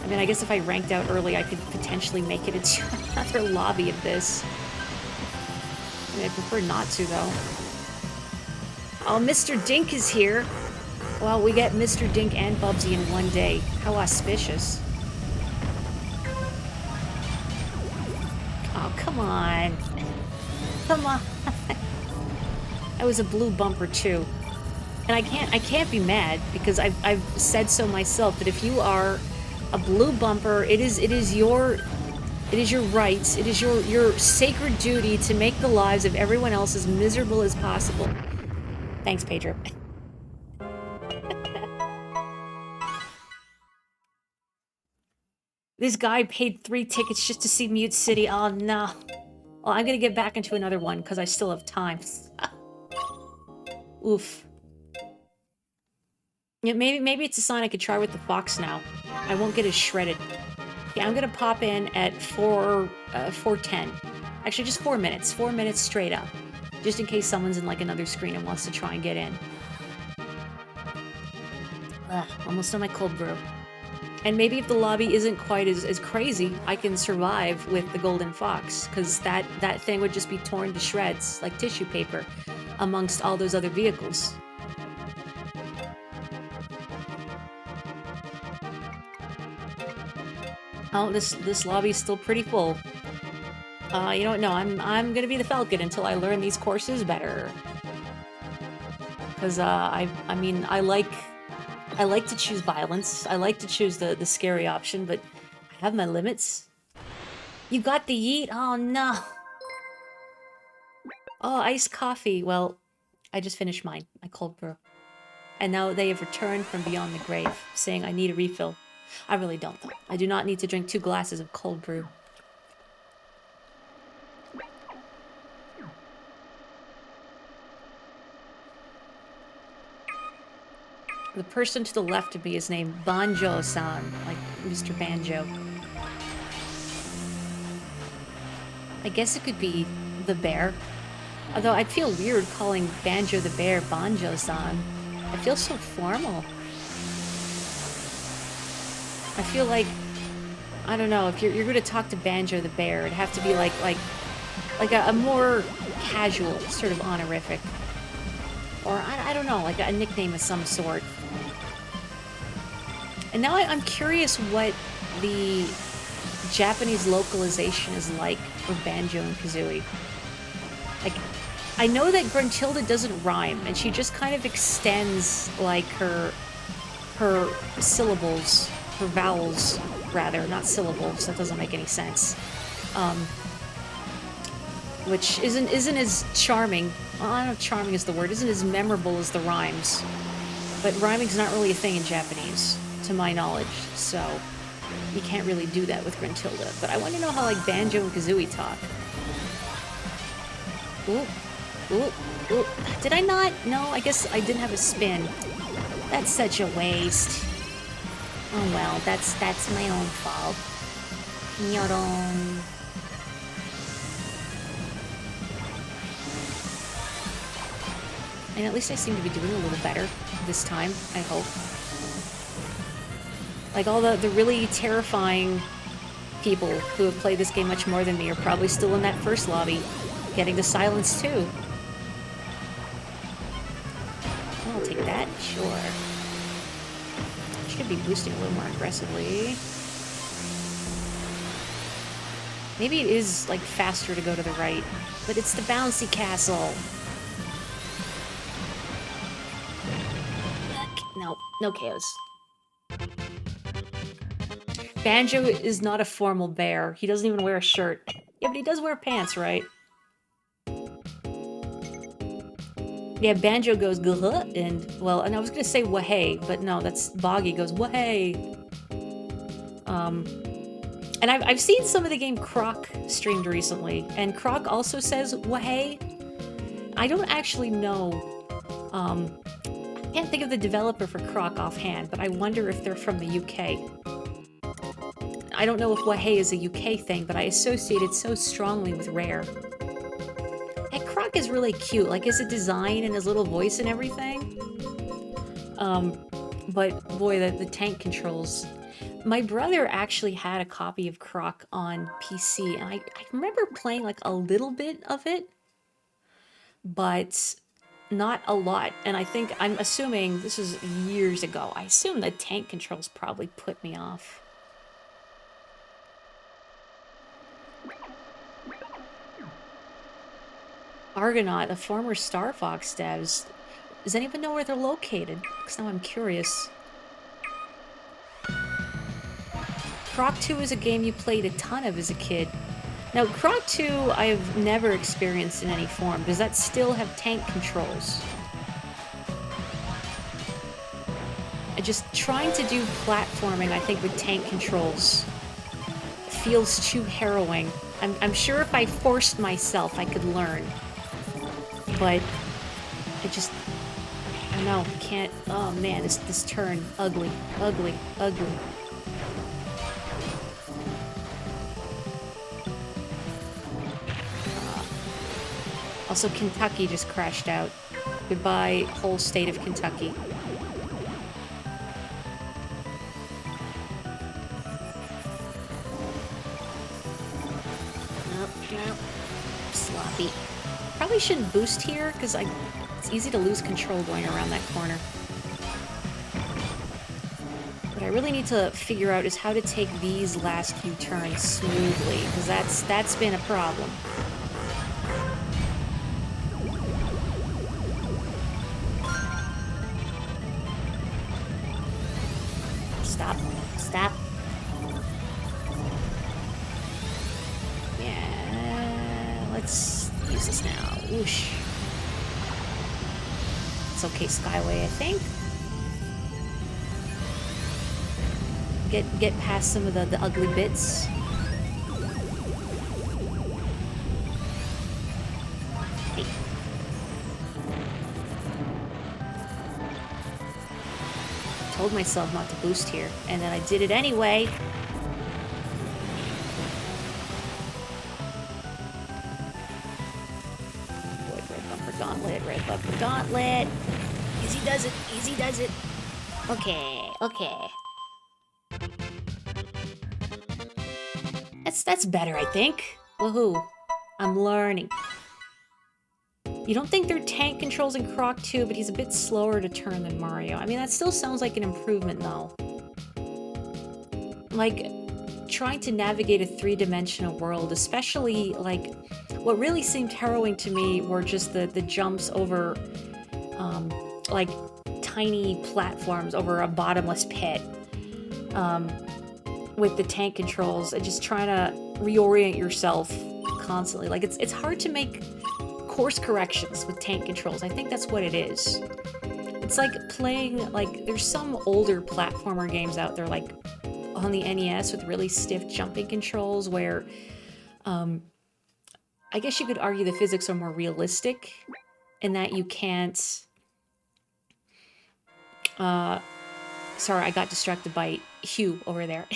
[SPEAKER 1] I mean, I guess if I ranked out early, I could potentially make it into another lobby of this. I mean, I prefer not to, though. Oh, Mr. Dink is here. Well, we get Mr. Dink and Bubsy in one day. How auspicious. Oh, come on. Come on. That was a blue bumper, too. And I can't be mad, because I've said so myself, that if you are a blue bumper, it is your right, it is your sacred duty to make the lives of everyone else as miserable as possible. Thanks, Pedro. This guy paid 3 tickets just to see Mute City. Oh, no. Well, I'm gonna get back into another one because I still have time. Oof. Yeah, maybe it's a sign I could try with the fox now. I won't get as shredded. Yeah, I'm gonna pop in at 4:10. Actually, just 4 minutes. 4 minutes straight up. Just in case someone's in like another screen and wants to try and get in. Ugh, almost done my cold brew. And maybe if the lobby isn't quite as crazy, I can survive with the golden fox, because that thing would just be torn to shreds like tissue paper amongst all those other vehicles. Oh, this lobby's still pretty full. You know what? No, I'm gonna be the Falcon until I learn these courses better. Because I mean I like to choose violence. I like to choose the scary option, but I have my limits. You got the yeet? Oh no. Oh, iced coffee. Well, I just finished mine, my cold brew. And now they have returned from beyond the grave, saying I need a refill. I really don't, though. I do not need to drink 2 glasses of cold brew. The person to the left of me is named Banjo-san, like Mr. Banjo. I guess it could be the bear. Although I'd feel weird calling Banjo the bear Banjo-san. I feel so formal. I feel like, I don't know, if you're going to talk to Banjo the bear, it'd have to be like a more casual sort of honorific. Or, I don't know, like a nickname of some sort. And now I'm curious what the Japanese localization is like for Banjo and Kazooie. Like, I know that Gruntilda doesn't rhyme, and she just kind of extends, like, her syllables, her vowels, rather, not syllables, that doesn't make any sense. Which isn't as charming, well, I don't know if charming is the word, isn't as memorable as the rhymes. But rhyming's not really a thing in Japanese, to my knowledge, so you can't really do that with Gruntilda. But I want to know how, like, Banjo and Kazooie talk. Ooh. Ooh, ooh. Did I not? No, I guess I didn't have a spin. That's such a waste. Oh well, that's my own fault. Nyoron. And at least I seem to be doing a little better this time, I hope. Like all the really terrifying people who have played this game much more than me are probably still in that first lobby, getting to silence too. I'll take that, sure. Should be boosting a little more aggressively. Maybe it is, like, faster to go to the right, but it's the bouncy castle. No, no KOs. Banjo is not a formal bear. He doesn't even wear a shirt. Yeah, but he does wear pants, right? Yeah, Banjo goes guh, and, well, and I was gonna say wahey, but no, that's Boggy goes wahey. And I've seen some of the game Croc streamed recently, and Croc also says wahey. I don't actually know, I can't think of the developer for Croc offhand, but I wonder if they're from the UK. I don't know if wahey is a UK thing, but I associate it so strongly with Rare. Croc is really cute, like his design and his little voice and everything. But boy, the tank controls. My brother actually had a copy of Croc on PC, and I remember playing like a little bit of it, but not a lot. And I'm assuming, this is years ago, I assume the tank controls probably put me off. Argonaut, the former Star Fox devs. Does anyone know where they're located? Because now I'm curious. Croc 2 is a game you played a ton of as a kid. Now, Croc 2 I have never experienced in any form. Does that still have tank controls? Just trying to do platforming, I think, with tank controls feels too harrowing. I'm sure if I forced myself, I could learn. But I just, I don't know, can't. Oh man, this turn, ugly, ugly, ugly. Also, Kentucky just crashed out. Goodbye, whole state of Kentucky. Nope. Sloppy. Probably shouldn't boost here, because it's easy to lose control going around that corner. What I really need to figure out is how to take these last few turns smoothly, because that's been a problem. Stop. Yeah, let's use this now. Whoosh. It's okay, Skyway, I think. Get past some of the ugly bits. Hey. Told myself not to boost here, and then I did it anyway. Boy, red bumper gauntlet. Easy does it. Okay. That's better, I think. Woohoo. I'm learning. You don't think there are tank controls in Croc 2, but he's a bit slower to turn than Mario. I mean, that still sounds like an improvement, though. Like, trying to navigate a three-dimensional world, especially, like, what really seemed harrowing to me were just the jumps over, like, tiny platforms over a bottomless pit. With the tank controls and just trying to reorient yourself constantly. Like, it's hard to make course corrections with tank controls. I think that's what it is. It's like playing, like, there's some older platformer games out there, like on the NES with really stiff jumping controls where, I guess you could argue the physics are more realistic in that you can't, sorry, I got distracted by Hugh over there.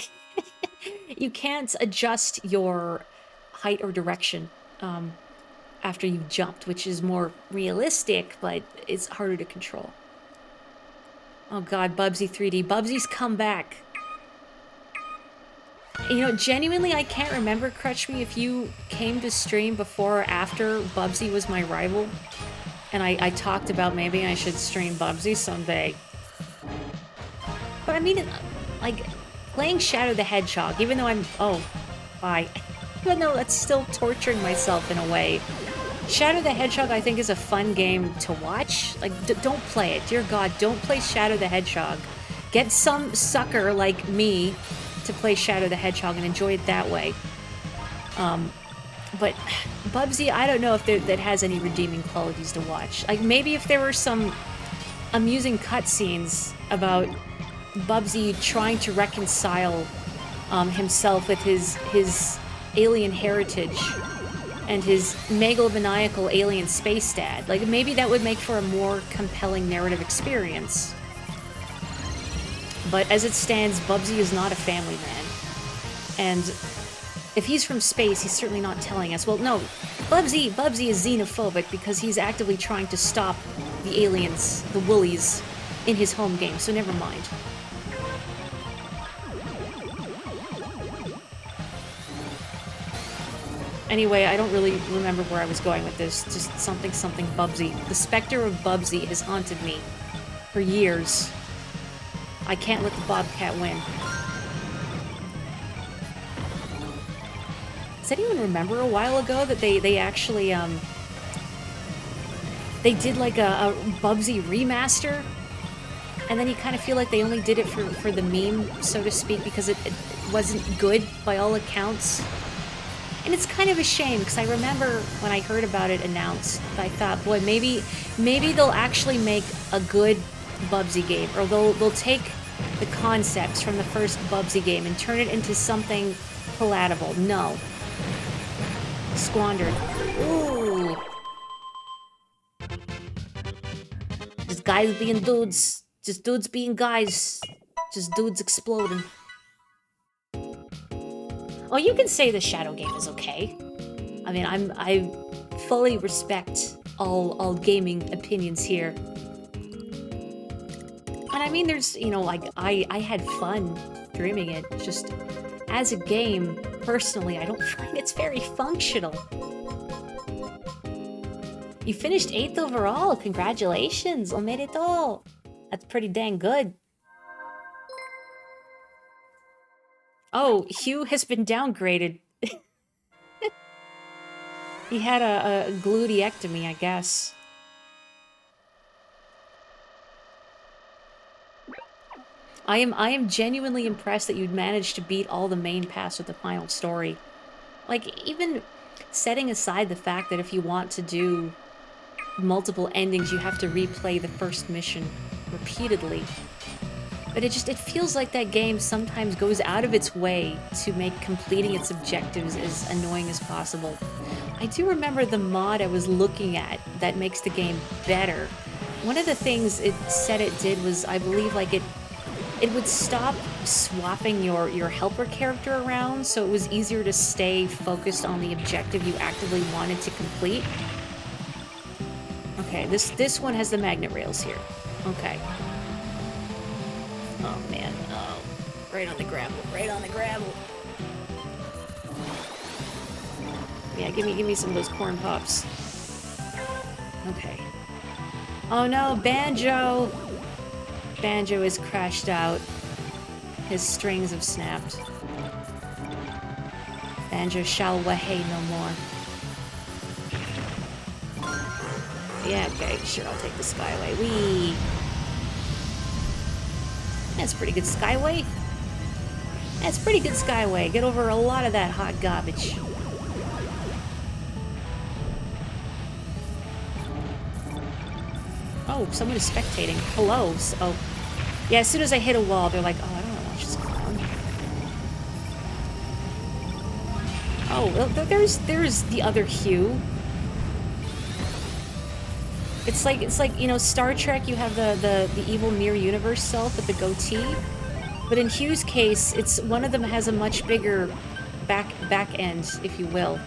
[SPEAKER 1] You can't adjust your height or direction after you've jumped, which is more realistic, but it's harder to control. Oh god, Bubsy 3D. Bubsy's come back. You know, genuinely, I can't remember, Crutch Me, if you came to stream before or after Bubsy was my rival. And I talked about maybe I should stream Bubsy someday. But I mean, like, playing Shadow the Hedgehog, even though I'm... Oh, bye. Even though that's still torturing myself in a way. Shadow the Hedgehog, I think, is a fun game to watch. Like, don't play it. Dear God, don't play Shadow the Hedgehog. Get some sucker like me to play Shadow the Hedgehog and enjoy it that way. But Bubsy, I don't know if that has any redeeming qualities to watch. Like, maybe if there were some amusing cutscenes about Bubsy trying to reconcile himself with his alien heritage and his megalomaniacal alien space dad. Like, maybe that would make for a more compelling narrative experience. But as it stands, Bubsy is not a family man. And if he's from space, he's certainly not telling us. Well, no, Bubsy is xenophobic because he's actively trying to stop the aliens, the Woolies, in his home game, so never mind. Anyway, I don't really remember where I was going with this. Just something Bubsy. The specter of Bubsy has haunted me for years. I can't let the Bobcat win. Does anyone remember a while ago that they actually, they did like a Bubsy remaster? And then you kind of feel like they only did it for the meme, so to speak, because it wasn't good by all accounts. And it's kind of a shame, because I remember when I heard about it announced, I thought, boy, maybe they'll actually make a good Bubsy game, or they'll take the concepts from the first Bubsy game and turn it into something palatable. No. Squandered. Ooh. Just guys being dudes. Just dudes being guys. Just dudes exploding. Oh, you can say the Shadow game is okay. I mean, I fully respect all gaming opinions here. And I mean, there's, you know, like, I had fun streaming it. Just, as a game, personally, I don't find it's very functional. You finished 8th overall. Congratulations. Omerito. That's pretty dang good. Oh, Hugh has been downgraded. He had a gluteectomy, I guess. I am genuinely impressed that you'd managed to beat all the main paths with the final story. Like, even setting aside the fact that if you want to do multiple endings, you have to replay the first mission repeatedly. But it feels like that game sometimes goes out of its way to make completing its objectives as annoying as possible. I do remember the mod I was looking at that makes the game better. One of the things it said it did was, I believe, like, it would stop swapping your helper character around, so it was easier to stay focused on the objective you actively wanted to complete. Okay, this one has the magnet rails here. Okay. Oh man, oh. Right on the gravel, right on the gravel. Yeah, give me some of those corn pops. Okay. Oh no, Banjo! Banjo is crashed out. His strings have snapped. Banjo shall wahay no more. Yeah, okay, sure, I'll take the Skyway. Whee! That's pretty good Skyway. That's pretty good Skyway. Get over a lot of that hot garbage. Oh, someone is spectating. Hello. Oh, yeah, as soon as I hit a wall, they're like, oh, I don't want to watch this clown. Oh, well, there's the other Hugh. It's like, you know, Star Trek, you have the evil mirror universe self with the goatee. But in Hugh's case, it's one of them has a much bigger back end, if you will.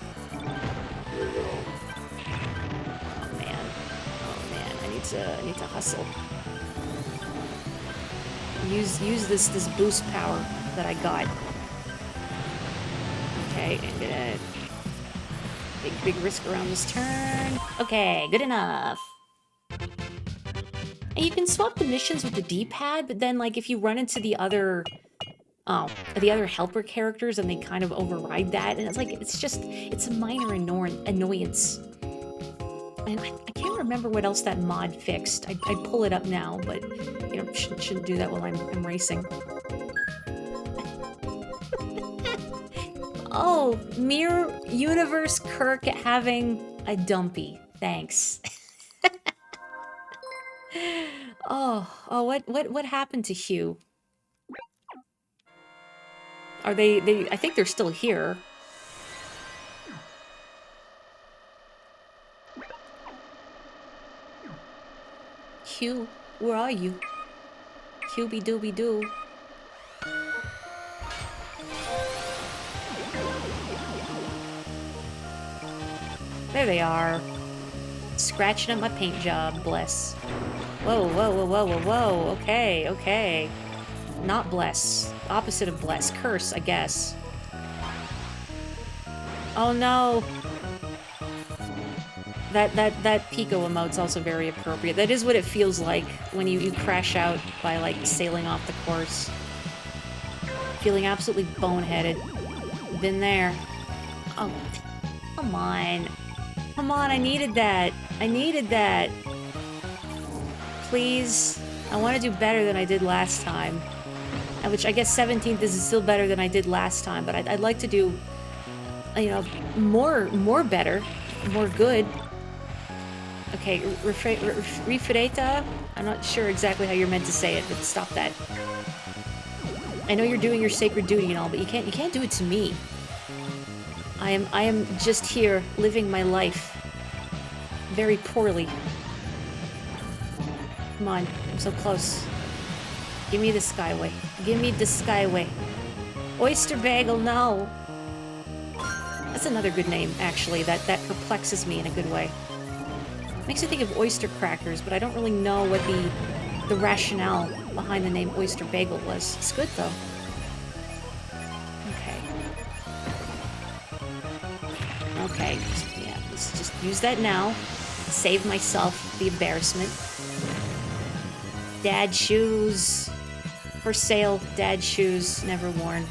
[SPEAKER 1] I need to hustle. Use this boost power that I got. Okay, I'm gonna big risk around this turn. Okay, good enough. And you can swap the missions with the D-pad, but then like if you run into the other helper characters and they kind of override that, and it's like it's a minor annoyance. And I can't remember what else that mod fixed. I'd pull it up now, but you know, shouldn't do that while I'm racing. Oh, Mirror Universe Kirk having a dumpy. Thanks. Oh, what happened to Hugh? Are they I think they're still here. Hugh, where are you? Hubie dooby doo. There they are. Scratching up my paint job, bless. Whoa, whoa, whoa, whoa, whoa, whoa. Okay, okay. Not bless. Opposite of bless. Curse, I guess. Oh no. That Pico emote's also very appropriate. That is what it feels like when you crash out by, like, sailing off the course. Feeling absolutely boneheaded. Been there. Oh, come on. Come on, I needed that. I needed that. Please. I want to do better than I did last time. Which, I guess 17th is still better than I did last time, but I'd like to do, you know, more better. More good. Okay, Refreta? I'm not sure exactly how you're meant to say it, but stop that. I know you're doing your sacred duty and all, but you can't do it to me. I am just here living my life very poorly. Come on, I'm so close. Give me the Skyway. Give me the Skyway. Oyster Bagel, no. That's another good name, actually. That perplexes me in a good way. Makes me think of oyster crackers, but I don't really know what the rationale behind the name Oyster Bagel was. It's good, though. Okay. Okay, yeah, let's just use that now. Save myself the embarrassment. Dad shoes. For sale, dad shoes, never worn.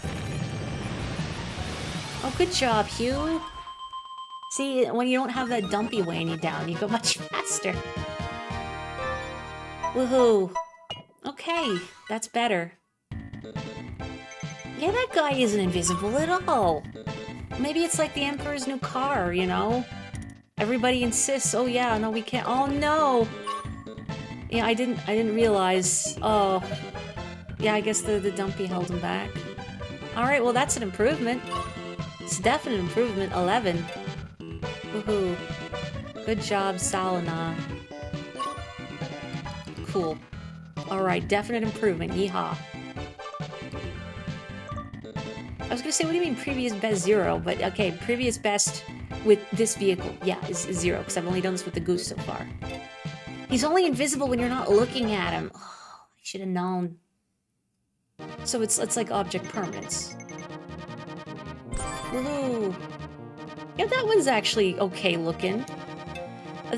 [SPEAKER 1] Oh, good job, Hugh. See, when you don't have that dumpy weighing you down, you go much faster. Woohoo. Okay, that's better. Yeah, that guy isn't invisible at all. Maybe it's like the Emperor's new car, you know? Everybody insists, oh yeah, no, we can't. Oh no! Yeah, I didn't realize. Oh. Yeah, I guess the dumpy held him back. Alright, well that's an improvement. It's a definite improvement. 11. Woohoo. Good job, Salina. Cool. Alright, definite improvement. Yeehaw. I was gonna say, what do you mean previous best 0? But okay, previous best with this vehicle, yeah, is 0, because I've only done this with the Goose so far. He's only invisible when you're not looking at him. Oh, I should have known. So it's like object permanence. Woohoo! Yeah, that one's actually okay looking.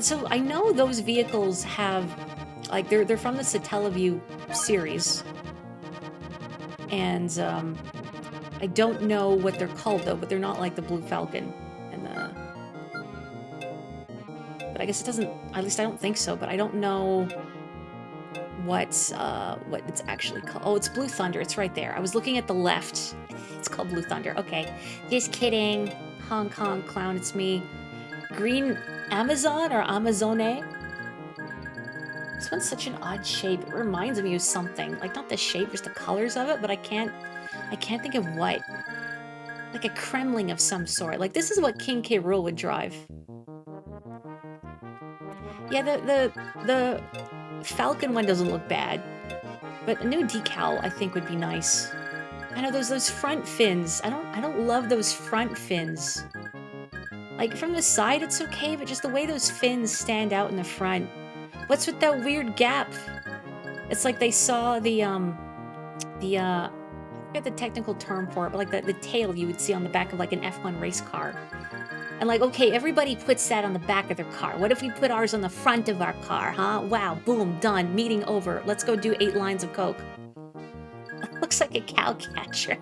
[SPEAKER 1] So I know those vehicles have, like, they're from the Satellaview series, and I don't know what they're called though, but they're not like the Blue Falcon and the. But I guess it doesn't. At least I don't think so. But I don't know what it's actually called. Oh, it's Blue Thunder. It's right there. I was looking at the left. It's called Blue Thunder. Okay, just kidding. Hong Kong clown, it's me. Green Amazon or Amazone? This one's such an odd shape. It reminds me of something. Like, not the shape, just the colors of it, but I can't think of what. Like a Kremling of some sort. Like, this is what King K. Rool would drive. Yeah, the Falcon one doesn't look bad. But a new decal, I think, would be nice. I know those front fins. I don't love those front fins. Like, from the side, it's okay, but just the way those fins stand out in the front. What's with that weird gap? It's like they saw I forget the technical term for it, but like the tail you would see on the back of like an F1 race car. And like, okay, everybody puts that on the back of their car. What if we put ours on the front of our car, huh? Wow, boom, done, meeting over. Let's go do 8 lines of Coke. Looks like a cow catcher.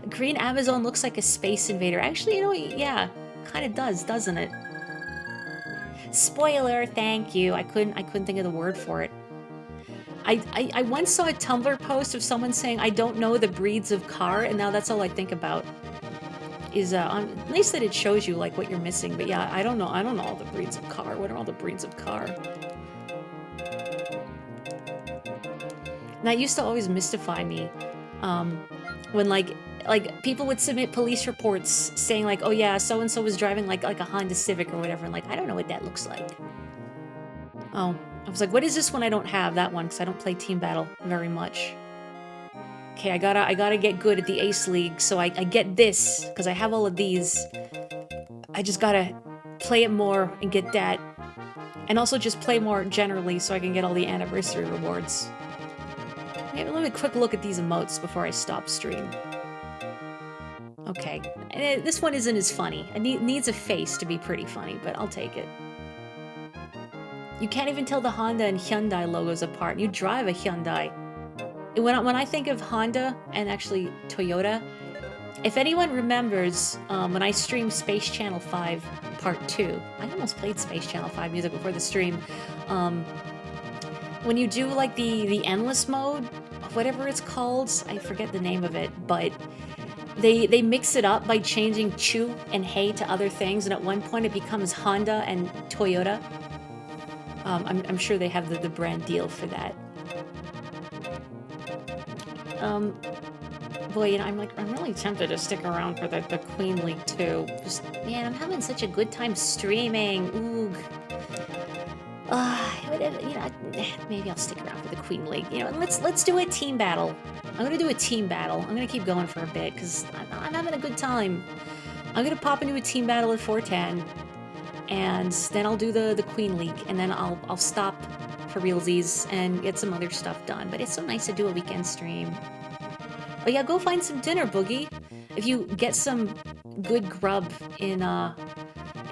[SPEAKER 1] Green Amazon looks like a space invader. Actually, you know, yeah, kind of does, doesn't it? Spoiler, thank you. I couldn't think of the word for it. I once saw a Tumblr post of someone saying, I don't know the breeds of car, and now that's all I think about. Is nice that it shows you like what you're missing, but yeah, I don't know all the breeds of car. What are all the breeds of car? And that used to always mystify me, when like people would submit police reports saying like, oh yeah, so and so was driving like a Honda Civic or whatever, and like I don't know what that looks like. Oh, I was like, what is this one I don't have? That one, because I don't play Team Battle very much. Okay, I gotta get good at the Ace League, so I get this, because I have all of these. I just gotta play it more and get that. And also just play more generally so I can get all the anniversary rewards. Maybe let me quick look at these emotes before I stop stream. Okay, and this one isn't as funny. It needs a face to be pretty funny, but I'll take it. You can't even tell the Honda and Hyundai logos apart. You drive a Hyundai. When I think of Honda and actually Toyota, if anyone remembers when I streamed Space Channel 5 Part 2, I almost played Space Channel 5 music before the stream. When you do like the endless mode, whatever it's called, I forget the name of it, but they mix it up by changing Chu and Hey to other things, and at one point it becomes Honda and Toyota. I'm sure they have the brand deal for that. Boy, you know, I'm really tempted to stick around for the Queen League too. Just, man, I'm having such a good time streaming. Oog. You know, maybe I'll stick around for the Queen League. You know, let's do a team battle. I'm gonna do a team battle. I'm gonna keep going for a bit because I'm having a good time. I'm gonna pop into a team battle at 410, and then I'll do the Queen League, and then I'll stop for realsies and get some other stuff done. But it's so nice to do a weekend stream. Oh yeah, go find some dinner, Boogie. If you get some good grub in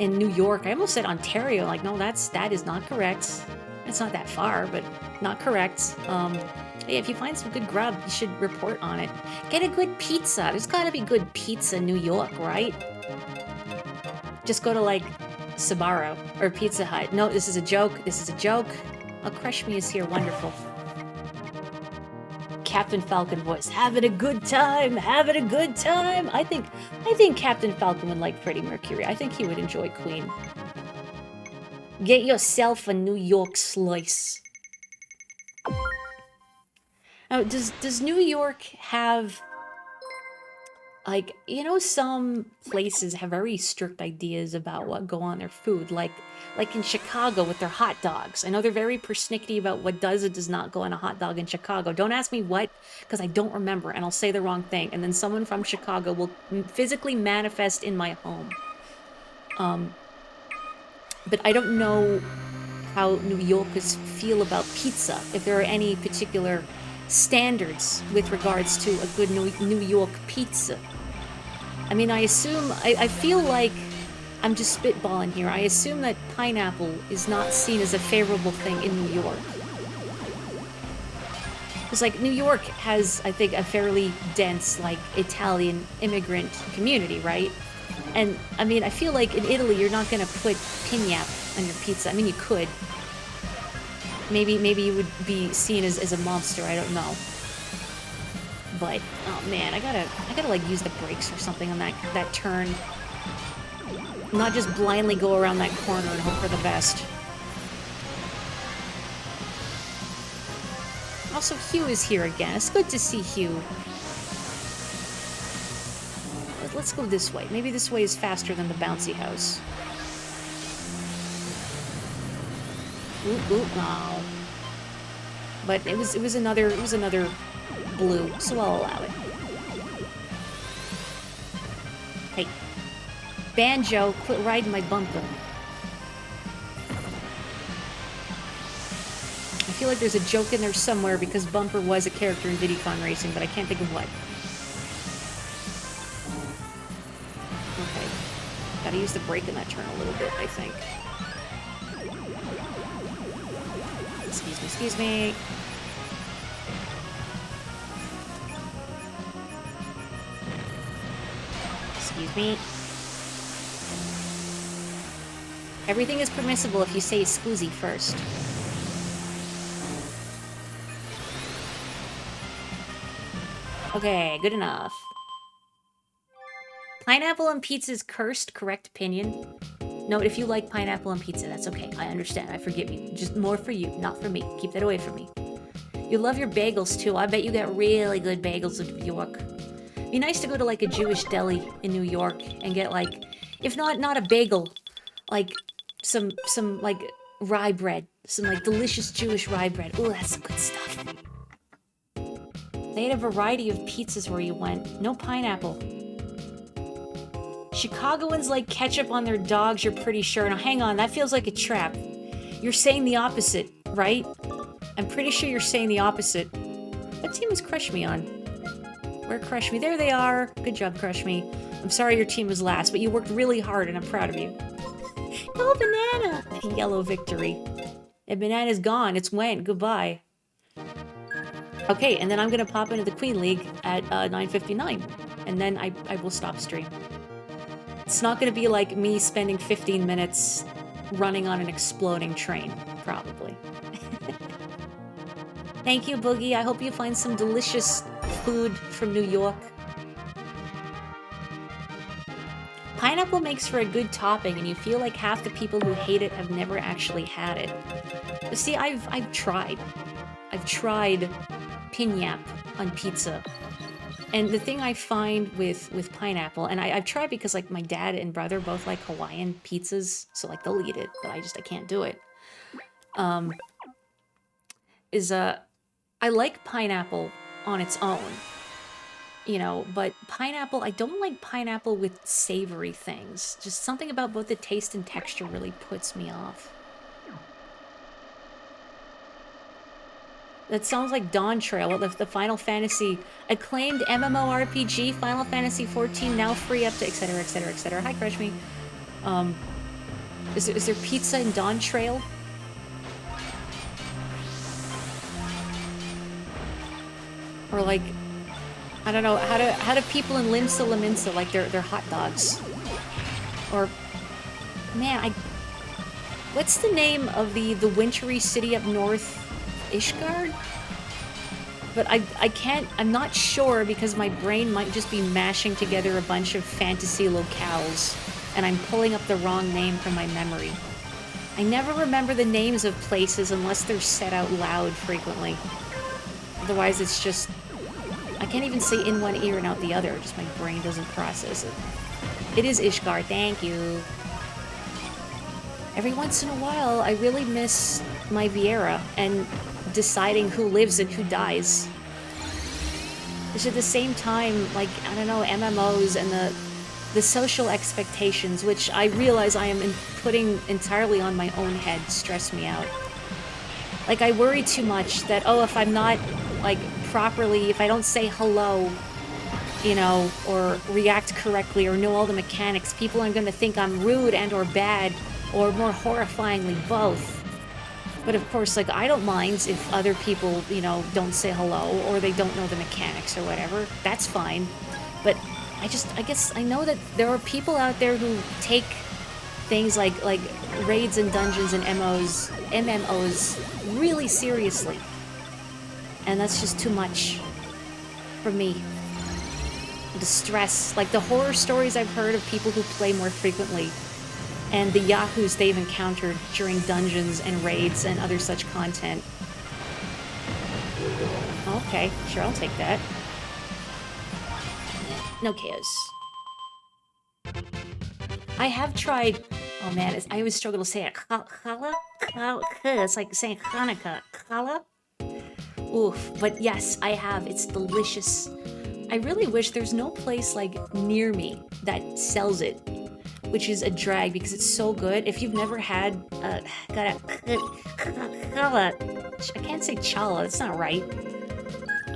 [SPEAKER 1] New York, I almost said Ontario. Like, no, that is not correct. It's not that far, but not correct. Hey, if you find some good grub, you should report on it. Get a good pizza. There's gotta be good pizza in New York, right? Just go to like Sbarro or Pizza Hut. No, this is a joke. This is a joke. Oh, Crush Me is here. Wonderful. Captain Falcon voice. Having a good time. Having a good time. I think Captain Falcon would like Freddie Mercury. I think he would enjoy Queen. Get yourself a New York slice. Now, does New York have, like, you know, some places have very strict ideas about what go on their food, like in Chicago with their hot dogs. I know they're very persnickety about what does or does not go on a hot dog in Chicago. Don't ask me what, because I don't remember, and I'll say the wrong thing, and then someone from Chicago will physically manifest in my home. But I don't know how New Yorkers feel about pizza, if there are any particular standards with regards to a good New York pizza. I mean, I assume, I feel like I'm just spitballing here. I assume that pineapple is not seen as a favorable thing in New York. Because, like, New York has, I think, a fairly dense, like, Italian immigrant community, right? And, I mean, I feel like in Italy, you're not going to put pignap on your pizza. I mean, you could. Maybe you would be seen as a monster, I don't know. But, oh man, I gotta like use the brakes or something on that turn. Not just blindly go around that corner and hope for the best. Also, Hugh is here again. It's good to see Hugh. Let's go this way. Maybe this way is faster than the bouncy house. Ooh, no. But it was another blue, so I'll allow it. Hey, Banjo, quit riding my bumper. I feel like there's a joke in there somewhere because Bumper was a character in Diddy Kong Racing, but I can't think of what. Okay, gotta use the brake in that turn a little bit, I think. Excuse me. Excuse me. Everything is permissible if you say "scusi" first. Okay, good enough. Pineapple on pizza is cursed, correct opinion. Note, if you like pineapple on pizza, that's okay. I understand. I forgive you. Just more for you, not for me. Keep that away from me. You love your bagels, too. I bet you get really good bagels in New York. Be nice to go to, like, a Jewish deli in New York and get, like, if not a bagel, like, some like, rye bread. Some, like, delicious Jewish rye bread. Ooh, that's some good stuff. They had a variety of pizzas where you went. No pineapple. Chicagoans like ketchup on their dogs, you're pretty sure. Now, hang on, that feels like a trap. You're saying the opposite, right? I'm pretty sure you're saying the opposite. What team is Crush Me on? Where Crush Me? There they are. Good job, Crush Me. I'm sorry your team was last, but you worked really hard, and I'm proud of you. No banana! Yellow victory. And banana's gone. It's went. Goodbye. Okay, and then I'm gonna pop into the Queen League at 9:59, and then I will stop stream. It's not gonna be like me spending 15 minutes running on an exploding train, probably. Thank you, Boogie. I hope you find some delicious food from New York. Pineapple makes for a good topping, and you feel like half the people who hate it have never actually had it. But see, I've tried. I've tried pignap on pizza. And the thing I find with pineapple, and I've tried because like my dad and brother both like Hawaiian pizzas, so like they'll eat it, but I can't do it. Is I like pineapple on its own, you know, but pineapple, I don't like pineapple with savory things. Just something about both the taste and texture really puts me off. That sounds like Dawn Trail, the Final Fantasy acclaimed MMORPG, Final Fantasy XIV, now free up to etc, etc, etc. Hi, Crush Me. Is there pizza in Dawn Trail? Or like, I don't know, how do people in Limsa Laminsa like their hot dogs? Or, man, what's the name of the wintry city up north? Ishgard? But I can't, I'm not sure because my brain might just be mashing together a bunch of fantasy locales and I'm pulling up the wrong name from my memory. I never remember the names of places unless they're said out loud frequently. Otherwise it's just, I can't even say in one ear and out the other, just my brain doesn't process it. It is Ishgard, thank you. Every once in a while, I really miss my Vieira and deciding who lives and who dies. Which at the same time, like, I don't know, MMOs and the social expectations, which I realize I am putting entirely on my own head, stress me out. Like, I worry too much that, oh, if I'm not, like, properly, if I don't say hello, you know, or react correctly or know all the mechanics, people are gonna think I'm rude and or bad, or more horrifyingly, both. But of course, like, I don't mind if other people, you know, don't say hello, or they don't know the mechanics or whatever. That's fine. But I guess I know that there are people out there who take things like raids and dungeons and MMOs really seriously. And that's just too much for me. The stress, like the horror stories I've heard of people who play more frequently, and the yahoos they've encountered during dungeons and raids and other such content. Okay, sure, I'll take that. No chaos. I have tried... Oh man, I always struggle to say it. Challah? It's like saying Hanukkah. Challah? Oof, but yes, I have. It's delicious. I really wish there's no place like near me that sells it, which is a drag because it's so good. If you've never had I can't say challah, that's not right.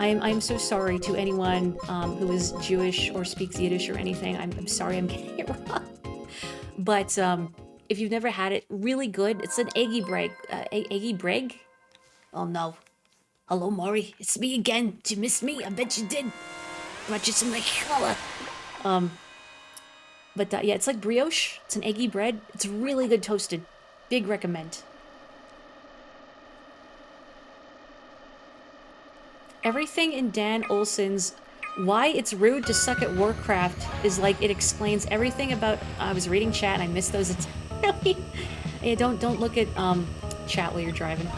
[SPEAKER 1] I'm so sorry to anyone who is Jewish or speaks Yiddish or anything. I'm sorry I'm getting it wrong. But if you've never had it, really good. It's an eggy breg. Eggy breg? Oh no. Hello, Maury. It's me again. Did you miss me? I bet you did. Brought you some like challah. But yeah, it's like brioche. It's an eggy bread. It's really good toasted. Big recommend. Everything in Dan Olson's Why It's Rude to Suck at Warcraft is like it explains everything about... I was reading chat and I missed those entirely. Hey, don't look at chat while you're driving.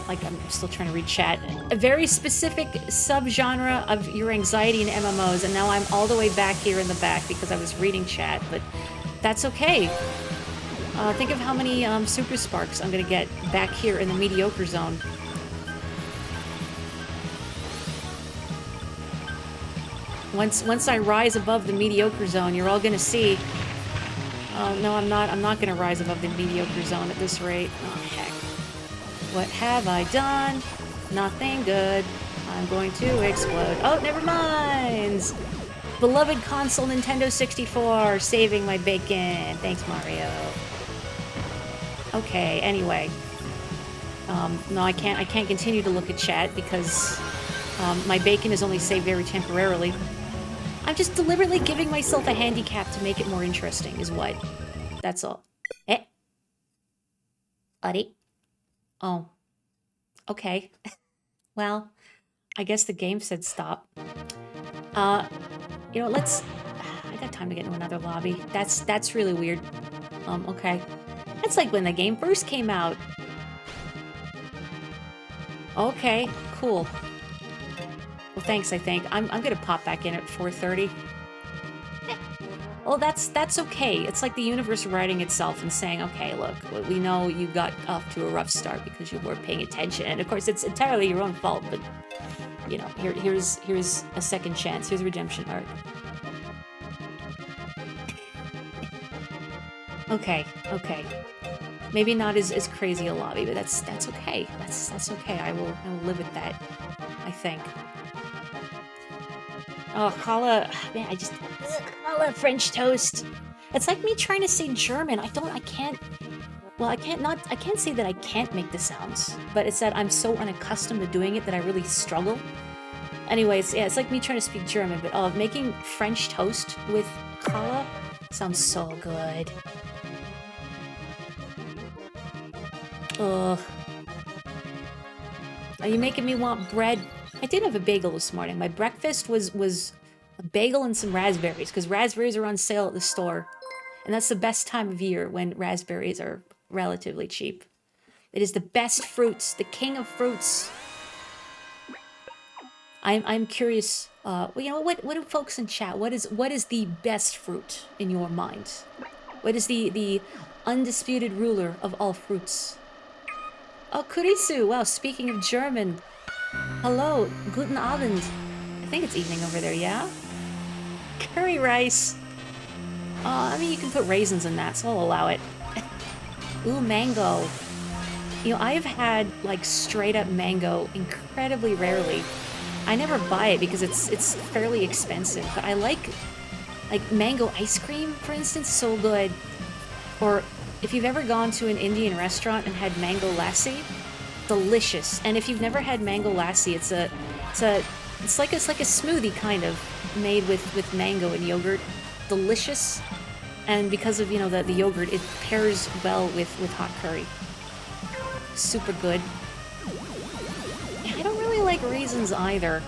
[SPEAKER 1] Like I'm still trying to read chat. A very specific subgenre of your anxiety in MMOs, and now I'm all the way back here in the back because I was reading chat, but that's okay. Think of how many super sparks I'm gonna get back here in the mediocre zone. Once I rise above the mediocre zone, you're all gonna see. Oh no, I'm not gonna rise above the mediocre zone at this rate. Oh heck. What have I done? Nothing good. I'm going to explode. Oh, never mind! Beloved console Nintendo 64, saving my bacon. Thanks, Mario. Okay, anyway. No, I can't continue to look at chat because my bacon is only saved very temporarily. I'm just deliberately giving myself a handicap to make it more interesting, is what. That's all. Eh? Buddy? Oh. Okay. Well, I guess the game said stop. You know, let's... I got time to get into another lobby. That's really weird. Okay. That's like when the game first came out. Okay, cool. Well, thanks, I think. I'm gonna pop back in at 4:30. Well, that's okay. It's like the universe writing itself and saying, okay, look, we know you got off to a rough start because you weren't paying attention. And of course, it's entirely your own fault, but, you know, here's a second chance. Here's a redemption arc. Okay. Maybe not as crazy a lobby, but that's okay. That's okay. I will live with that, I think. Oh, challah, man, challah French toast. It's like me trying to say German. I can't say that I can't make the sounds, but it's that I'm so unaccustomed to doing it that I really struggle. Anyways, yeah, it's like me trying to speak German, but making French toast with challah sounds so good. Ugh. Are you making me want bread? I did have a bagel this morning. My breakfast was a bagel and some raspberries, because raspberries are on sale at the store. And that's the best time of year when raspberries are relatively cheap. It is the best fruits, the king of fruits. I'm curious, you know, what do folks in chat, what is the best fruit in your mind? What is the undisputed ruler of all fruits? Oh, Kurisu, wow, speaking of German. Hello, guten Abend. I think it's evening over there, yeah? Curry rice. I mean, you can put raisins in that, so I'll allow it. Ooh, mango. You know, I've had, like, straight-up mango incredibly rarely. I never buy it because it's fairly expensive, but I like mango ice cream, for instance, so good. Or if you've ever gone to an Indian restaurant and had mango lassi, delicious. And if you've never had mango lassi, it's like a smoothie kind of made with mango and yogurt. Delicious. And because of, you know, the yogurt, it pairs well with hot curry. Super good. Yeah, I don't really like raisins either.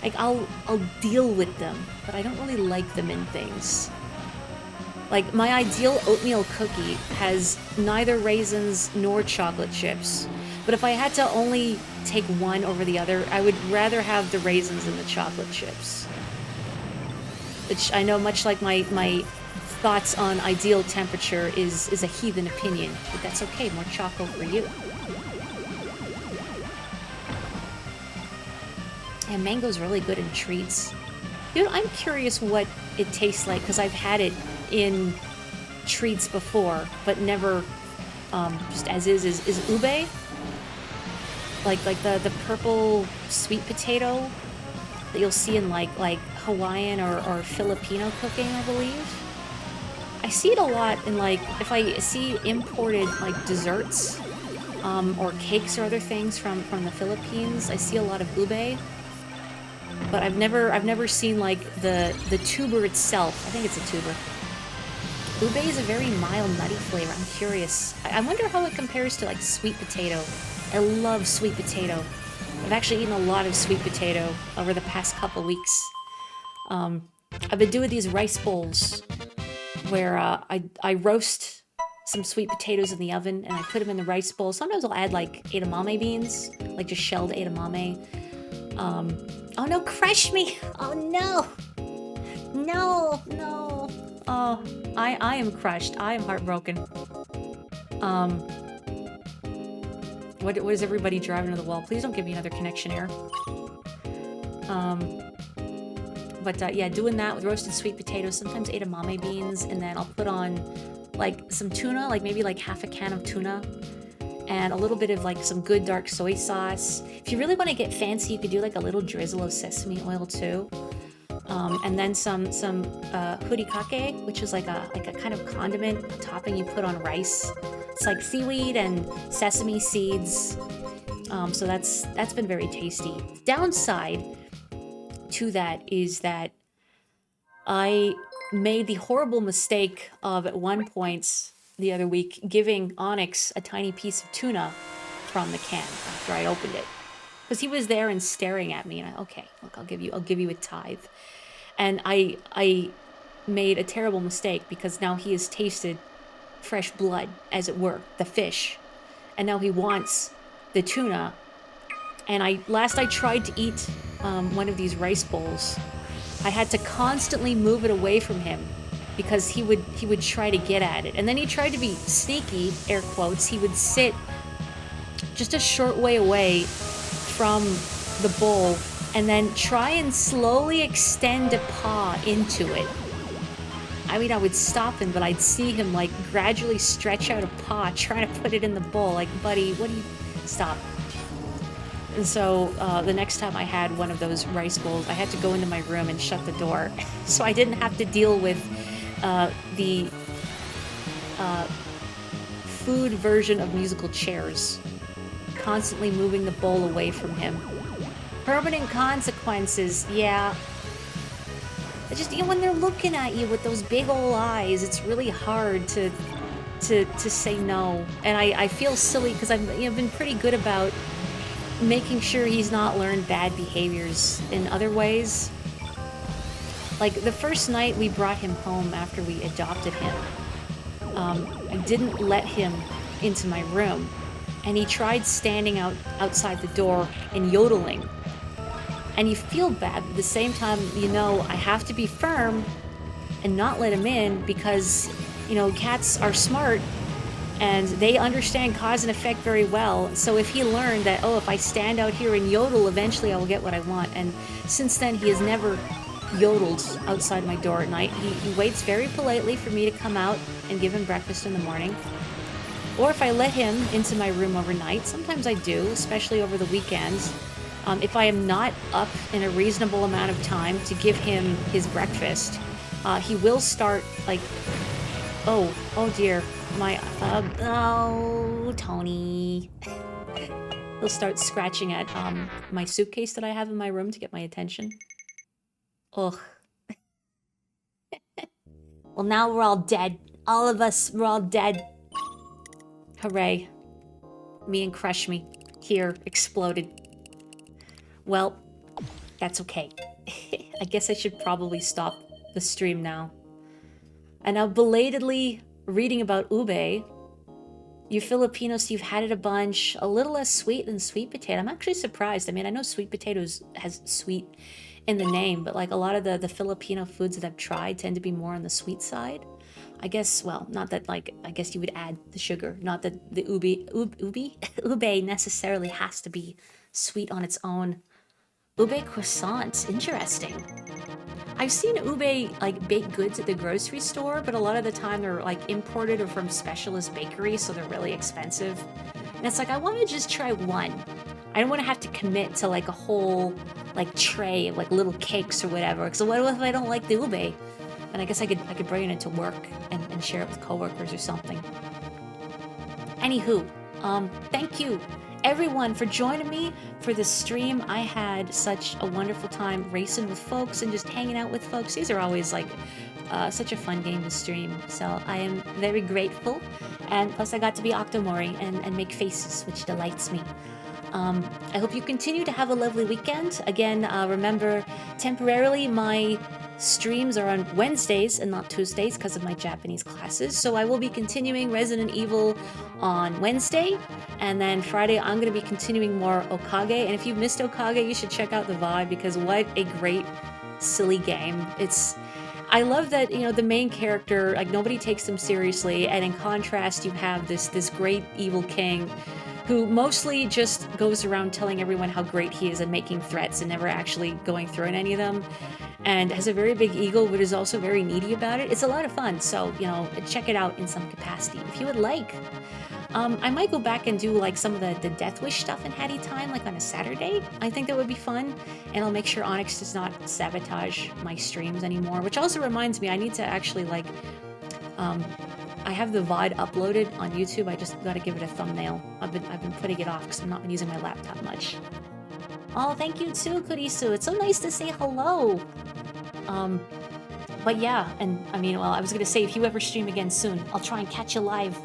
[SPEAKER 1] Like, I'll deal with them, but I don't really like them in things. Like, my ideal oatmeal cookie has neither raisins nor chocolate chips. But if I had to only take one over the other, I would rather have the raisins than the chocolate chips. Which I know, much like my thoughts on ideal temperature is a heathen opinion, but that's okay, more choco for you. And mango's really good in treats. You know, I'm curious what it tastes like, because I've had it in treats before, but never just as is ube. Like the purple sweet potato that you'll see in like Hawaiian or Filipino cooking, I believe. I see it a lot in, like, if I see imported like desserts or cakes or other things from the Philippines, I see a lot of ube. But I've never seen like the tuber itself. I think it's a tuber. Ube is a very mild, nutty flavor. I'm curious. I wonder how it compares to like sweet potato. I love sweet potato. I've actually eaten a lot of sweet potato over the past couple weeks. I've been doing these rice bowls where I roast some sweet potatoes in the oven and I put them in the rice bowl. Sometimes I'll add like edamame beans, like just shelled edamame. Oh no, crush me! Oh no! No! Oh, I am crushed. I am heartbroken. What is everybody driving to the wall? Please don't give me another connection error. But yeah, doing that with roasted sweet potatoes, sometimes edamame beans, and then I'll put on like some tuna, like maybe like half a can of tuna, and a little bit of like some good dark soy sauce. If you really want to get fancy, you could do like a little drizzle of sesame oil too. And then some hurikake, which is like a kind of condiment topping you put on rice. It's like seaweed and sesame seeds. So that's been very tasty. Downside to that is that I made the horrible mistake of at one point the other week giving Onyx a tiny piece of tuna from the can after I opened it, because he was there and staring at me, and okay, look, I'll give you a tithe. And I made a terrible mistake, because now he has tasted fresh blood, as it were, the fish, and now he wants the tuna. And last I tried to eat one of these rice bowls, I had to constantly move it away from him because he would try to get at it. And then he tried to be sneaky, air quotes. He would sit just a short way away from the bowl and then try and slowly extend a paw into it. I mean, I would stop him, but I'd see him like gradually stretch out a paw, trying to put it in the bowl. Like, buddy, what do you... Stop. And so the next time I had one of those rice bowls, I had to go into my room and shut the door. So I didn't have to deal with the food version of musical chairs. Constantly moving the bowl away from him. Permanent consequences, yeah. It's just, you know, when they're looking at you with those big old eyes, it's really hard to say no. And I feel silly because I've been pretty good about making sure he's not learned bad behaviors in other ways. Like the first night we brought him home after we adopted him, I didn't let him into my room, and he tried standing outside the door and yodeling. And you feel bad, but at the same time, you know, I have to be firm and not let him in because, you know, cats are smart and they understand cause and effect very well. So if he learned that, oh, if I stand out here and yodel, eventually I will get what I want. And since then, he has never yodeled outside my door at night. He waits very politely for me to come out and give him breakfast in the morning. Or if I let him into my room overnight, sometimes I do, especially over the weekends. If I am not up in a reasonable amount of time to give him his breakfast, he will start like, oh dear, my, oh, Tony. He'll start scratching at my suitcase that I have in my room to get my attention. Ugh. Well, now we're all dead. All of us, we're all dead. Hooray. Me and Crush Me here exploded. Well, that's okay. I guess I should probably stop the stream now. And now belatedly reading about ube. You Filipinos, you've had it a bunch. A little less sweet than sweet potato. I'm actually surprised. I mean, I know sweet potatoes has sweet in the name, but like a lot of the Filipino foods that I've tried tend to be more on the sweet side. I guess, well, not that like, I guess you would add the sugar. Not that the ube necessarily has to be sweet on its own. Ube croissants, interesting. I've seen ube like baked goods at the grocery store, but a lot of the time they're like imported or from specialist bakeries, so they're really expensive. And it's like, I want to just try one. I don't want to have to commit to like a whole like tray of like little cakes or whatever. Because what if I don't like the ube? And I guess I could bring it into work and share it with coworkers or something. Anywho, thank you everyone for joining me for this stream. I had such a wonderful time racing with folks and just hanging out with folks. These are always like such a fun game to stream. So I am very grateful. And plus I got to be Octomori and make faces, which delights me. I hope you continue to have a lovely weekend. Again, remember, temporarily my streams are on Wednesdays and not Tuesdays because of my Japanese classes. So I will be continuing Resident Evil on Wednesday. And then Friday, I'm going to be continuing more Okage. And if you've missed Okage, you should check out the VOD because what a great, silly game. I love that, you know, the main character, like nobody takes him seriously. And in contrast, you have this great evil king who mostly just goes around telling everyone how great he is and making threats and never actually going through any of them. And has a very big ego, but is also very needy about it. It's a lot of fun, so, you know, check it out in some capacity if you would like. I might go back and do, like, some of the Death Wish stuff in Hattie Time, like, on a Saturday. I think that would be fun. And I'll make sure Onyx does not sabotage my streams anymore, which also reminds me, I need to actually, like, I have the VOD uploaded on YouTube. I just gotta give it a thumbnail. I've been putting it off because I'm not using my laptop much. Oh, thank you too, Kurisu. It's so nice to say hello. But yeah, and I mean, well, I was gonna say if you ever stream again soon, I'll try and catch you live.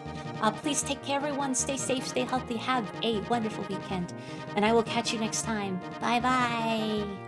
[SPEAKER 1] Please take care, everyone. Stay safe, stay healthy. Have a wonderful weekend, and I will catch you next time. Bye bye.